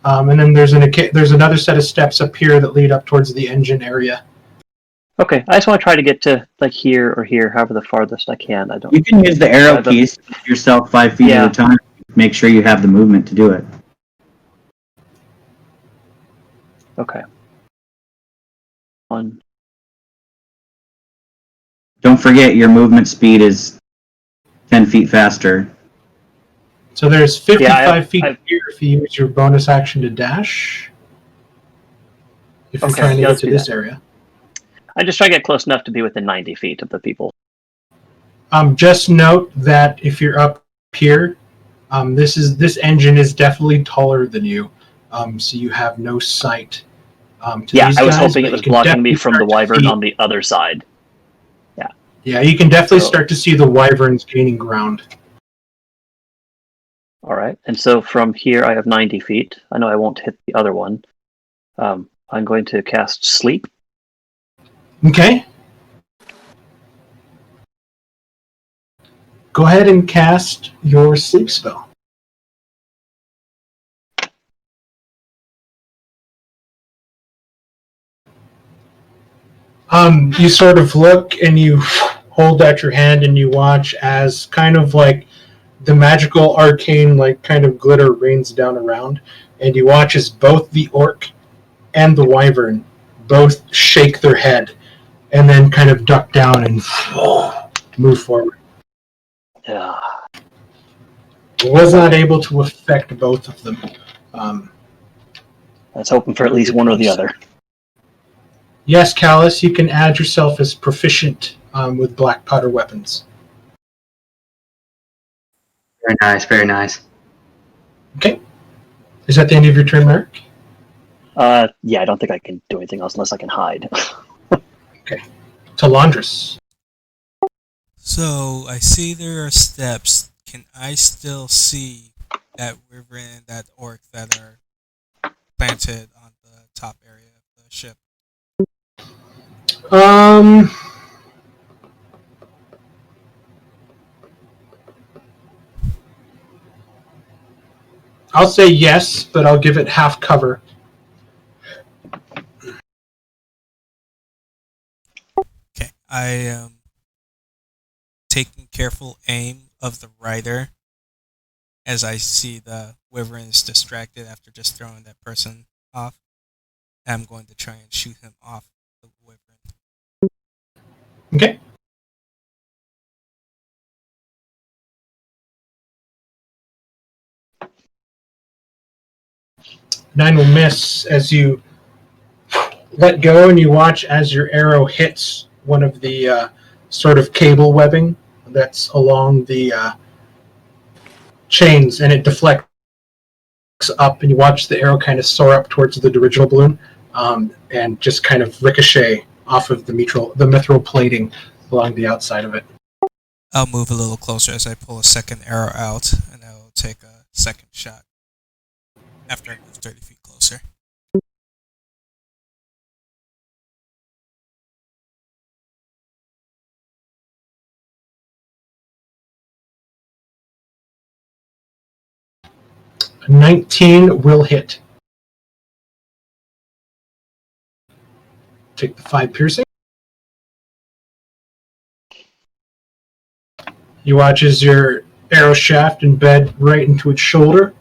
and then there's another set of steps up here that lead up towards the engine area. Okay. I just want to try to get to like here or here, however the farthest I can. I don't. You can use the arrow keys to move yourself 5 feet at a time. Make sure you have the movement to do it. Okay. One. Don't forget your movement speed is 10 feet faster. So there's 55 feet I've, here if you use your bonus action to dash. If you're Okay, trying to yeah, get let's to do this that. area. I just try to get close enough to be within 90 feet of the people. Just note that if you're up here, this engine is definitely taller than you, so you have no sight. To Yeah, these I was guys, hoping but it was you can blocking me definitely from the start to wyvern see- on the other side. Yeah, you can definitely So- start to see the wyverns gaining ground. All right. And so from here, I have 90 feet. I know I won't hit the other one. I'm going to cast Sleep. Okay. Go ahead and cast your sleep spell. You sort of look and you hold out your hand and you watch as kind of like the magical arcane like kind of glitter rains down around, and you watch as both the orc and the wyvern both shake their head and then kind of duck down and move forward. Yeah. Was not able to affect both of them. I was hoping for at least one or the other. Yes, Callus, you can add yourself as proficient with black powder weapons. Very nice, very nice. Okay. Is that the end of your turn, Merrick? Yeah, I don't think I can do anything else unless I can hide. Talandris. So I see there are steps. Can I still see that wyvern and that orc that are planted on the top area of the ship? I'll say yes, but I'll give it half cover. Okay, I am taking careful aim of the rider as I see the wyvern is distracted after just throwing that person off. I'm going to try and shoot him off the wyvern. Okay. 9 will miss as you let go, and you watch as your arrow hits one of the sort of cable webbing that's along the chains, and it deflects up, and you watch the arrow kind of soar up towards the original balloon, and just kind of ricochet off of the mithril plating along the outside of it. I'll move a little closer as I pull a second arrow out, and I'll take a second shot after I move 30 feet closer. A 19 will hit. Take the 5 piercing. You watch as your arrow shaft embed right into its shoulder.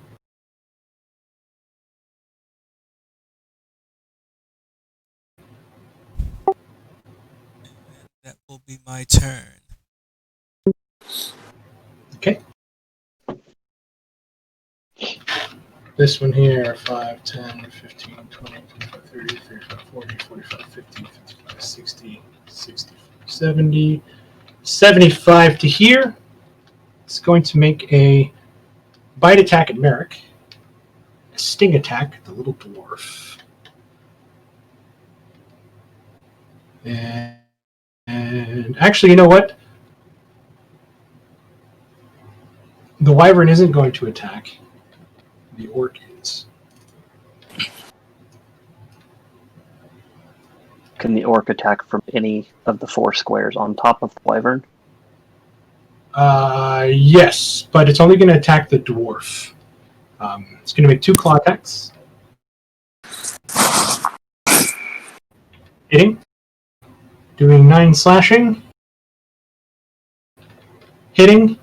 That will be my turn. Okay. This one here, 5, 10, 15, 20, 25, 30, 35, 40, 45, 50, 55, 60, 65, 70, 75 to here. It's going to make a bite attack at Merrick. A sting attack at the little dwarf. And actually, you know what? The wyvern isn't going to attack. The orc is. Can the orc attack from any of the 4 squares on top of the wyvern? Yes, but it's only going to attack the dwarf. It's going to make 2 claw attacks. Hitting. Doing 9 slashing. Hitting.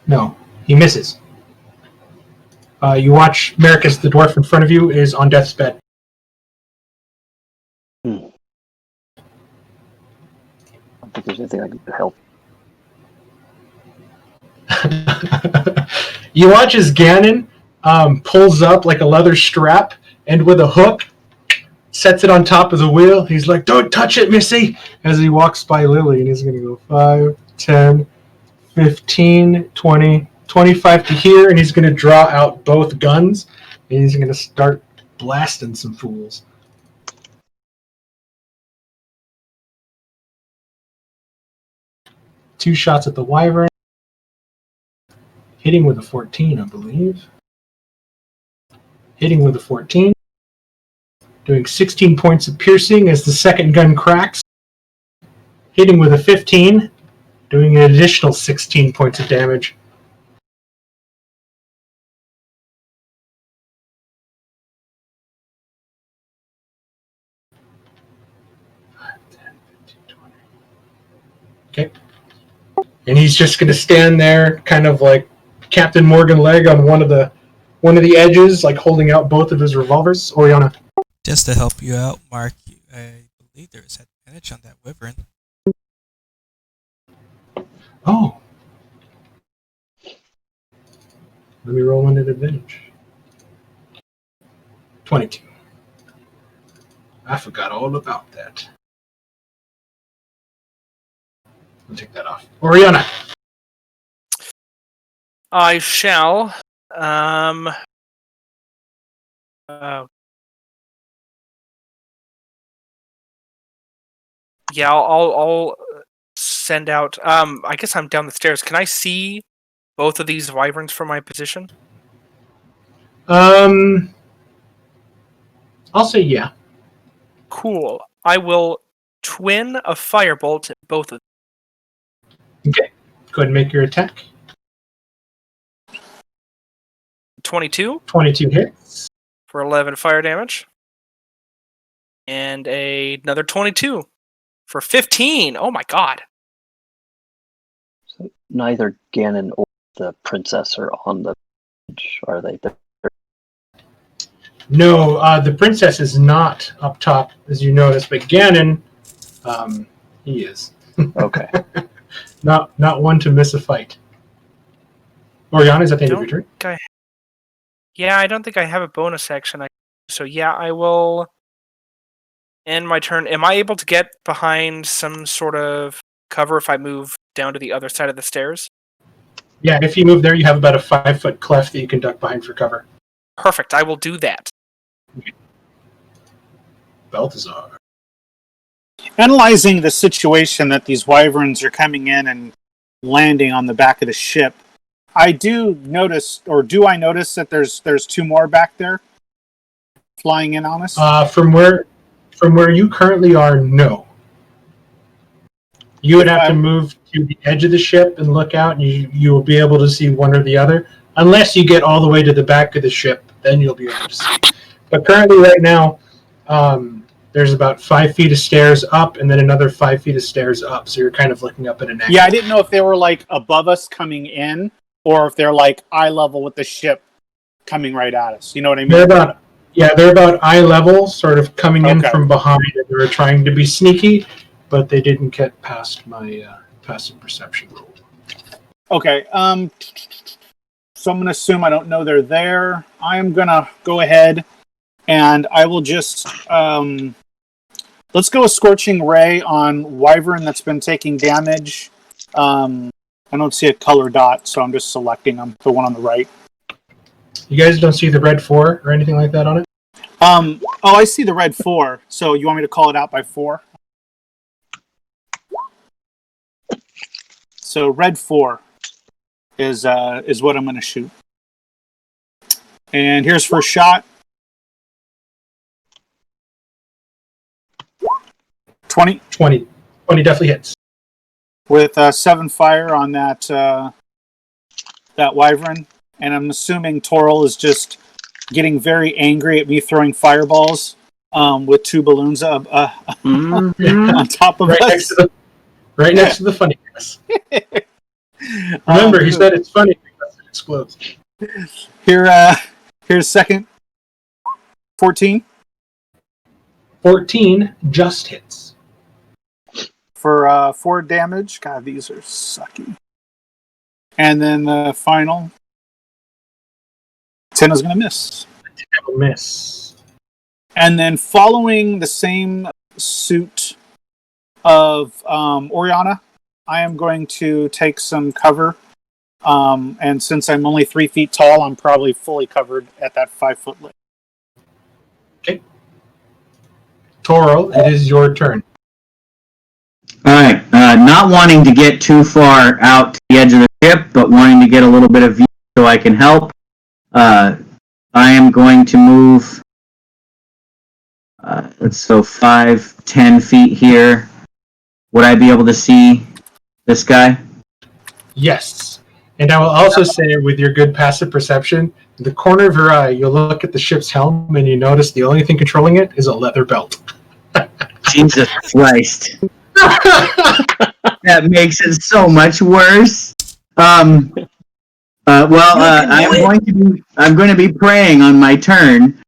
No, he misses. You watch Mericus, the dwarf in front of you, is on death's bed. I don't think there's anything I can do to help. You watch as Ganon pulls up like a leather strap, and with a hook, sets it on top of the wheel. He's like, "Don't touch it, Missy!" As he walks by Lily, and he's going to go 5, 10, 15, 20, 25 to here, and he's going to draw out both guns, and he's going to start blasting some fools. Two shots at the wyvern. Hitting with a 14, I believe. Hitting with a 14. Doing 16 points of piercing as the second gun cracks. Hitting with a 15. Doing an additional 16 points of damage. Okay. And he's just going to stand there, kind of like Captain Morgan leg on one of the edges, like holding out both of his revolvers. Oriana. Just to help you out, Mark, I believe there is advantage on that wyvern. Oh. Let me roll an advantage. 22. I forgot all about that. I'll take that off. Oriana. I shall. Yeah, I'll send out. I guess I'm down the stairs. Can I see both of these wyverns from my position? I'll say yeah. Cool. I will twin a firebolt at both of them. Okay. Go ahead and make your attack. 22 22 hits. for 11 fire damage. And another 22 for 15. Oh my god. So neither Ganon or the princess are on the bridge, are they? No, the princess is not up top, as you notice, but Ganon, he is. Okay. Not one to miss a fight. Oriana, is that the end of your turn? Okay. Yeah, I don't think I have a bonus action. So yeah, I will end my turn. Am I able to get behind some sort of cover if I move down to the other side of the stairs? Yeah, if you move there, you have about a 5-foot cleft that you can duck behind for cover. Perfect. I will do that. Balthazar. Analyzing the situation that these wyverns are coming in and landing on the back of the ship, I do notice, or do I notice that there's two more back there flying in on us? From where you currently are, no. You would have to move to the edge of the ship and look out, and you will be able to see one or the other. Unless you get all the way to the back of the ship, then you'll be able to see. But currently, right now, there's about 5 feet of stairs up, and then another 5 feet of stairs up. So you're kind of looking up at an angle. Yeah, I didn't know if they were like above us coming in, or if they're like eye level with the ship coming right at us. You know what I mean? They're about eye level, sort of coming in Okay. from behind. And they were trying to be sneaky, but they didn't get past my passive perception roll. Okay. So I'm going to assume I don't know they're there. I am going to go ahead and I will just let's go a Scorching Ray on Wyvern that's been taking damage. I don't see a color dot, so I'm just selecting them. The one on the right. You guys don't see the red 4 or anything like that on it? Oh, I see the red 4. So you want me to call it out by 4? So red 4 is what I'm going to shoot. And here's first shot. 20 20 definitely hits. with 7 fire on that wyvern, and I'm assuming Toril is just getting very angry at me throwing fireballs with 2 balloons on top of Right us. next to the funny gas. Remember, he said it's funny because it explodes. Here's second. 14 just hits. for 4 damage. God, these are sucky. And then the final 10 is going to miss. Miss. And then following the same suit of Oriana, I am going to take some cover. And since I'm only 3 feet tall, I'm probably fully covered at that 5-foot lip. Okay. Toril, it is your turn. All right. Not wanting to get too far out to the edge of the ship, but wanting to get a little bit of view so I can help. I am going to move. So 5, 10 feet here. Would I be able to see this guy? Yes. And I will also say, with your good passive perception, in the corner of your eye, you'll look at the ship's helm and you notice the only thing controlling it is a leather belt. Jesus Christ. That makes it so much worse. I'm going to be praying on my turn,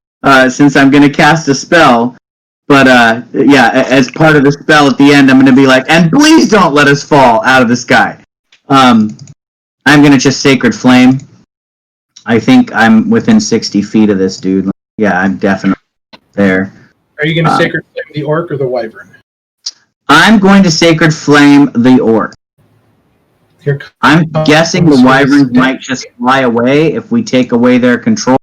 since I'm going to cast a spell. But as part of the spell at the end, I'm going to be like, and please don't let us fall out of the sky. I'm going to just Sacred Flame. I think I'm within 60 feet of this dude. Yeah, I'm definitely there. Are you going to Sacred Flame the orc or the wyvern? I'm going to Sacred Flame the orc. Here I'm guessing the wyverns might just fly away if we take away their control.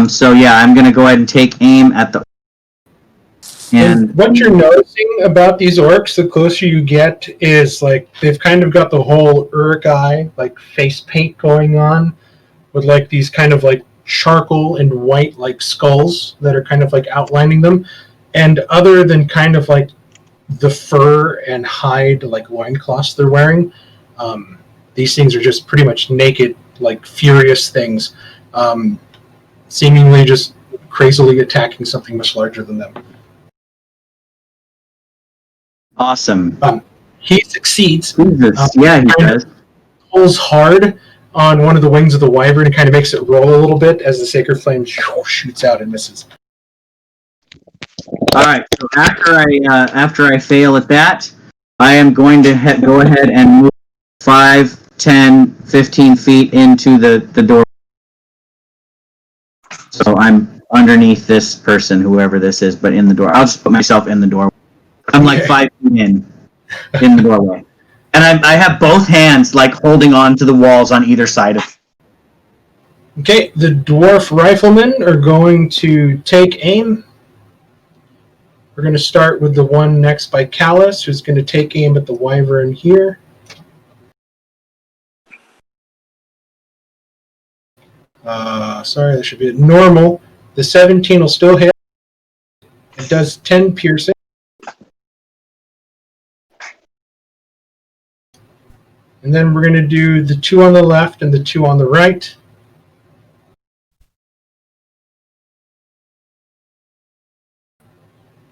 So yeah, I'm going to go ahead and take aim at the orc. And what you're noticing about these orcs, the closer you get, is like they've kind of got the whole Uruk eye, like face paint going on, with like these kind of like charcoal and white like skulls that are kind of like outlining them. And other than kind of like the fur and hide like loincloths they're wearing, these things are just pretty much naked, like furious things, seemingly just crazily attacking something much larger than them. Awesome. He succeeds. Jesus. Yeah, he does. Pulls hard on one of the wings of the wyvern and kind of makes it roll a little bit as the Sacred Flame shoots out and misses. All right. So after I fail at that, I am going to go ahead and move 5, 10, 15 feet into the door. underneath this person, whoever this is, but in the door. I'll just put myself in the door. I'm like 5 feet in the doorway. And I have both hands like holding on to the walls on either side of. Okay, the dwarf riflemen are going to take aim. We're going to start with the one next by Callus, who's going to take aim at the wyvern here. Sorry, that should be normal. The 17 will still hit. It does 10 piercing. And then we're going to do the 2 on the left and the 2 on the right.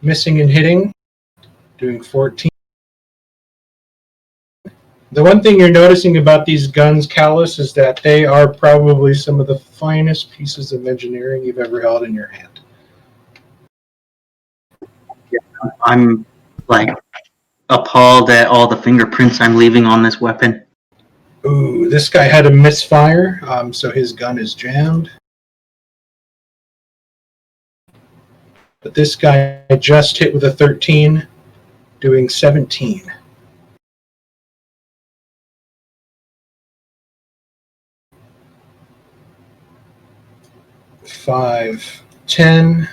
Missing and hitting, doing 14. The one thing you're noticing about these guns, Callus, is that they are probably some of the finest pieces of engineering you've ever held in your hand. I'm like appalled at all the fingerprints I'm leaving on this weapon. Ooh, this guy had a misfire, so his gun is jammed. But this guy just hit with a 13, doing 17. Five, 10,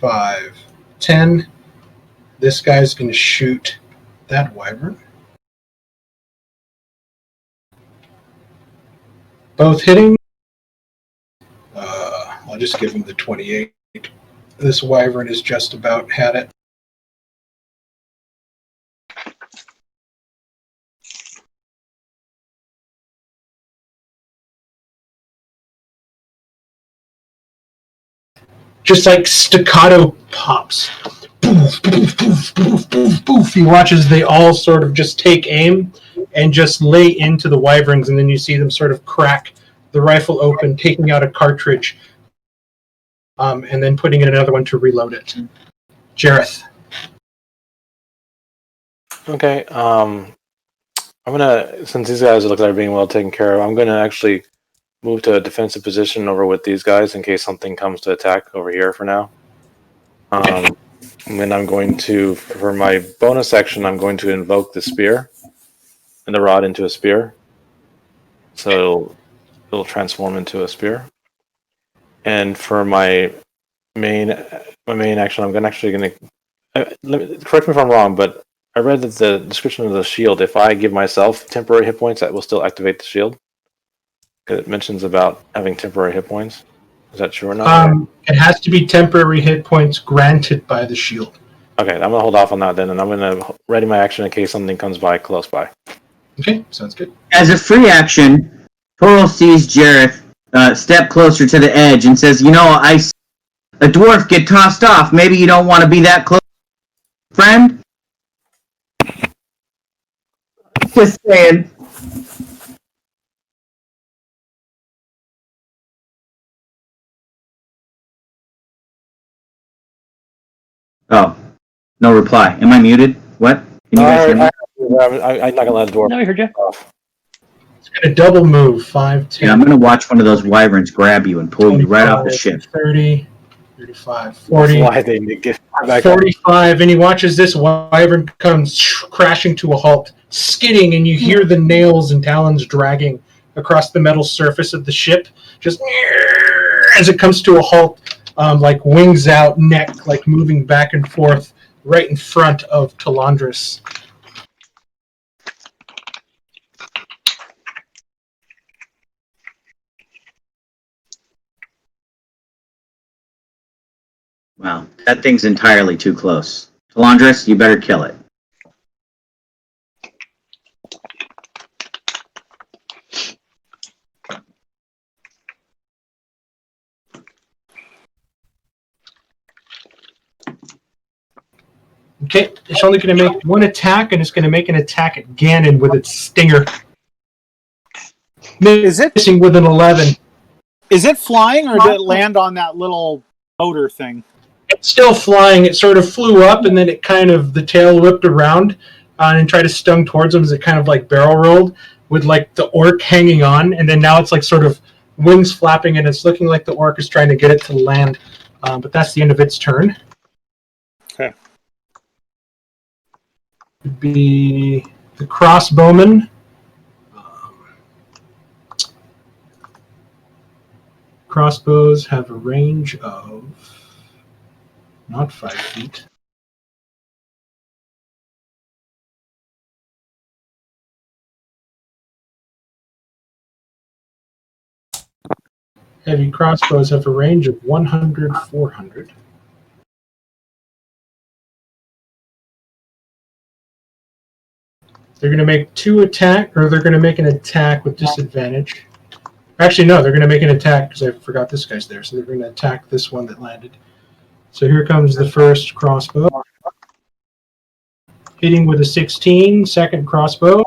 5, 10. This guy's going to shoot that wyvern. Both hitting. I'll just give him the 28. This wyvern has just about had it. Just like staccato pops. Poof, poof, poof, poof, poof, poof. He watches they all sort of just take aim and just lay into the wyverns, and then you see them sort of crack the rifle open, taking out a cartridge, and then putting in another one to reload it. Jareth. Okay. I'm gonna, since these guys look like they're being well taken care of, I'm gonna actually move to a defensive position over with these guys in case something comes to attack over here for now. And then I'm going to, for my bonus action, I'm going to invoke the spear and the rod into a spear. So it'll transform into a spear. And for my main action, I'm correct me if I'm wrong, but I read that the description of the shield, if I give myself temporary hit points, that will still activate the shield. It mentions about having temporary hit points. Is that true or not? It has to be temporary hit points granted by the shield. Okay, I'm gonna hold off on that then, and I'm gonna ready my action in case something comes by close by. Okay, sounds good. As a free action, Toral sees Jareth step closer to the edge and says, "You know, a dwarf get tossed off. Maybe you don't want to be that close, friend." Just saying. Oh, no reply. Am I muted? What? Can you guys hear me? I'm not gonna let the dwarf No, I heard you. off. It's going to double move. 5, 10. Yeah, I'm gonna watch one of those wyverns grab you and pull you right off the 25, ship. 30, 35, 40. That's why they get back up. 45, and he watches this wyvern come crashing to a halt, skidding, and you hear the nails and talons dragging across the metal surface of the ship, just as it comes to a halt, like wings out, neck like moving back and forth right in front of Talandris. Wow, that thing's entirely too close. Talandris, you better kill it. Okay, it's only going to make one attack, and it's going to make an attack at Ganon with its stinger. Is it Missing with an 11. is it flying, or did it land on that little motor thing? It's still flying. It sort of flew up, and then it kind of, the tail whipped around and tried to stung towards him as it kind of like barrel rolled with like the orc hanging on, and then now it's like sort of wings flapping, and it's looking like the orc is trying to get it to land. But that's the end of its turn. Okay. Would be the crossbowman. Crossbows have a range of not 5 feet. Heavy crossbows have a range of 100, 400. They're going to make they're going to make an attack with disadvantage. Actually, no, they're going to make an attack because I forgot this guy's there. So they're going to attack this one that landed. So here comes the first crossbow. Hitting with a 16, second crossbow.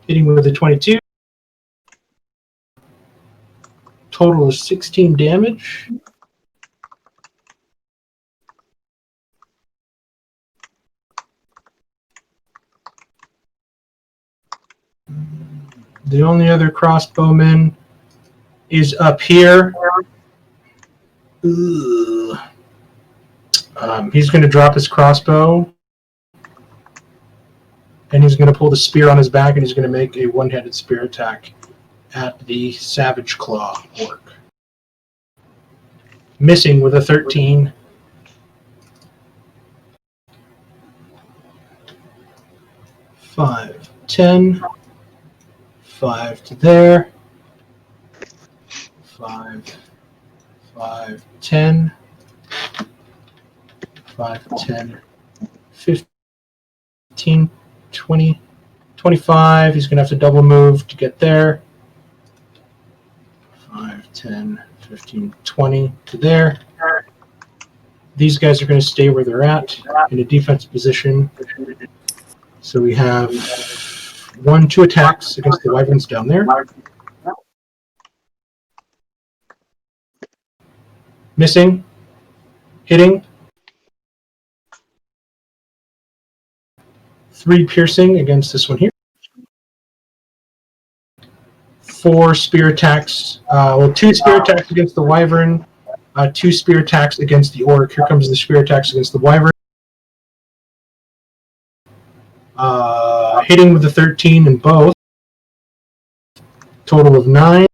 Hitting with a 22. Total of 16 damage. The only other crossbowman is up here. He's going to drop his crossbow. And he's going to pull the spear on his back, and he's going to make a one-handed spear attack at the Savage Claw orc. Missing with a 13. Five, 10. 5 to there. 5, 5, 10. 5, 10, 15, 20, 25. He's going to have to double move to get there. 5, 10, 15, 20 to there. These guys are going to stay where they're at in a defensive position. So we have 2 attacks against the wyverns down there. Missing. Hitting. 3 piercing against this one here. 4 spear attacks. 2 spear attacks against the wyvern. 2 spear attacks against the orc. Here comes the spear attacks against the wyvern. Hitting with the 13 in both. Total of 9.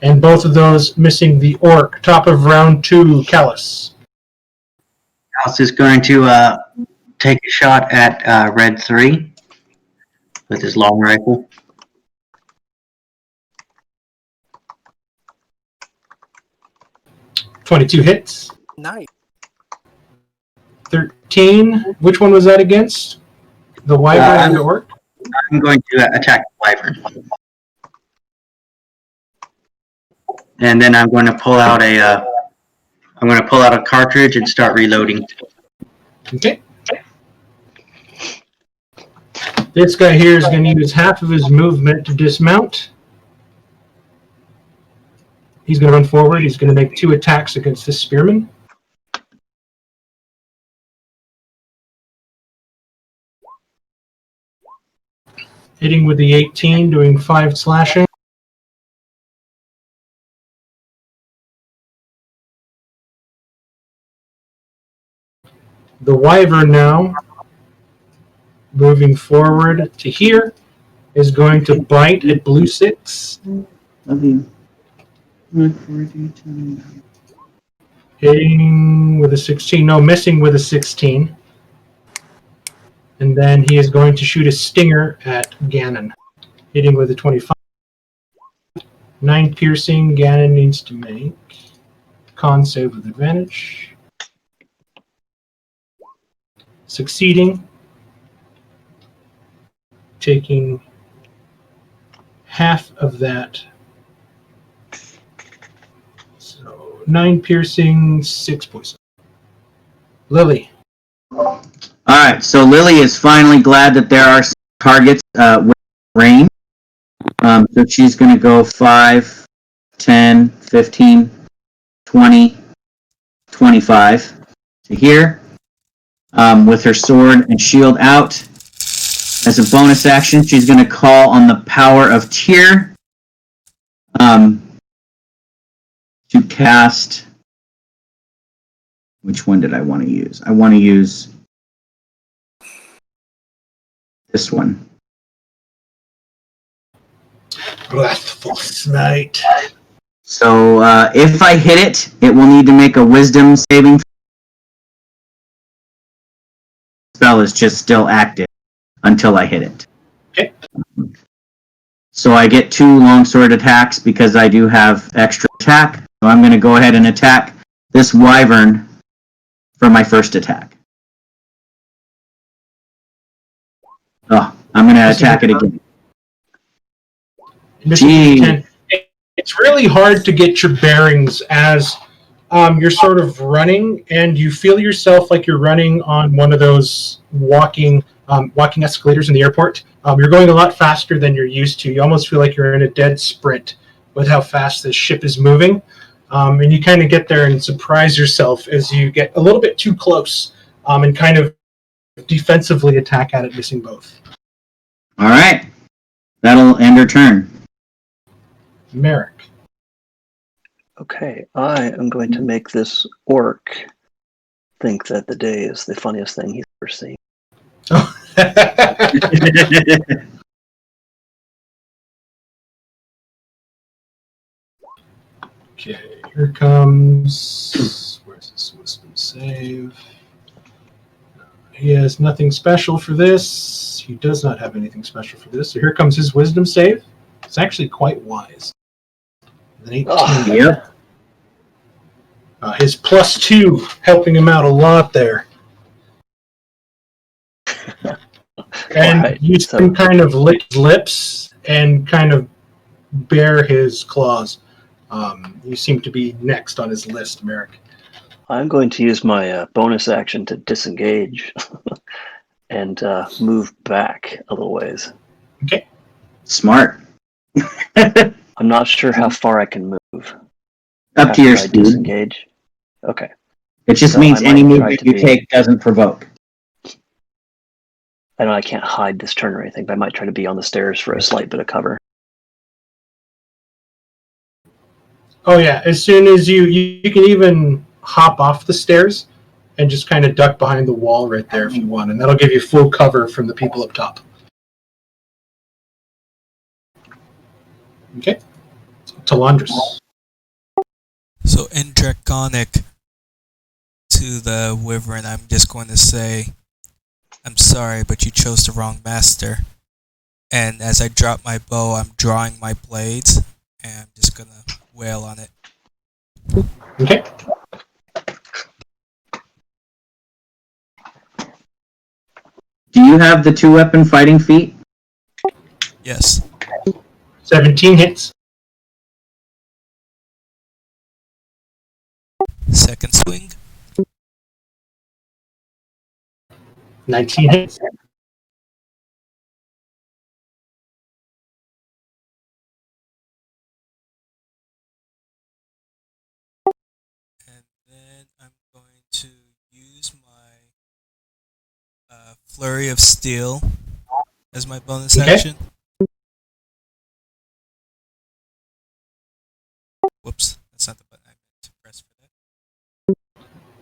And both of those missing the orc. Top of round 2, Callus. Callus is going to take a shot at Red 3 with his long rifle. .22 hits. Nice. 13. Which one was that against? The wyvern and the orc? I'm going to attack the wyvern. And then I'm going to pull out a cartridge and start reloading. Okay. This guy here is going to use half of his movement to dismount. He's going to run forward. He's going to make 2 attacks against this spearman. Hitting with the 18, doing 5 slashing. The wyvern now, moving forward to here, is going to bite at blue 6. Hitting with a 16, no, missing with a 16. And then he is going to shoot a stinger at Ganon. Hitting with a 25. 9 piercing, Ganon needs to make con save with advantage. Succeeding. Taking half of that. So 9 piercing, 6 poison. Lily. Alright, so Lily is finally glad that there are targets with range. So she's going to go 5, 10, 15, 20, 25 to here. with her sword and shield out. As a bonus action, she's going to call on the power of Tyr to cast. Which one did I want to use? I want to use this one. Wrathful Smite. So if I hit it, it will need to make a wisdom saving. Spell is just still active until I hit it. Okay. So I get 2 longsword attacks because I do have extra attack. So I'm going to go ahead and attack this wyvern for my first attack. Oh, I'm going to attack it again. Gee. It's really hard to get your bearings as you're sort of running, and you feel yourself like you're running on one of those walking escalators in the airport. You're going a lot faster than you're used to. You almost feel like you're in a dead sprint with how fast this ship is moving. And you kind of get there and surprise yourself as you get a little bit too close and kind of defensively attack at it, missing both. All right. That'll end her turn. Merrick. Okay, I am going to make this orc think that the day is the funniest thing he's ever seen. Oh. Okay, here comes. Where's this wisdom save? He has nothing special for this. He does not have anything special for this. So here comes his wisdom save. It's actually quite wise. An 18. Oh, Yep. His +2 helping him out a lot there. And Right, you so- can kind of lick his lips and kind of bare his claws. You seem to be next on his list, Merrick. I'm going to use my bonus action to disengage and move back a little ways. Okay. Smart. I'm not sure how far I can move. Up to after your I speed. disengage. Okay. It just So means I any might try movement to you be- take doesn't provoke. I know I can't hide this turn or anything, but I might try to be on the stairs for a slight bit of cover. Oh yeah, as soon as you can even hop off the stairs and just kind of duck behind the wall right there if you want, and that'll give you full cover from the people up top. Okay. Talandris. So in Draconic to the Wyvern, I'm just going to say, I'm sorry, but you chose the wrong master. And as I drop my bow, I'm drawing my blades, and I'm just going to wail on it. Okay. Do you have the 2-weapon fighting feat? Yes. 17 hits. Second swing. 19 hits. And then I'm going to use my Flurry of Steel as my bonus Okay. action. Whoops, that's not the button I meant to press for that.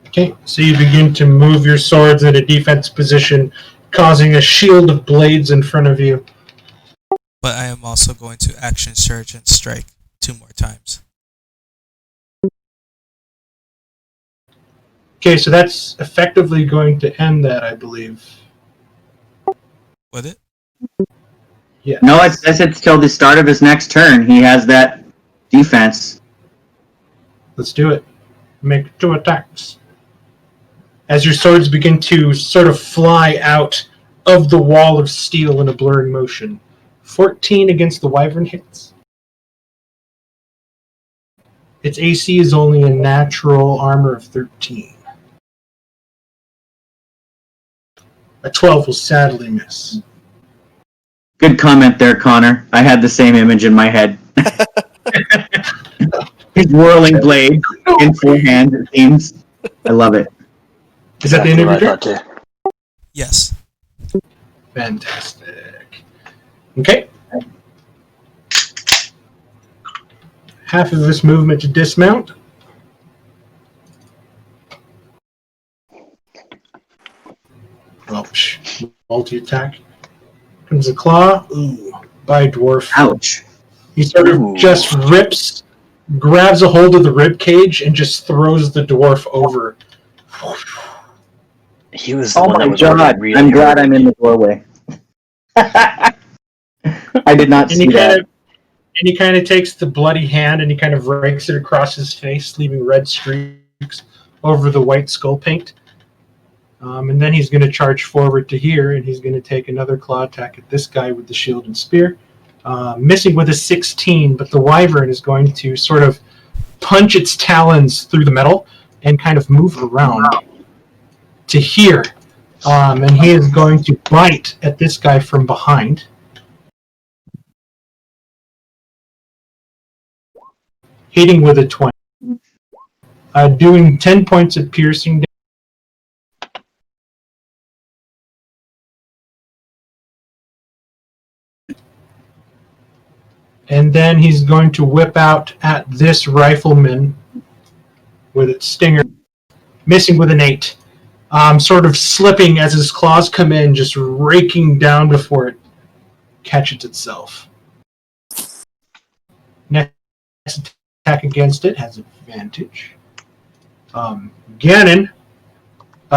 Okay, so you begin to move your swords in a defense position, causing a shield of blades in front of you. But I am also going to action surge and strike 2 more times. Okay, so that's effectively going to end that, I believe. Would it? Yeah. No, it says it's till the start of his next turn. He has that defense. Let's do it. Make 2 attacks. As your swords begin to sort of fly out of the wall of steel in a blurring motion. 14 against the Wyvern hits. Its AC is only a natural armor of 13. A 12 will sadly miss. Good comment there, Connor. I had the same image in my head. His whirling blade in full hand, it seems. I love it. Is that the end of your Exactly turn? what I thought too. Yes. Fantastic. Okay. Half of this movement to dismount. Well, multi-attack. Comes a claw. Ooh, by dwarf. Ouch. He sort of Ooh. just grabs a hold of the rib cage and just throws the dwarf over. He was the Oh one that my was god! really I'm glad hurt. I'm in the doorway. I did not And see that. he kind of takes the bloody hand and he kind of rakes it across his face, leaving red streaks over the white skull paint. And then he's going to charge forward to here, and he's going to take another claw attack at this guy with the shield and spear. Missing with a 16, but the wyvern is going to sort of punch its talons through the metal and kind of move around to here. And he is going to bite at this guy from behind. Hitting with a 20. Doing 10 points of piercing damage. And then he's going to whip out at this rifleman with its stinger, missing with an 8. Sort of slipping as his claws come in, just raking down before it catches itself. Next attack against it has advantage. Ganon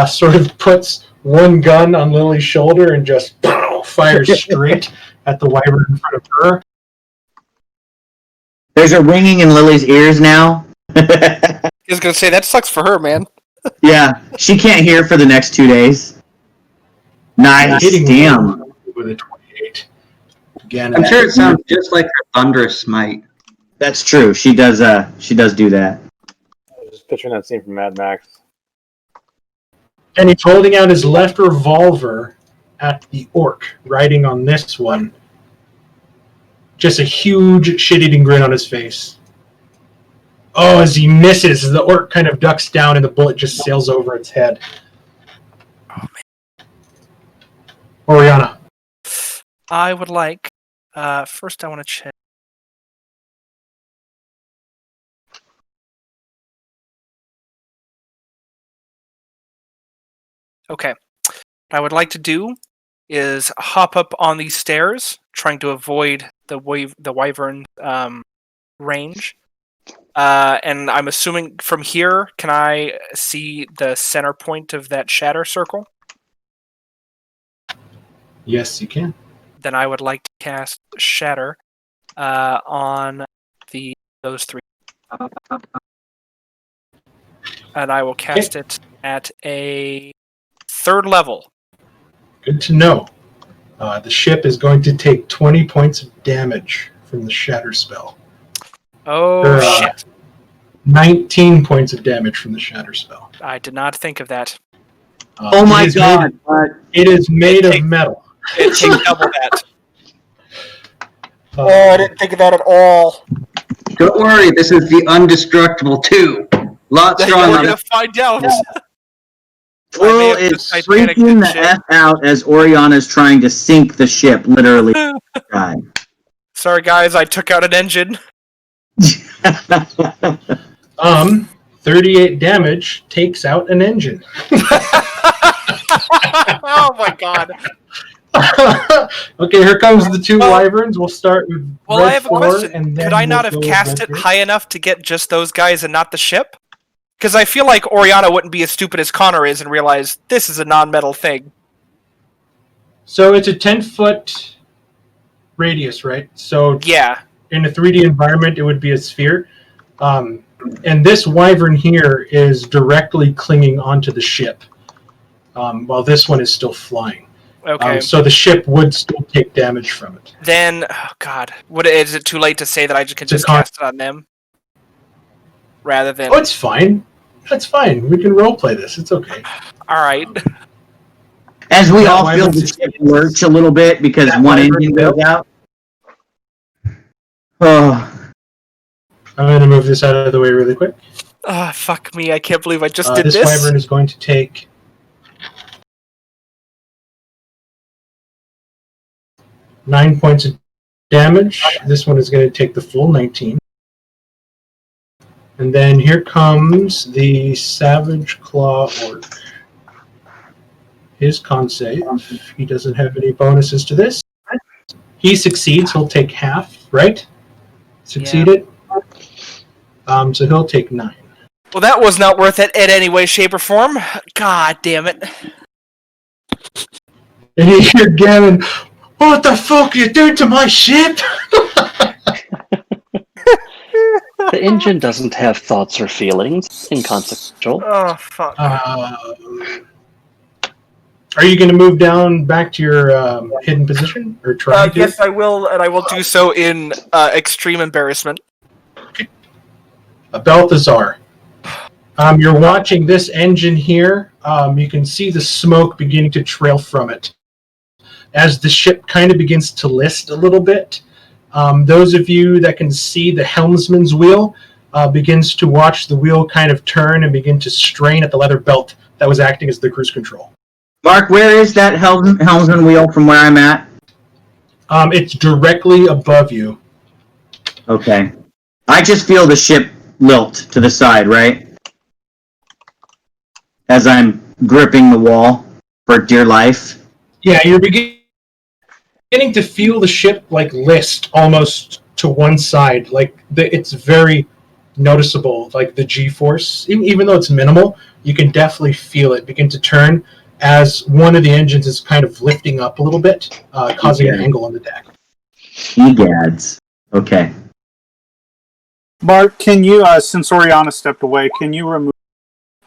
sort of puts one gun on Lily's shoulder and just fires straight at the wyvern in front of her. There's a ringing in Lily's ears now. I was gonna say that sucks for her, man. Yeah, she can't hear for the next 2 days. Nice, Hitting damn. with a 28. Ganon. I'm sure it sounds just like her thunderous smite. That's true. She does do that. I was just picturing that scene from Mad Max. And he's holding out his left revolver at the orc, riding on this one. Just a huge shit-eating grin on his face. Oh, as he misses, the orc kind of ducks down and the bullet just sails over its head. Oh, man. Oriana. I would like. First, I want to check. Okay. What I would like to do is hop up on these stairs, trying to avoid the wyvern range. And I'm assuming from here, can I see the center point of that shatter circle? Yes, you can. Then I would like to cast Shatter on those 3. And I will cast it at a 3rd level. Good to know. The ship is going to take 20 points of damage from the shatter spell. Oh, shit. 19 points of damage from the shatter spell. I did not think of that. Oh my god. It is made of metal. It takes double that. I didn't think of that at all. Don't worry, this is the Undestructible 2. Lot We're stronger. going to find out. Will is freaking the F out as Oriana is trying to sink the ship, literally. God. Sorry, guys, I took out an engine. 38 damage takes out an engine. Oh my god. Okay, here comes the 2 wyverns. We'll start with Well, red I have a 4, question. and then Could I we'll not have go with cast red it 3. high enough to get just those guys and not the ship? Because I feel like Oriana wouldn't be as stupid as Connor is and realize this is a non-metal thing. So it's a 10-foot radius, right? So Yeah. in a 3D environment, it would be a sphere. And this wyvern here is directly clinging onto the ship, while this one is still flying. Okay. So the ship would still take damage from it. Then, oh god, is it too late to say that I can just cast it on them? Rather than... Oh, it's fine. That's fine. We can roleplay this. It's okay. Alright. As we That all feel wyvern's the ship lurch a little bit because That one wyvern engine goes out. Oh. I'm going to move this out of the way really quick. Ah, fuck me, I can't believe I just did This this. wyvern is going to take 9 points of damage. This one is going to take the full 19. And then here comes the Savage Claw Orc. His con save. He doesn't have any bonuses to this. He succeeds. He'll take half, right? Succeeded. So he'll take 9. Well, that was not worth it in any way, shape, or form. God damn it. And you hear Gavin, what the fuck are you doing to my ship? The engine doesn't have thoughts or feelings. Inconsequential. Oh, fuck. Are you going to move down back to your hidden position? Or try to? Yes, I will, and I will do so in extreme embarrassment. Balthazar. You're watching this engine here. You can see the smoke beginning to trail from it as the ship kind of begins to list a little bit. Those of you that can see the helmsman's wheel begins to watch the wheel kind of turn and begin to strain at the leather belt that was acting as the cruise control. Mark, where is that helmsman wheel from where I'm at? It's directly above you. Okay. I just feel the ship lilt to the side, right? As I'm gripping the wall for dear life. Yeah, you're beginning to feel the ship like list almost to one side. Like it's very noticeable, like the G-force. Even though it's minimal, you can definitely feel it begin to turn as one of the engines is kind of lifting up a little bit, causing an angle on the deck. Egads. Okay. Mark, can you, since Oriana stepped away, can you remove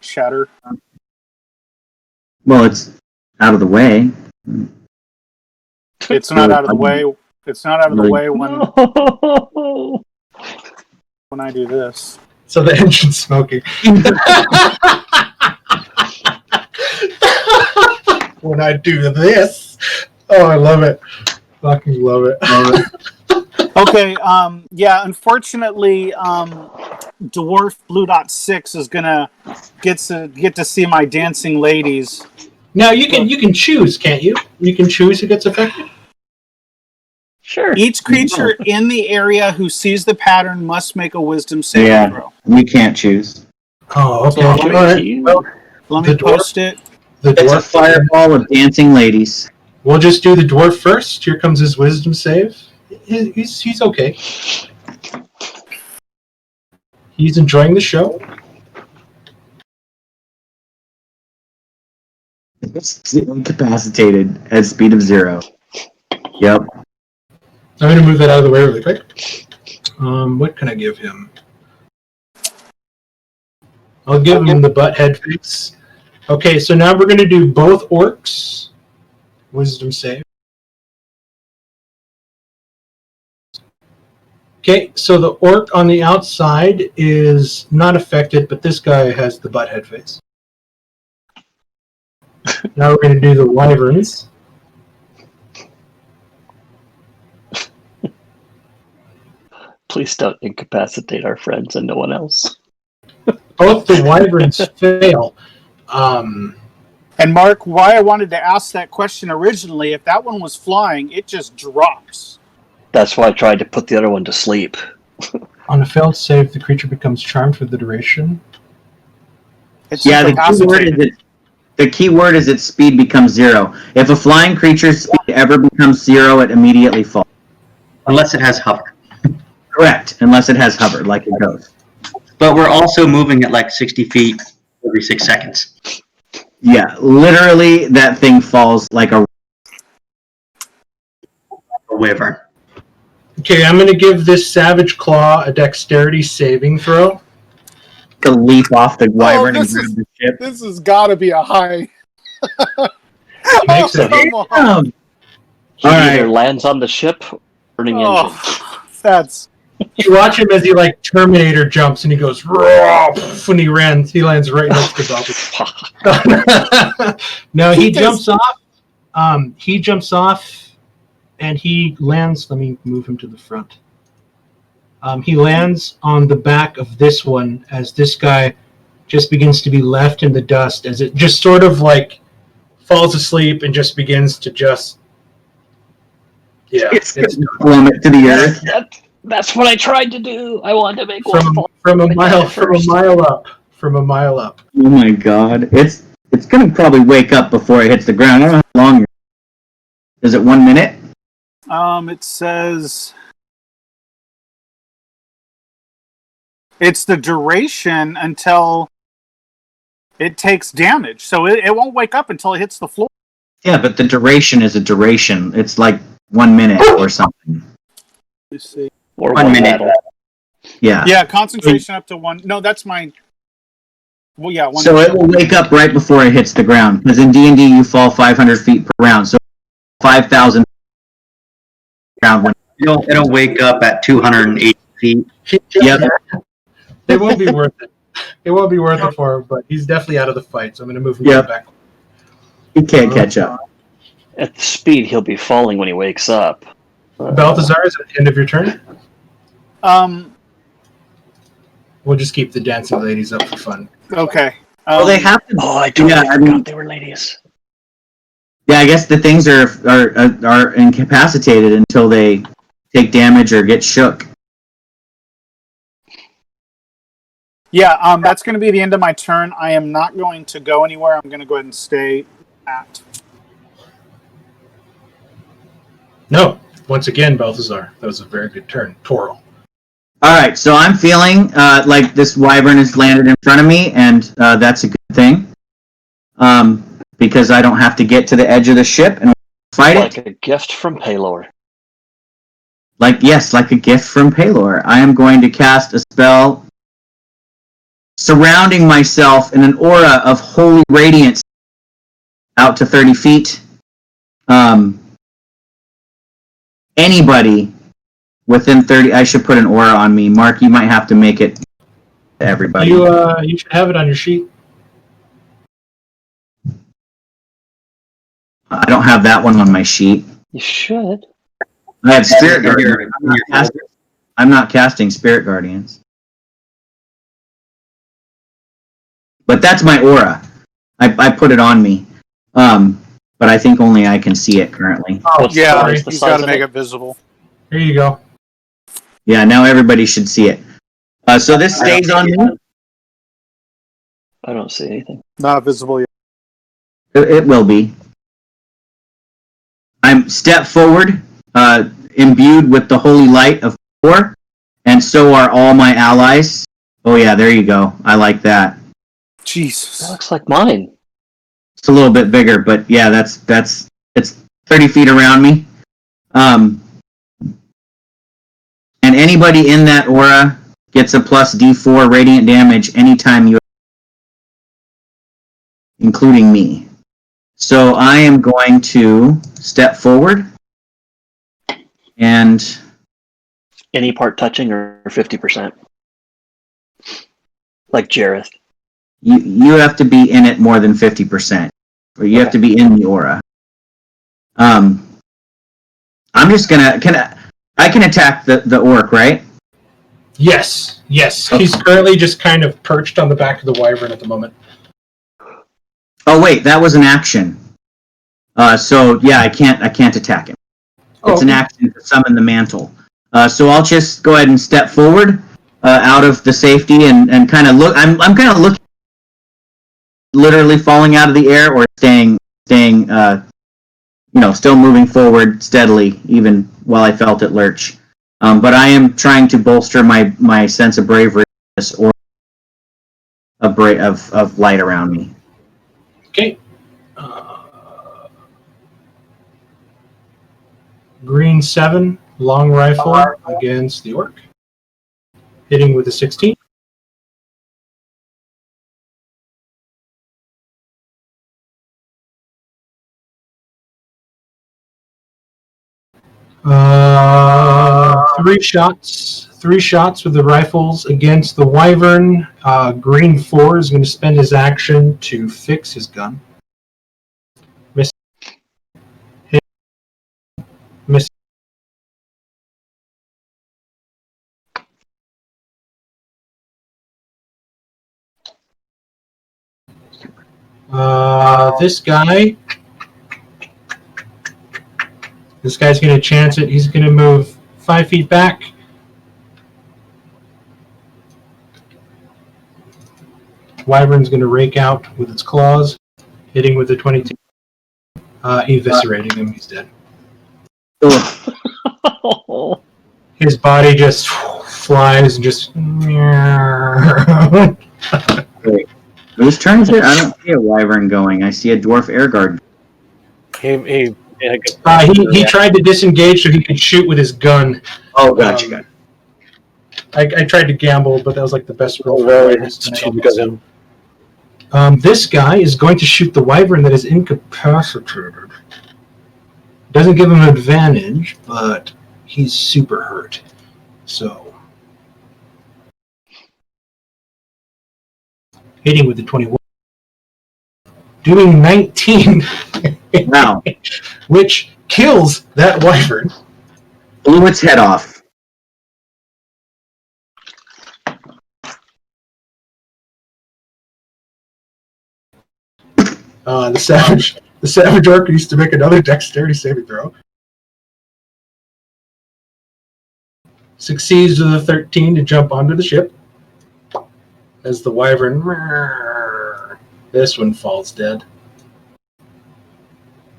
Shatter? Well, it's out of the way. It's not out of the way. It's not out of the way when I do this. So the engine's smoking. When I do this, oh, I love it. Fucking love it. Okay, yeah, unfortunately, Dwarf Blue Dot 6 is gonna get to see my dancing ladies. Now you can choose, can't you? You can choose who gets affected. Sure. Each creature in the area who sees the pattern must make a wisdom saving throw. We can't choose. Oh, okay. So All right. Well, let me post it. the It's a dwarf. fireball of dancing ladies. We'll just do the dwarf first. Here comes his wisdom save. He's okay. He's enjoying the show. It's incapacitated at speed of 0. Yep. I'm going to move that out of the way really quick. What can I give him? I'll give him the butt head fix. Okay, so now we're going to do both orcs. Wisdom save. Okay, so the orc on the outside is not affected, but this guy has the butt head face. Now we're going to do the wyverns. Please don't incapacitate our friends and no one else. Both the wyverns fail. And Mark, why I wanted to ask that question originally, if that one was flying, it just drops. That's why I tried to put the other one to sleep. On a failed save, the creature becomes charmed for the duration. It's Yeah, incapacitated. the key word is its speed becomes 0. If a flying creature's speed ever becomes 0, it immediately falls. Unless it has hover. Correct, unless it has hover, like it goes. But we're also moving at like 60 feet every 6 seconds. Yeah, literally, that thing falls like a Wyvern. Okay, I'm going to give this Savage Claw a dexterity saving throw. leap off the wyvern and this grab is- the ship. This has got to be a high. Makes it. come on. He All either right. lands on the ship, burning engine. Oh, that's You watch him as he like Terminator jumps and he goes "Roar," when he lands right next to Bobby. No, he jumps off. He jumps off and he lands. Let me move him to the front. He lands on the back of this one as this guy just begins to be left in the dust as it just sort of like falls asleep and just begins to just Yeah, It's it's plummet to the earth. That's what I tried to do. I wanted to make one fall. from a but mile not first. from a mile up. Oh my god. It's gonna probably wake up before it hits the ground. I don't know how long. Is it 1 minute? It says it's the duration until it takes damage. So it won't wake up until it hits the floor. Yeah, but the duration is a duration. It's like 1 minute or something. Let's see. Or 1 minute. battle. Yeah. Yeah, concentration up to one. No, that's my. Well, yeah, one. So it will wake up right before it hits the ground. Because in D&D you fall 500 feet per round. So 5,000 round when. It'll wake up at 280 feet. Yep. It won't be worth it. It won't be worth it for him, but he's definitely out of the fight, so I'm going to move him Yep. back. He can't catch up. At the speed he'll be falling when he wakes up. Balthazar, is it the end of your turn? We'll just keep the dancing ladies up for fun. Okay. Well, they have to. Oh, I totally Yeah, I forgot mean- they were ladies. Yeah, I guess the things are incapacitated until they take damage or get shook. Yeah, that's going to be the end of my turn. I am not going to go anywhere. I'm going to go ahead and stay at. No, once again, Balthazar. That was a very good turn. Toro. All right, so I'm feeling like this wyvern has landed in front of me, and that's a good thing. Because I don't have to get to the edge of the ship and fight Like it. a gift from Paylor. Like a gift from Paylor. I am going to cast a spell surrounding myself in an aura of holy radiance out to 30 feet. Anybody within 30, I should put an aura on me. Mark, you might have to make it to everybody. You should have it on your sheet. I don't have that one on my sheet. You should. I have Spirit Guardians. I'm not casting Spirit Guardians. But that's my aura. I put it on me. But I think only I can see it currently. Oh, Yeah, sorry. the he's size got to of make it? it visible. Here you go. Yeah, now everybody should see it. So this stays on me. I don't see anything. Not visible yet. It will be. I'm step forward, imbued with the holy light of Thor, and so are all my allies. Oh yeah, there you go. I like that. That Jesus. looks like mine. It's a little bit bigger, but yeah, that's it's 30 feet around me. And anybody in that aura gets a plus D4 radiant damage anytime you, including me. So I am going to step forward and Any part touching or 50%. Like Jareth. you have to be in it more than 50%, or you have to be in the aura. I'm just gonna I can attack the orc, right? Yes. He's currently just kind of perched on the back of the wyvern at the moment. Oh wait, that was an action. So yeah, I can't attack him. It's an action to summon the mantle. So I'll just go ahead and step forward out of the safety and kind of look. I'm kind of looking, literally falling out of the air or staying still moving forward steadily, even while I felt it lurch. But I am trying to bolster my sense of bravery or of light around me. Okay. Green 7, long rifle against the orc. Hitting with a 16. Three shots with the rifles against the wyvern. Green 4 is going to spend his action to fix his gun. Miss. Hit. Miss. This guy This guy's going to chance it. He's going to move 5 feet back. Wyvern's going to rake out with its claws, hitting with the 22. Eviscerating him. He's dead. His body just flies and just. Wait, whose turn is it? I don't see a wyvern going. I see a dwarf air guard. He tried to disengage so he could shoot with his gun. Oh, gotcha. I tried to gamble, but that was like the best roll. because him. This guy is going to shoot the wyvern that is incapacitated. Doesn't give him advantage, but he's super hurt. So, hitting with the 21, doing 19. Wow. Which kills that wyvern. Blew its head off. The savage orc needs to make another dexterity saving throw. Succeeds with a 13 to jump onto the ship. As the wyvern, this one falls dead.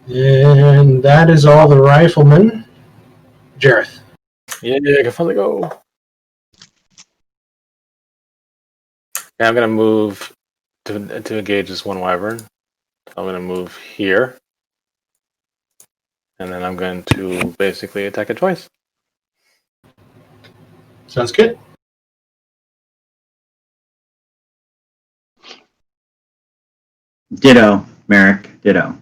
And that is all the riflemen. Jareth. Yeah, I can finally go. Yeah, I'm gonna move to engage this one wyvern. I'm gonna move here, and then I'm going to basically attack it twice. Sounds good. Ditto, Merrick. Ditto.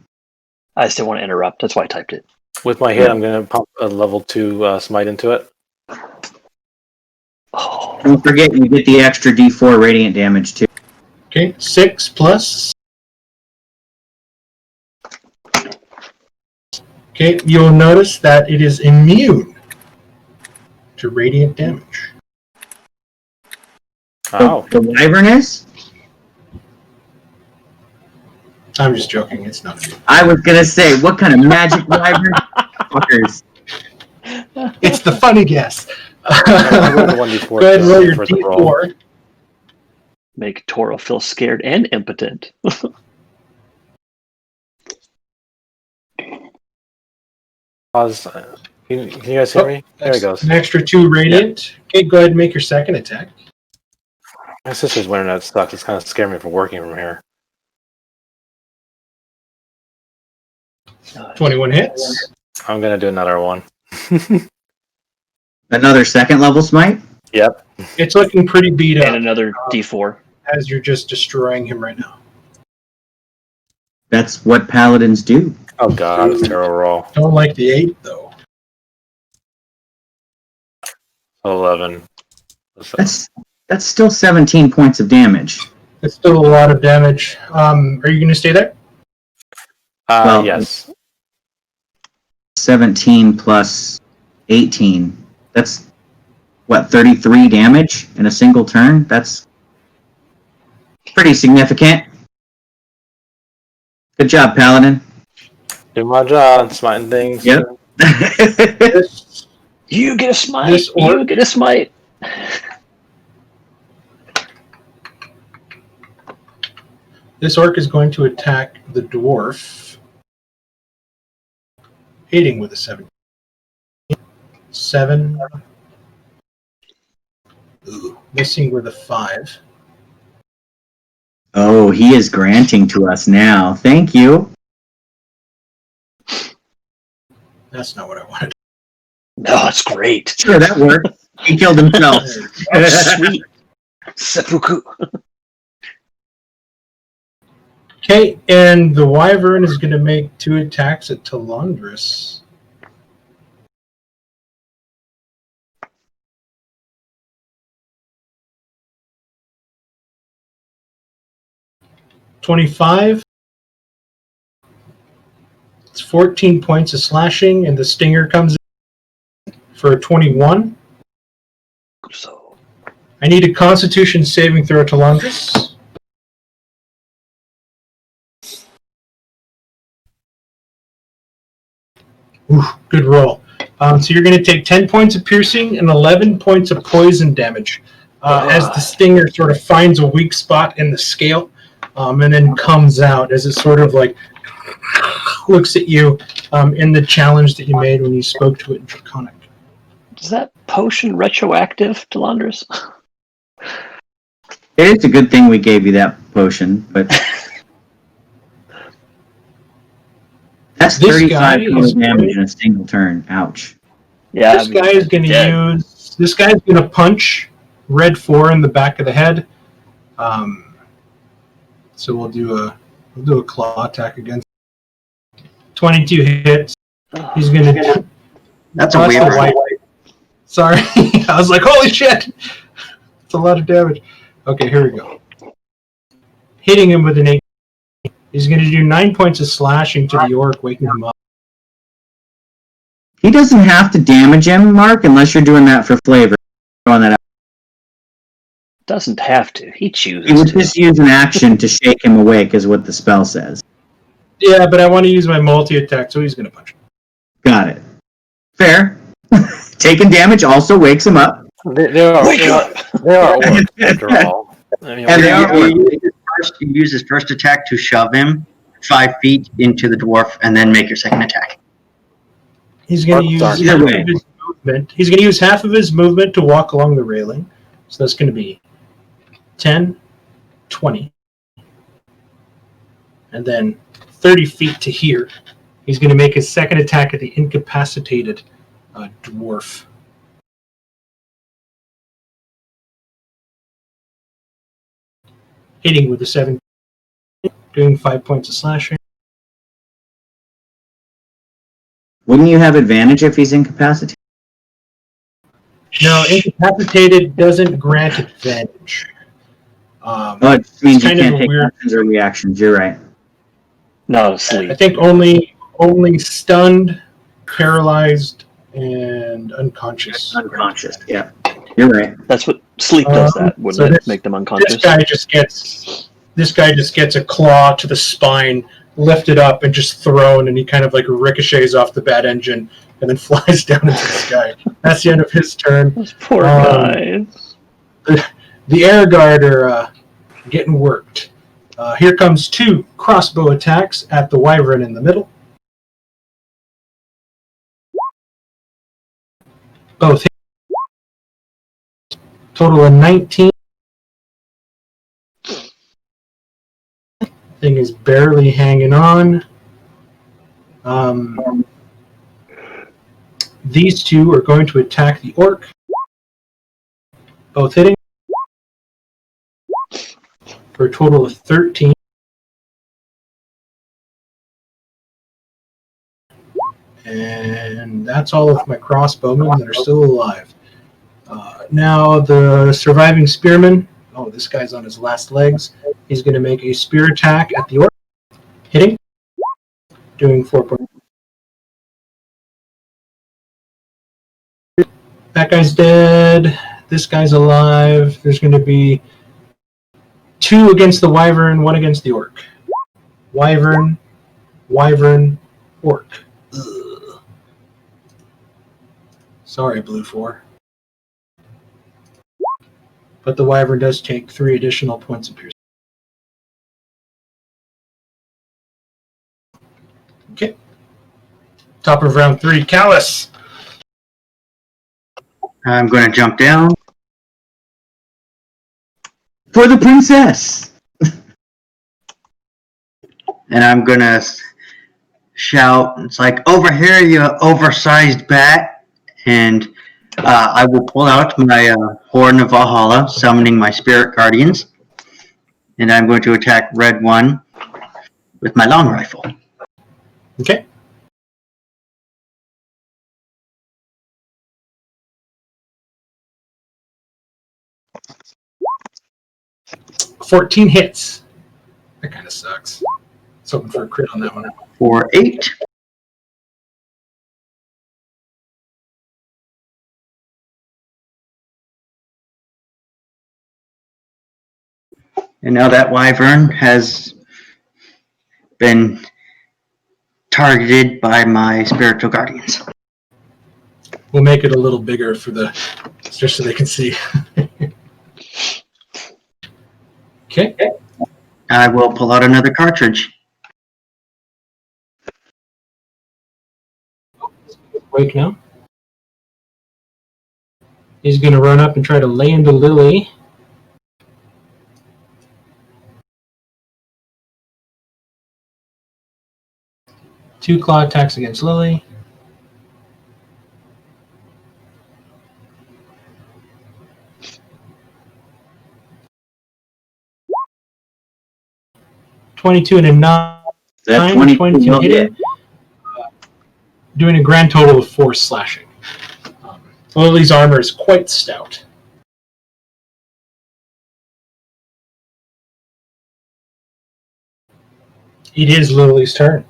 I still want to interrupt. That's why I typed it. With my hit, I'm gonna pump a level 2 smite into it. Oh, Don't forget, you get the extra D4 radiant damage too. Okay, 6 plus. Okay, you'll notice that it is immune to radiant damage. Oh, The wyvern is? I'm just joking, it's not immune. I was gonna say, what kind of magic wyvern? Fuckers. It's the funny guess. I rolled a 1d4 Go ahead and roll your for the roll. D4. make Toro feel scared and impotent. Pause. Can you guys hear me? There it goes. An extra 2 radiant. Okay, go ahead and make your second attack. My sister's wearing that sucks. It's kind of scaring me from working from here. 21 hits. I'm gonna do another one. Another second level smite? Yep. It's looking pretty beat And up another D4. as you're just destroying him right now. That's what paladins do. Oh god, it's a terrible roll. Don't like the 8 though. 11. That's still 17 points of damage. It's still a lot of damage. Are you going to stay there? Well, Yes. 17 plus 18. That's, what, 33 damage in a single turn? That's pretty significant. Good job, Paladin. Do my job, smiting things. Yep. This, You get a smite. This orc- You get a smite. this orc is going to attack the dwarf, hitting with a 7. 7. Ooh, missing with a 5. Oh, he is granting to us now. Thank you. That's not what I wanted. No, that's great. Sure, that worked. He killed himself. Sweet. Seppuku. Okay, and the wyvern is going to make 2 attacks at Talandris. $25. It's 14 points of slashing, and the stinger comes in for a 21. So, I need a Constitution saving throw, Talandris. Ooh, good roll. So you're going to take 10 points of piercing and 11 points of poison damage as the stinger sort of finds a weak spot in the scale and then comes out as it sort of like looks at you in the challenge that you made when you spoke to it in Draconic. Is that potion retroactive, Delandris? It's a good thing we gave you that potion, but that's This 35 guy is damage in a single turn. Ouch. Yeah. This guy is going to This guy's going to punch Red 4 in the back of the head. So we'll do a claw attack against. 22 hits. He's going to. That's a weird one. Sorry, I was like, holy shit! It's a lot of damage. Okay, here we go. Hitting him with an 8. He's going to do 9 points of slashing to the orc, waking him up. He doesn't have to damage him, Mark, unless you're doing that for flavor. Throwing that out. Doesn't have to. He chooses He would to. just use an action to shake him awake, is what the spell says. Yeah, but I want to use my multi-attack, so he's going to punch him. Got it. Fair. Taking damage also wakes him up. They are orcs, after all. I mean, And they are You use his first attack to shove him 5 feet into the dwarf, and then make your second attack. He's going to use half Either way. of his movement. He's going to use half of his movement to walk along the railing. So that's going to be 10, 20, and then 30 feet to here. He's going to make his second attack at the incapacitated dwarf. Hitting with the 7, doing 5 points of slashing. Wouldn't you have advantage if he's incapacitated? No, incapacitated doesn't grant advantage. Oh, it just means you kind of can't a take weird- actions or reactions. You're right. Not asleep. I think only stunned, paralyzed, and unconscious. Unconscious. Yeah. You're right. That's what sleep does. That wouldn't so it this- make them This unconscious? guy just gets a claw to the spine, lifted up, and just thrown, and he kind of like ricochets off the bat engine and then flies down into the sky. That's the end of his turn. Those poor Um, guys. The air guard are getting worked. Here comes 2 crossbow attacks at the wyvern in the middle. Both hit. Total of 19. Thing is barely hanging on. These 2 are going to attack the orc. Both hitting. For a total of 13. And that's all of my crossbowmen that are still alive. Now the surviving spearman. Oh, this guy's on his last legs. He's going to make a spear attack at the orc. Hitting. Doing 4 points. That guy's dead. This guy's alive. There's going to be 2 against the wyvern, 1 against the orc. Wyvern, orc. Ugh. Sorry, Blue 4. But the wyvern does take 3 additional points of piercing. Okay. Top of round 3, Callus. I'm going to jump down. For the princess! And I'm going to shout, it's like, over here, you oversized bat. And I will pull out my Horn of Valhalla, summoning my Spirit Guardians. And I'm going to attack Red 1 with my long rifle. Okay. $14 hits. That kind of sucks. I was hoping for a crit on that one. For 8. And now that wyvern has been targeted by my spiritual guardians. We'll make it a little bigger for just so they can see. Okay. I will pull out another cartridge. Wake now. He's going to run up and try to lay into Lily. Two claw attacks against Lily. .22 and a 9. That 22 will hit hit. him, doing a grand total of 4 slashing. Lily's armor is quite stout. It is Lily's turn.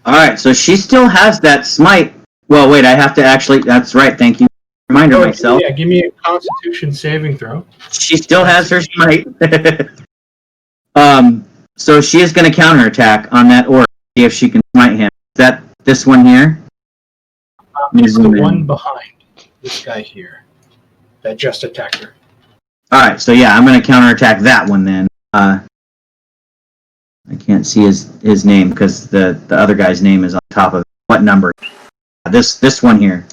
Alright, so she still has that smite. Well, wait, I have to actually... That's right, thank you. Reminder myself. Yeah, give me a Constitution saving throw. She still has her smite. So she is going to counterattack on that orc, see if she can smite him. Is that this one here? It's the one behind this guy here that just attacked her. Alright, so yeah, I'm going to counterattack that one then. I can't see his name because the other guy's name is on top of it. What number? This one here.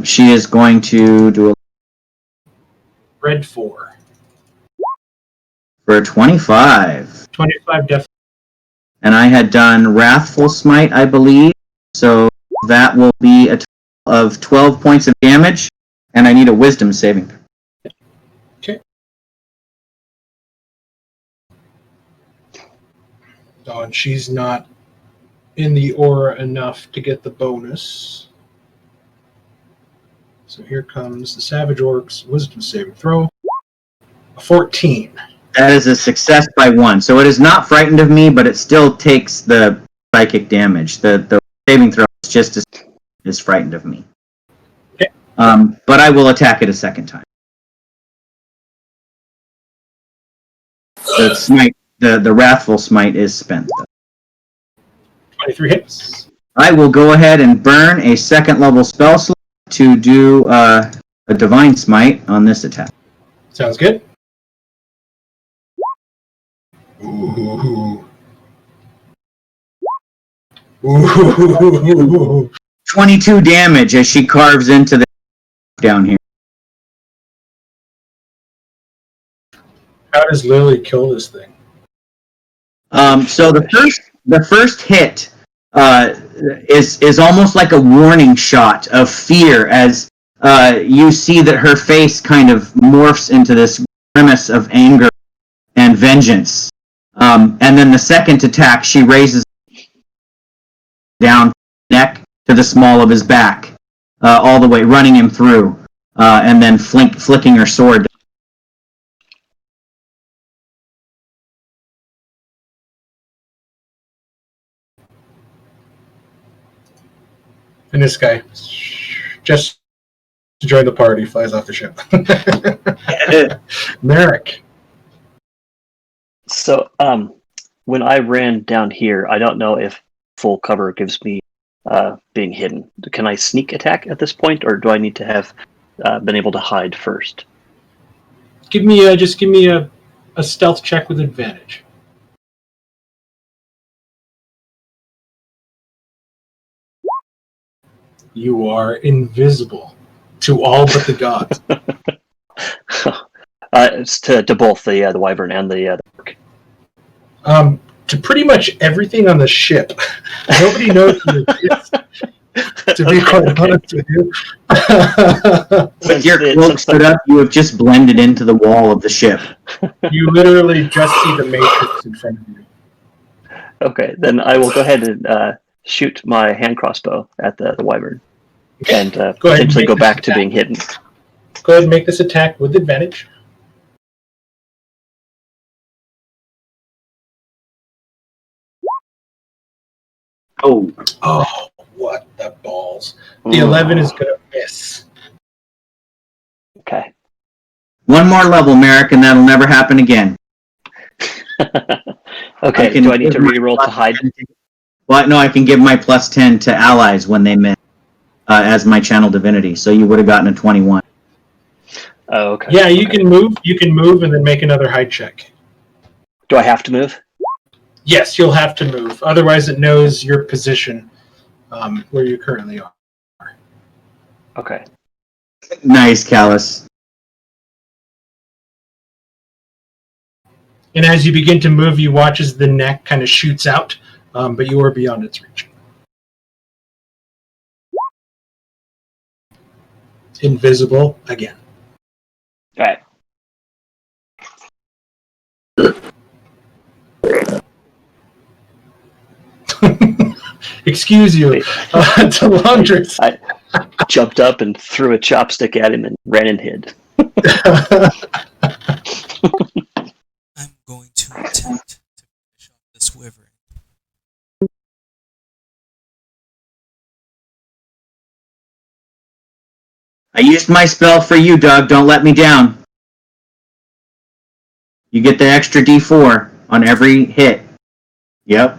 She is going to do a Red 4. for 25. 25 definitely. And I had done Wrathful Smite, I believe. So that will be a total of 12 points of damage, and I need a Wisdom saving. Okay. Oh, and she's not in the aura enough to get the bonus. So here comes the Savage Orc's Wisdom saving throw. A 14. That is a success by 1. So it is not frightened of me, but it still takes the psychic damage. The saving throw is just as frightened of me. Okay. But I will attack it a second time. The smite, the Wrathful Smite is spent. 23 hits. I will go ahead and burn a second level spell slot to do a Divine Smite on this attack. Sounds good. Ooh. Ooh. 22 damage as she carves into the down here. How does Lily kill this thing? So the first hit is almost like a warning shot of fear as you see that her face kind of morphs into this grimace of anger and vengeance. And then the second attack, she raises down neck to the small of his back, all the way, running him through, and then flicking her sword. And this guy, just to join the party, flies off the ship. Merrick. So, when I ran down here, I don't know if full cover gives me being hidden. Can I sneak attack at this point, or do I need to have been able to hide first? Give me a stealth check with advantage. You are invisible to all but the gods. It's to both the wyvern and the orc. To pretty much everything on the ship. Nobody knows who it is. To be quite honest with you. With your cloak stood up, you have just blended into the wall of the ship. You literally just see the matrix in front of you. Okay, then I will go ahead and shoot my hand crossbow at the wyvern, and potentially go back to being hidden. Go ahead and make this attack with advantage. Oh, what the balls. The 11 is going to miss. Okay. One more level, Merrick, and that'll never happen again. Okay, do I need to reroll to hide? Well, no, I can give my +10 to allies when they miss as my channel divinity. So you would have gotten a 21. Oh, okay. Yeah, you okay. can move. You can move and then make another hide check. Do I have to move? Yes, you'll have to move. Otherwise, it knows your position where you currently are. Okay. Nice, Callus. And as you begin to move, you watch as the neck kind of shoots out, but you are beyond its reach. Invisible again. All right. Excuse you, Delondris. I jumped up and threw a chopstick at him and ran and hid. I'm going to attempt to finish off this wyvern. I used my spell for you, Doug. Don't let me down. You get the extra D4 on every hit. Yep.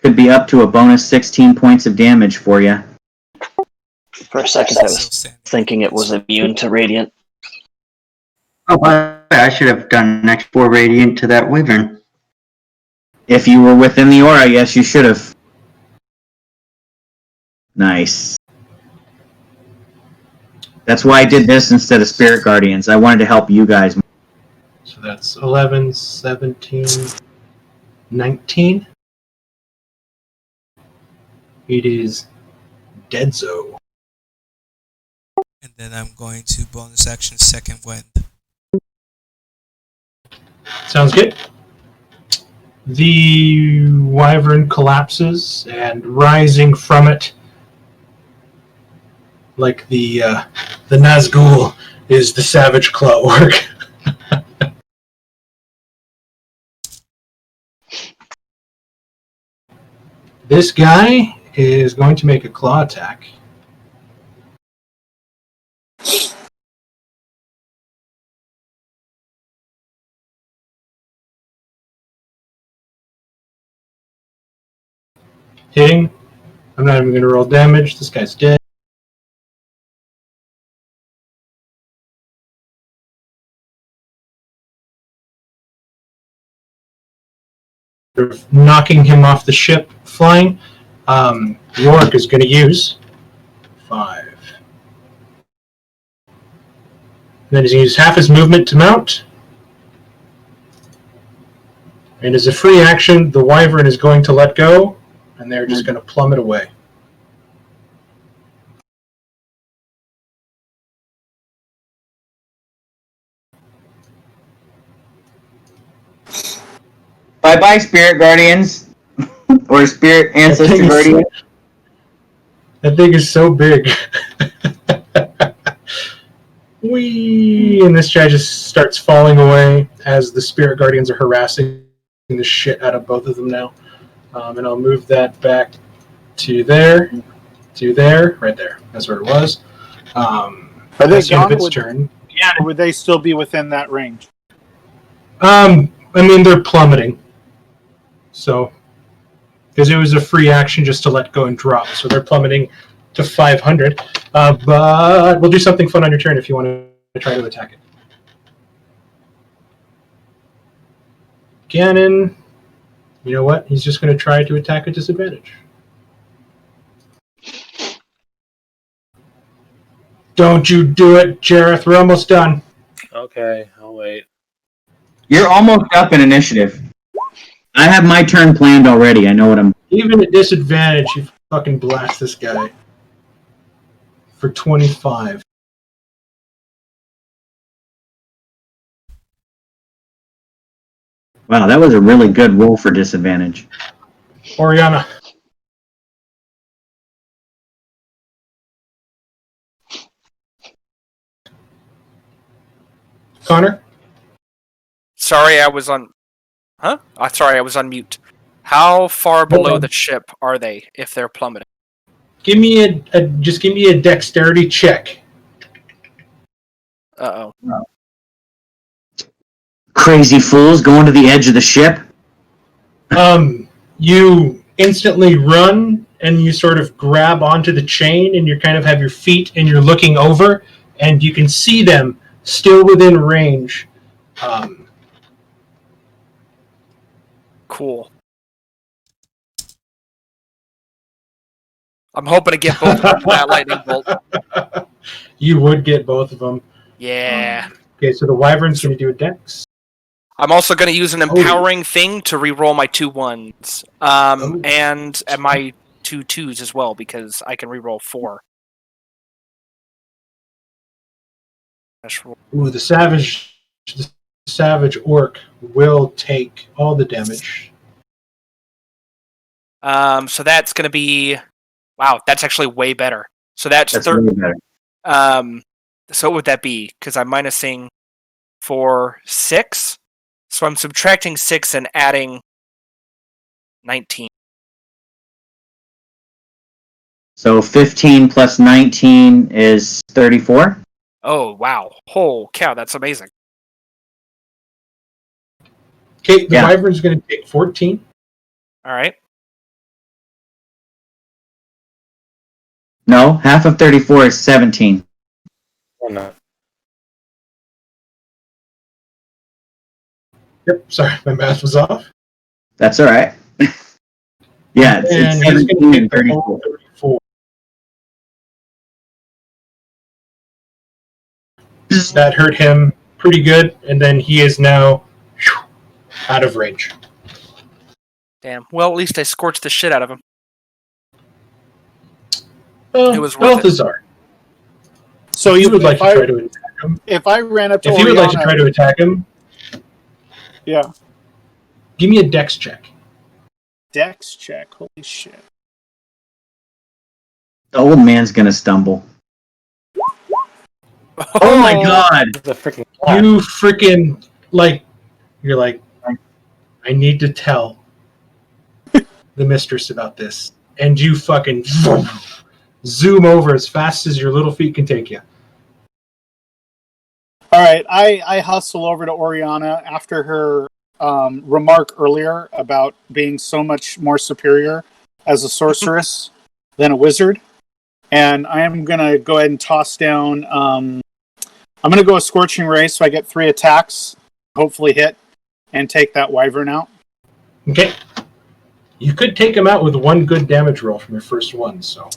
Could be up to a bonus 16 points of damage for you. For a second, I was thinking it was immune to radiant. Oh, I should have done next 4 radiant to that wyvern. If you were within the aura, yes, you should have. Nice. That's why I did this instead of Spirit Guardians. I wanted to help you guys. So that's 11, 17, 19. It is Deadzo. And then I'm going to bonus action second wind. Sounds good. The wyvern collapses, and rising from it, like the Nazgul, is the Savage Clawwork. This guy is going to make a claw attack. Hitting. I'm not even going to roll damage. This guy's dead. Knocking him off the ship, flying. York is going to use 5. Then he's going to use half his movement to mount. And as a free action, the wyvern is going to let go, and they're just going to plummet away. Bye-bye, Spirit Guardians. Or Spirit Ancestor Guardian. That thing is so big. Whee! And this guy just starts falling away as the Spirit Guardians are harassing the shit out of both of them now. And I'll move that back to there, right there. That's where it was. Are they that's the end gone? of its turn. Yeah. Or would they still be within that range? I mean, they're plummeting. So, because it was a free action just to let go and drop. So they're plummeting to 500. But we'll do something fun on your turn if you want to try to attack it. Ganon, you know what? He's just going to try to attack at disadvantage. Don't you do it, Jareth. We're almost done. Okay, I'll wait. You're almost up in initiative. I have my turn planned already. I know what I'm... Even at disadvantage, you fucking blast this guy. For 25. Wow, that was a really good roll for disadvantage. Oriana. Connor? Sorry, I was on. Huh? Sorry, I was on mute. How far below the ship are they if they're plummeting? Give me just give me a dexterity check. Uh-oh. crazy fools going to the edge of the ship? You instantly run and you sort of grab onto the chain and you kind of have your feet and you're looking over and you can see them still within range. Cool. I'm hoping to get both of them with that lightning bolt. You would get both of them. Yeah. Okay, so the wyvern's going to do a dex. I'm also going to use an empowering thing to re-roll my 2 1s. And my 2 2s as well, because I can re-roll 4. Ooh, the savage orc will take all the damage. So that's going to be... Wow, that's actually way better. So that's Really better. So what would that be? Because I'm minusing for 6. So I'm subtracting 6 and adding 19. So 15 plus 19 is 34? Oh, wow. Oh, cow, that's amazing. Okay, the wyvern's going to take 14. All right. No, half of 34 is 17. Oh, no. Yep, sorry, my math was off. That's all right. Yeah, it's And he's 17 going to and take the whole 34. 34. That hurt him pretty good, and then he is now out of range. Damn. Well, at least I scorched the shit out of him. Well, It was worth it. Balthazar, So if you you would like to try to attack him. If I ran up to If you would like to Oriana- try to attack him, Yeah. give me a dex check. Dex check. Holy shit. The old man's gonna stumble. Oh my god! The freaking You freaking, you're like, I need to tell the mistress about this. And you fucking zoom over as fast as your little feet can take you. All right, I hustle over to Oriana after her remark earlier about being so much more superior as a sorceress than a wizard. And I am going to go ahead and toss down... I'm going to go a Scorching Ray so I get 3 attacks, hopefully hit, and take that wyvern out. Okay. You could take him out with 1 good damage roll from your first one, so...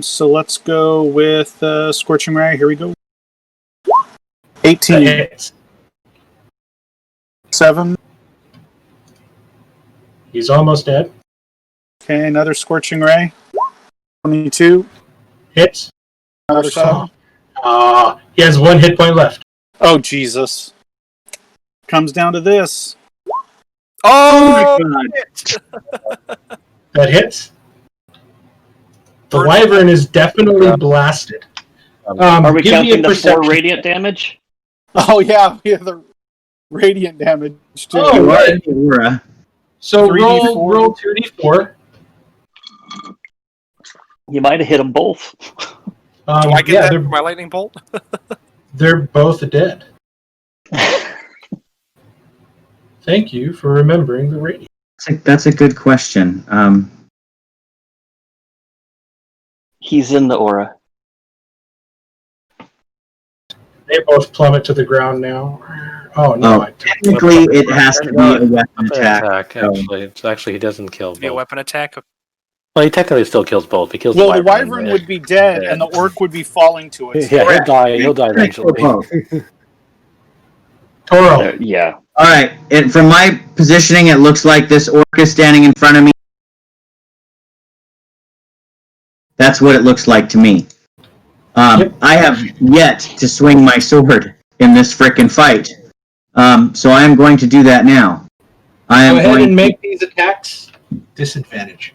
So let's go with Scorching Ray. Here we go. That 18. hits. 7. He's almost dead. Okay, another Scorching Ray. 22. Hits. Another 7. He has 1 hit point left. Oh, Jesus. Comes down to this. Oh, That hits. The wyvern is definitely blasted. Are we give me a counting the 4 perception. radiant damage? Oh, yeah, we have the radiant damage, too. Oh, right. Aura. So 3d4. roll 2d4. You might have hit them both. do I get that they're, for my lightning bolt? they're both dead. Thank you for remembering the radiant. That's a good question. He's in the aura. They both plummet to the ground now. Oh, no. Oh, technically, it has to be a weapon attack. Actually, he doesn't kill Be a both. weapon attack. Well, he technically still kills both. He kills Well, the the wyvern would be dead, and the orc would be falling to it. Yeah, he'll die. He'll die eventually. Toro. Yeah. All right. From my positioning, it looks like this orc is standing in front of me. That's what it looks like to me. I have yet to swing my sword in this frickin' fight. So I am going to do that now. I am Go ahead going and make these attacks. Disadvantage.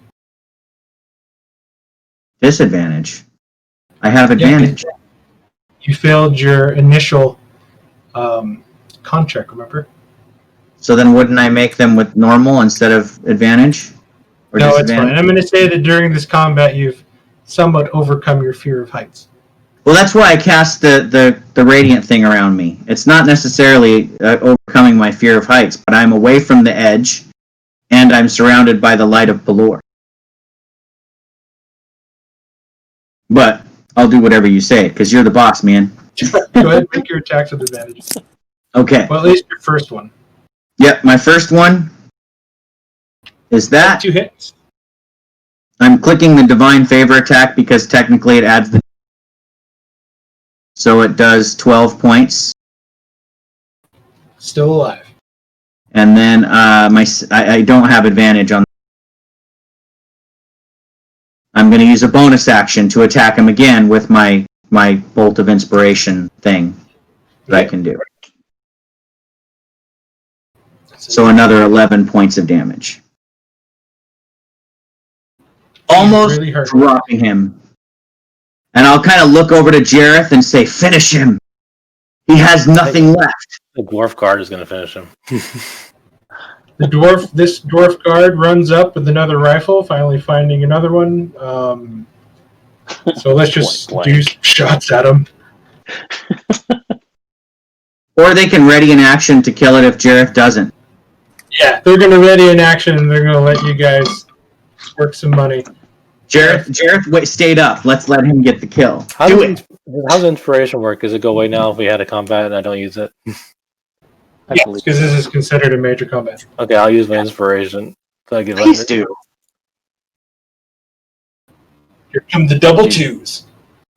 Disadvantage. I have advantage. You failed your initial con check, remember? So then wouldn't I make them with normal instead of advantage? Or No, it's fine. disadvantage? I'm going to say that during this combat, you've somewhat overcome your fear of heights. Well, that's why I cast the radiant thing around me. It's not necessarily overcoming my fear of heights, but I'm away from the edge, and I'm surrounded by the light of Pelor. But I'll do whatever you say, because you're the boss, man. Go ahead, make your attacks with advantage. Okay. Well, at least your first one. Yep, my first one is that. 2 hits. I'm clicking the Divine Favor attack because technically it adds the... So it does 12 points. Still alive. And then I don't have advantage on... I'm going to use a bonus action to attack him again with my Bolt of Inspiration thing that I can do. So another 11 points of damage. Almost really hurt. dropping him. And I'll kind of look over to Jareth and say, finish him! He has nothing left. The dwarf guard is going to finish him. This dwarf guard runs up with another rifle, finally finding another one. So let's just do shots at him. Or they can ready an action to kill it if Jareth doesn't. Yeah, they're going to ready an action and they're going to let you guys work some money. Jareth stayed up. Let's let him get the kill. How's inspiration work? Does it go away now if we had a combat and I don't use it? Yes, because this is considered a major combat. Okay, I'll use my inspiration. So I Please do. Here come the double 2s.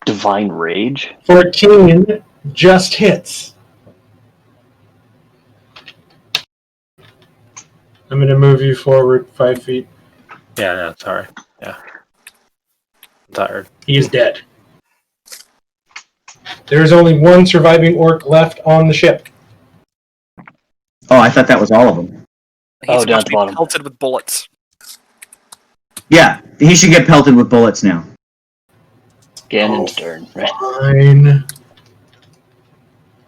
Divine Rage? 14 just hits. I'm going to move you forward 5 feet. Yeah, sorry. Yeah. I'm tired. He is dead. There is only one surviving orc left on the ship. Oh, I thought that was all of them. He's down about at to the be bottom. pelted with bullets. Yeah, he should get pelted with bullets now. Ganon's turn. Right. Fine.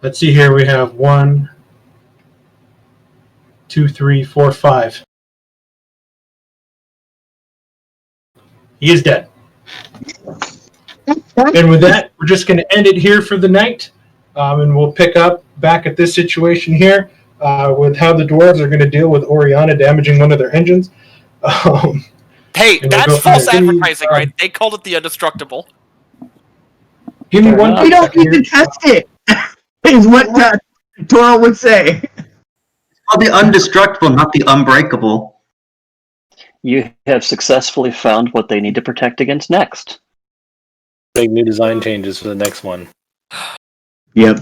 Let's see here. We have 1, 2, 3, 4, 5. He is dead. And with that, we're just going to end it here for the night. And we'll pick up back at this situation here with how the dwarves are going to deal with Oriana damaging one of their engines. Hey, And we'll that's go from false there. advertising, right? They called it the Indestructible. Give me one. We don't need to test it, is what Toro would say. Well, the undestructible, not the unbreakable. You have successfully found what they need to protect against next. Big new design changes for the next one. Yep.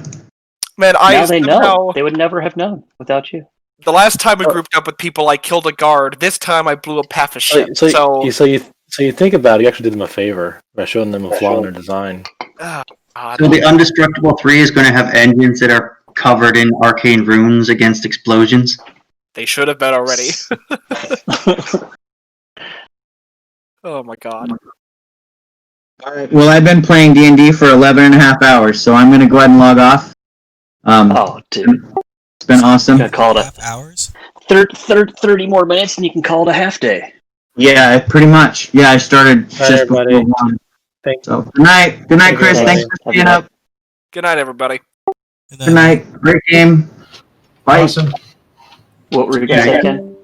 Man, Now they know. They would never have known without you. The last time we grouped up with people, I killed a guard. This time, I blew up half a ship. So you think about it, you actually did them a favor by showing them a flaw in their design. God. So the Undestructible 3 is going to have engines that are covered in arcane runes against explosions. They should have been already. Oh my god. Well, I've been playing D&D for 11 and a half hours, so I'm going to go ahead and log off. Oh, dude. It's been awesome. I'm gonna call it Hours? 30 more minutes and you can call it a half day. Yeah, pretty much. Yeah, I started Bye, just everybody. before 1. Thanks. So, good night. Good night, Chris. Thanks for staying up. Good night, everybody. Good night. Great game. Bye. Awesome. What were you going to say, Ken?